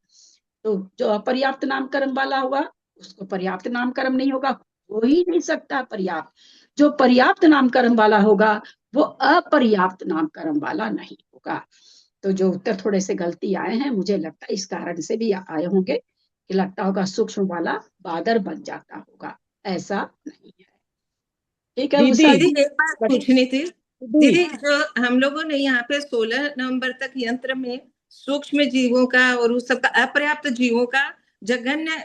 तो जो अपर्याप्त नामकरण वाला होगा उसको पर्याप्त नामकरण नहीं होगा, हो ही नहीं सकता पर्याप्त। जो पर्याप्त नामकरण वाला होगा वो अपर्याप्त नामकरण वाला नहीं होगा। तो जो उत्तर थोड़े से गलती आए हैं, मुझे लगता है इस कारण से भी आए होंगे कि लगता होगा सूक्ष्म वाला बादर बन जाता होगा, ऐसा नहीं है। ठीक है दीदी एक बात पूछनी थी दीदी, जो हम लोगों ने यहाँ पे 16 नंबर तक यंत्र में सूक्ष्म जीवों का और उस सबका अपर्याप्त जीवों का जघन्य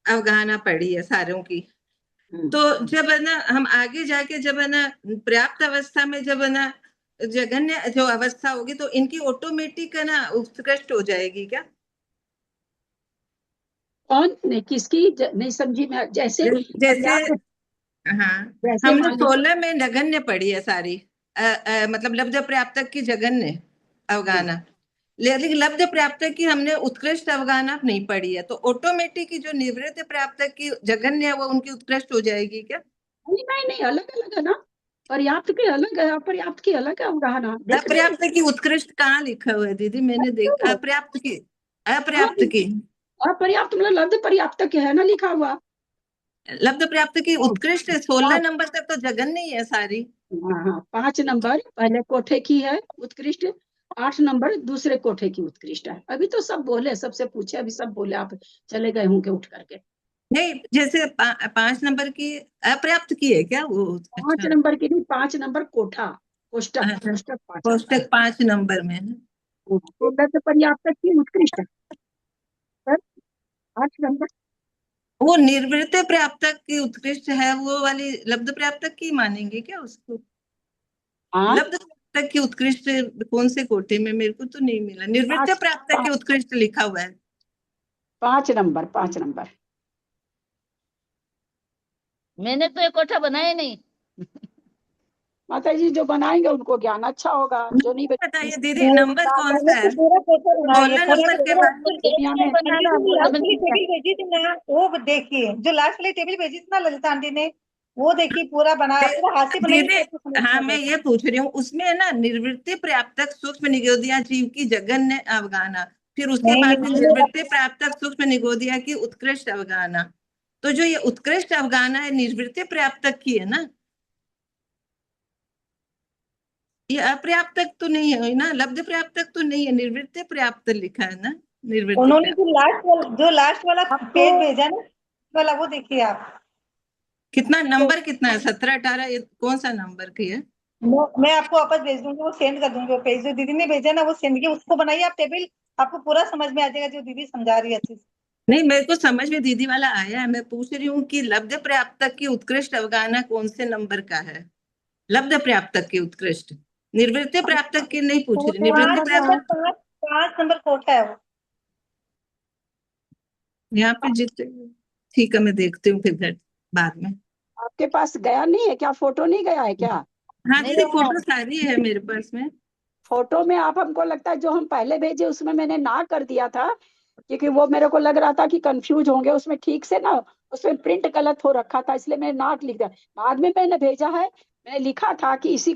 अवगाहना पड़ी है सारों की। तो जब है ना हम आगे जाके जब है ना पर्याप्त अवस्था में जब है ना जघन्य जो अवस्था होगी तो इनकी ऑटोमेटिक है ना उत्कृष्ट हो जाएगी क्या? कौन ने किसकी नहीं समझी मैं। जैसे हाँ हमने 16 में नगण्य पढ़ी है सारी, मतलब लब्ध पर्याप्तक की जघन्य अवगाना, लेकिन लब्ध पर्याप्तक की हमने उत्कृष्ट अवगाना नहीं पढ़ी है। तो ऑटोमेटिक की जो निवृत्त पर्याप्तक की जघन्य है वो उनकी उत्कृष्ट हो जाएगी क्या? नहीं अलग अलग है ना, पर्याप्त की अलग है, अपर्याप्त की अलग है अवगाहना। अपर्याप्त की उत्कृष्ट कहाँ लिखा हुआ है दीदी? मैंने देखा अपर्याप्त की अपर्याप्त मतलब लब्ध पर्याप्त के है ना लिखा हुआ। लब्ध पर्याप्त की उत्कृष्ट 16 नंबर तक तो जघन्य ही है सारी। हाँ 5 नंबर पहले कोठे की है उत्कृष्ट, 8 नंबर दूसरे कोठे की उत्कृष्ट है। अभी तो सब बोले, सबसे पूछे, अभी सब बोले, आप चले गए होंगे उठ करके। नहीं जैसे 5 नंबर की अपर्याप्त की है क्या वो? 5 नंबर की नहीं, 5 नंबर कोठा कोष्टक 5 नंबर में लब्ध पर्याप्त की उत्कृष्ट 8 नंबर। वो निर्वृत्त पर्याप्तक की उत्कृष्ट है, वो वाली लब्ध पर्याप्तक की मानेंगे क्या उसको? लब्ध पर्याप्तक की उत्कृष्ट कौन से कोटे में? मेरे को तो नहीं मिला। निर्वृत्त पर्याप्तक की उत्कृष्ट लिखा हुआ है 5 नंबर। मैंने तो एक कोठा बनाया नहीं। माता जी जो बनाएंगे उनको ज्ञान अच्छा होगा, जो नहीं बताइए दीदी नंबर कौन सा है? 16 नंबर के बाद भेजी थी ना, वो देखिए जो लास्ट वाली टेबल भेजी थी ना ललिता आंटी ने, वो देखिए पूरा बना हाथ से दीदी। हाँ मैं ये पूछ रही हूँ, उसमें है ना निर्वृत्ति पर्याप्तक सूक्ष्म निगोदिया जीव की जघन्य अवगाना, फिर उसके बाद निर्वृत्ति पर्याप्तक सूक्ष्म निगोदिया की उत्कृष्ट अवगाना। तो जो ये उत्कृष्ट अवगाना है निर्वृत्ति पर्याप्तक की है ना, ये अपर्याप्तक तो नहीं है ना, लब्ध पर्याप्तक तो नहीं है, निर्वृत्त पर्याप्त लिखा है ना। निर्वृत्त उन्होंने जो लास्ट वाला पेज भेजा ना वाला, वो देखिए आप। कितना नंबर कितना है? 17 18 ये कौन सा नंबर की है? मैं आपको वापस भेज दूंगी, वो सेंड कर दूंगी। वो पेज जो दीदी ने भेजा ना वो सेंड किया, उसको बनाइए आप टेबल, आपको पूरा समझ में आ जाएगा जो दीदी समझा रही है अच्छे से। नहीं मेरे को समझ में दीदी वाला आया है, मैं पूछ रही हूँ कि लब्ध पर्याप्तक की उत्कृष्ट अवगाना कौन से नंबर का है? लब्ध पर्याप्तक की उत्कृष्ट, निर्वृत्त पर्याप्तक की नहीं पूछ रही। निर्वृत्त पर्याप्तक 5 नंबर कोठा है वो। यहाँ पे जितने, ठीक है मैं देखती हूँ फिर बाद में। आपके पास गया नहीं है क्या? फोटो नहीं गया है क्या? हाँ नहीं दीदी गया है। फोटो सारी है मेरे पास में। फोटो में आप, हमको लगता है जो हम पहले भेजे उसमें मैंने ना कर दिया था, क्योंकि वो मेरे को लग रहा था कि कंफ्यूज होंगे उसमें, ठीक से ना उसमें प्रिंट गलत हो रखा था, इसलिए मैंने ना लिख दिया। बाद में मैंने भेजा है, मैंने लिखा था कि इसी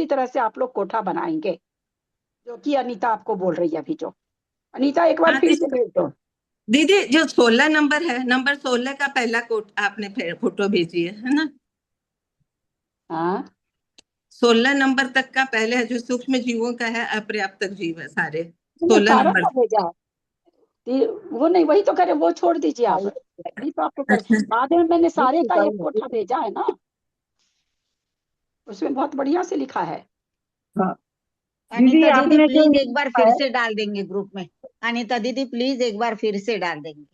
तरह से आप लोग कोठा बनाएंगे, जो कि अनीता आपको बोल रही है अभी। जो अनीता एक बार हाँ फिर से भेज दो। दीदी जो 16 नंबर है, नंबर 16 का पहला कोट आपने फोटो भेजी है ना? हाँ 16 नंबर तक का पहले है, जो सूक्ष्म जीवों का है, अपर्याप्त जीव है सारे, मैंने 16 सारा नंबर। का भेजा है। वो नहीं, वही तो करे, वो छोड़ दीजिए आप, वही तो आपको कर। अच्छा बाद में मैंने सारे का एक कोठा भेजा है ना, उसमें बहुत बढ़िया से लिखा है। हाँ अनीता दीदी आपने जो प्लीज एक बार लिखा फिर है, से डाल देंगे ग्रुप में। अनीता दीदी प्लीज एक बार फिर से डाल देंगे।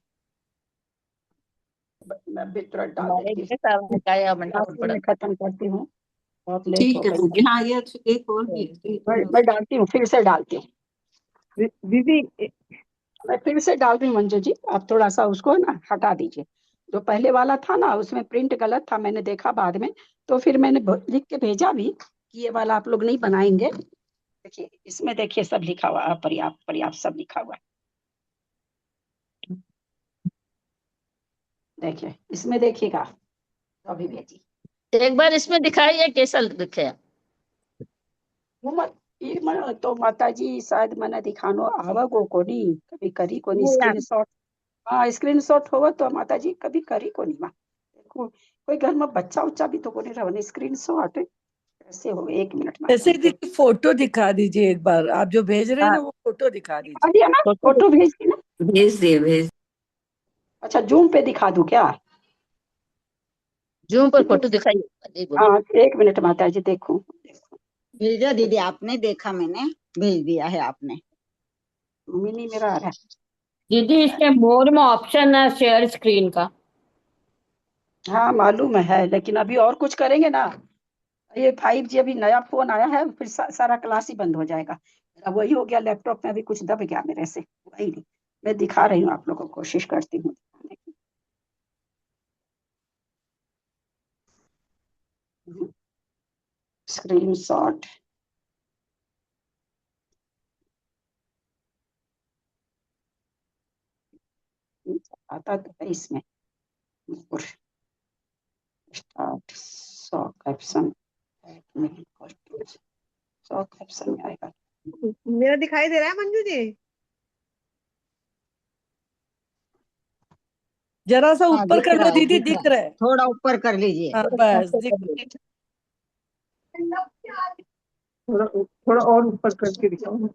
मैं भी तुरंत डाल हमारे देती के सामने का या हूँ, मंडप पड़ा। में खत्म करती हूँ, बहुत लेट ठीक हो है गई। दीदी। हाँ ये एक और भी है, तो ये तो मैं डालती हूँ, फिर से डालती हूँ, दीदी मैं फिर से डाल रही हूँ मंजू जी, आप थोड़ा सा उसको ना हटा दीजिए। जो पहले वाला था ना उसमें प्रिंट गलत था, मैंने देखा बाद में, तो फिर मैंने लिख के भेजा भी कि ये वाला आप लोग नहीं बनाएंगे। देखिए इसमें, देखिए सब लिखा हुआ है, पर्याप्त पर्याप्त सब लिखा हुआ है। देखिए इसमें देखिएगा, तो अभी भेजी। एक बार इसमें दिखाइए कैसा दिखे। तो माता जी शायद मैंने दिखानो आवगो को नहीं, कभी करी को नहीं नहीं यार, स्क्रीनशॉट। हाँ स्क्रीनशॉट होगा तो माता जी कभी करी को नहीं माँ। देखो कोई घर में बच्चा उच्चा भी तो कोने रहा स्क्रीनशॉट ऐसे हो। एक मिनट माता ऐसे जी दीदी फोटो दिखा दीजिए एक बार, आप जो भेज रहे हैं हाँ ना वो फोटो दिखा दिखा दीजिए। दिया ना, फोटो भेज दी ना। भेज दिए भेज। अच्छा जूम पे दिखा दूं क्या? जूम पर फोटो दिखाइए। जी बोलो। हाँ एक मिनट माता जी देखो। भेजा दीदी आपने, देखा मैंने, भेज दिया है आपने। मिनी मेरा आ रहा है। दीदी इसमें मोर में ऑप्शन है शेयर स्क्रीन का। हाँ मालूम है, लेकिन अभी और कुछ करेंगे ना, ये 5G अभी नया फोन आया है, फिर सारा क्लास ही बंद हो जाएगा। अब वही हो गया, लैपटॉप में अभी कुछ दब गया मेरे से, वही नहीं। मैं दिखा रही हूँ आप लोगों को, कोशिश करती हूँ दिखाने की। स्क्रीनशॉट आता तो है इसमें, स्टार्ट 100 कैप्शन, 100 कैप्शन में आएगा। मेरा दिखाई दे रहा है मंजू जी? जरा सा हाँ ऊपर दिख कर रहा लो है, दीदी, दिख दिख रहा रहा है, है। थोड़ा ऊपर कर लीजिए। हाँ बस दिख। थोड़ा और ऊपर करके दिखाओ।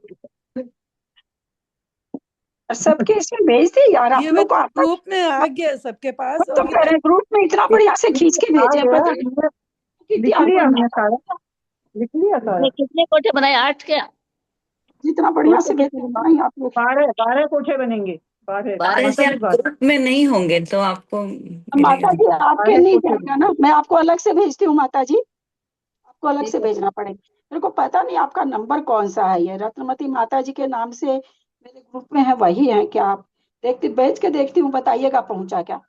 सबके इसमें भेज दी यार, ये आप मैं लोग को आता ग्रुप में आ गया सबके पास, तो और कह रहे ग्रुप में इतना बढ़िया से खींच के आ भेजे, गया, पता नहीं कितनी लिख लिया हमने सारा, लिख लिया सारा। आपने कितने कोठे बनाए? 8 क्या? जितना बढ़िया से भेजते उतना ही आप लोग। 12 कोठे बनेंगे, 12। बारह से आप ग्रुप में नहीं होंगे तो आपको माता जी मिलेगा। आपके नहीं जाएगा ना, मैं आपको अलग से भेजती हूँ माता जी, आपको अलग से भेजना पड़ेगा। मेरे को पता नहीं आपका नंबर कौन सा है, ये रत्नमती माता जी के नाम से मेरे ग्रुप में है, वही है क्या? आप देखती, भेज के देखती हूँ, बताइएगा पहुंचा क्या।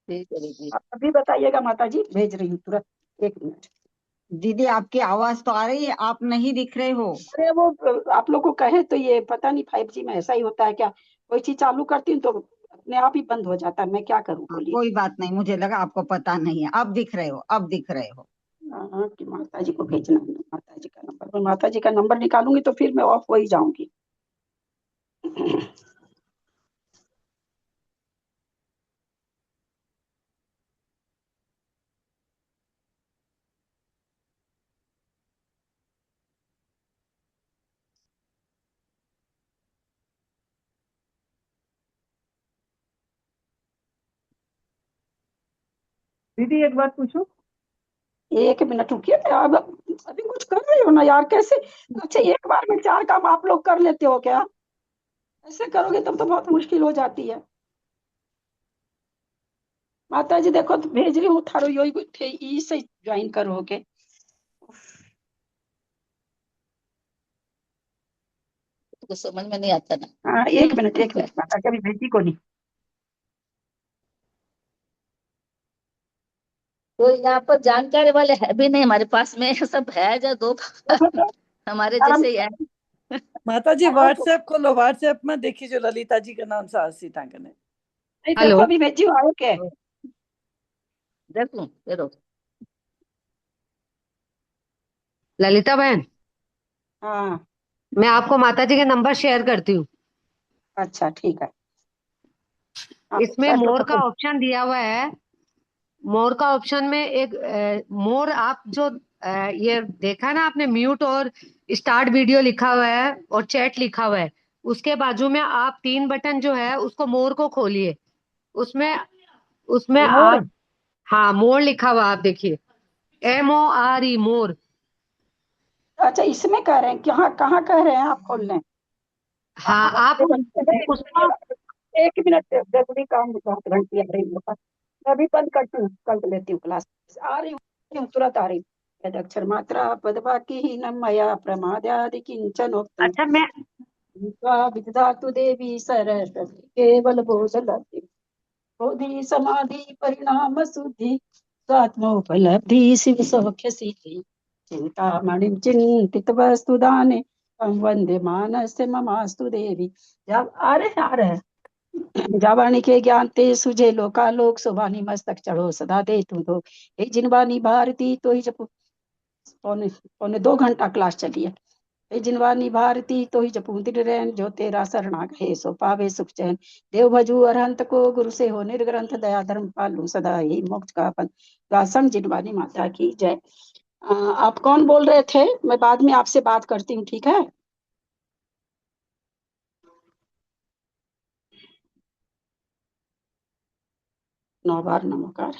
ठीक है दीदी। आप अभी बताइएगा माता जी, भेज रही हूँ तुरंत, एक मिनट। दीदी आपकी आवाज तो आ रही है, आप नहीं दिख रहे हो। अरे वो आप लोग को कहे तो ये पता नहीं 5G में ऐसा ही होता है क्या, कोई चीज चालू करती हूँ तो अपने आप ही बंद हो जाता है, मैं क्या करूँ बोलिए। कोई बात नहीं, मुझे लगा आपको पता नहीं है। अब दिख रहे हो, अब दिख रहे हो। हाँ कि माता जी को भेजना है, माता जी का नंबर, मैं माता जी का नंबर निकालूंगी तो फिर मैं ऑफ हो ही जाऊंगी। दीदी एक बात पूछूं? एक मिनट रुकिए, अब अभी कुछ कर रही हो ना यार, कैसे? अच्छा एक बार में 4 काम आप लोग कर लेते हो क्या? ऐसे करोगे तब तो बहुत मुश्किल हो जाती है। माता जी देखो तो भेज रही हूँ, थारो योई थे ई से ज्वाइन करोगे। तुमको समझ में नहीं आता ना। हाँ, एक मिनट माता जी, अभी भेजी को नहीं। तो यहाँ पर जानकारी वाले है भी नहीं हमारे पास में, सब है जो दो हमारे जैसे ही है। माता जी व्हाट्सएप खोलो, व्हाट्सएप में देखिए जो ललिता जी के नाम से आसी टांगने। देखो अभी भेजी हो, आयो के देखो देखो। ललिता बहन, हाँ मैं आपको माता जी के नंबर शेयर करती हूँ। अच्छा ठीक है। इसमें सर, मोर का ऑप्शन दिया हुआ है। मोर का ऑप्शन में एक मोर, आप जो ये देखा ना आपने, म्यूट और स्टार्ट वीडियो लिखा हुआ है और चैट लिखा हुआ है, उसके बाजू में आप 3 बटन जो है उसको मोर को खोलिए। उसमें उसमें मोर, आप, हाँ मोर लिखा हुआ आप देखिए, MORE मोर। अच्छा इसमें कह रहे हैं, कहाँ कहाँ कह रहे हैं आप खोलने? हाँ आप उसको, एक मिनट, जरूरी काम बहुत घंटी आ रही है बस। मैं अभी बंद करती हूँ, कर लेती हूँ क्लास। आ रही हूँ, तुरंत आ रही हूँ। यदक्षर मात्रा पदवाक्यहीनं मया प्रमादादि किंचनोक्तम् अच्छा मैं विदधातु देवी सरस्वती केवल बोधलब्धि बोधि समाधि परिणाम शुद्धि स्वात्मोपलब्धि शिव सौख्य सिद्धि चिंतामणिं चिंतित वस्तु दाने तम वंदे मानस्य ममास्तु देवी। जब आ रहे हैं जावाणी के ज्ञान ते सुझे लोकालोक सुबानी मस्तक चढ़ो सदा दे तू दो। हे जिनवानी भारती तो ही जब पौने पौने 2 घंटा क्लास चली है। हे जिनवानी भारती तो ही जपूंतिर रैन जो तेरा शरणा गए सो पावे सुख चैन। देव भजू अरहंत को गुरु से हो निर्ग्रंथ दया धर्म पालू सदा ही मोक्ष का पन। दासम जिनवानी माता की जय। आप कौन बोल रहे थे? मैं बाद में आपसे बात करती हूँ, ठीक है? 9 बार नमोकार।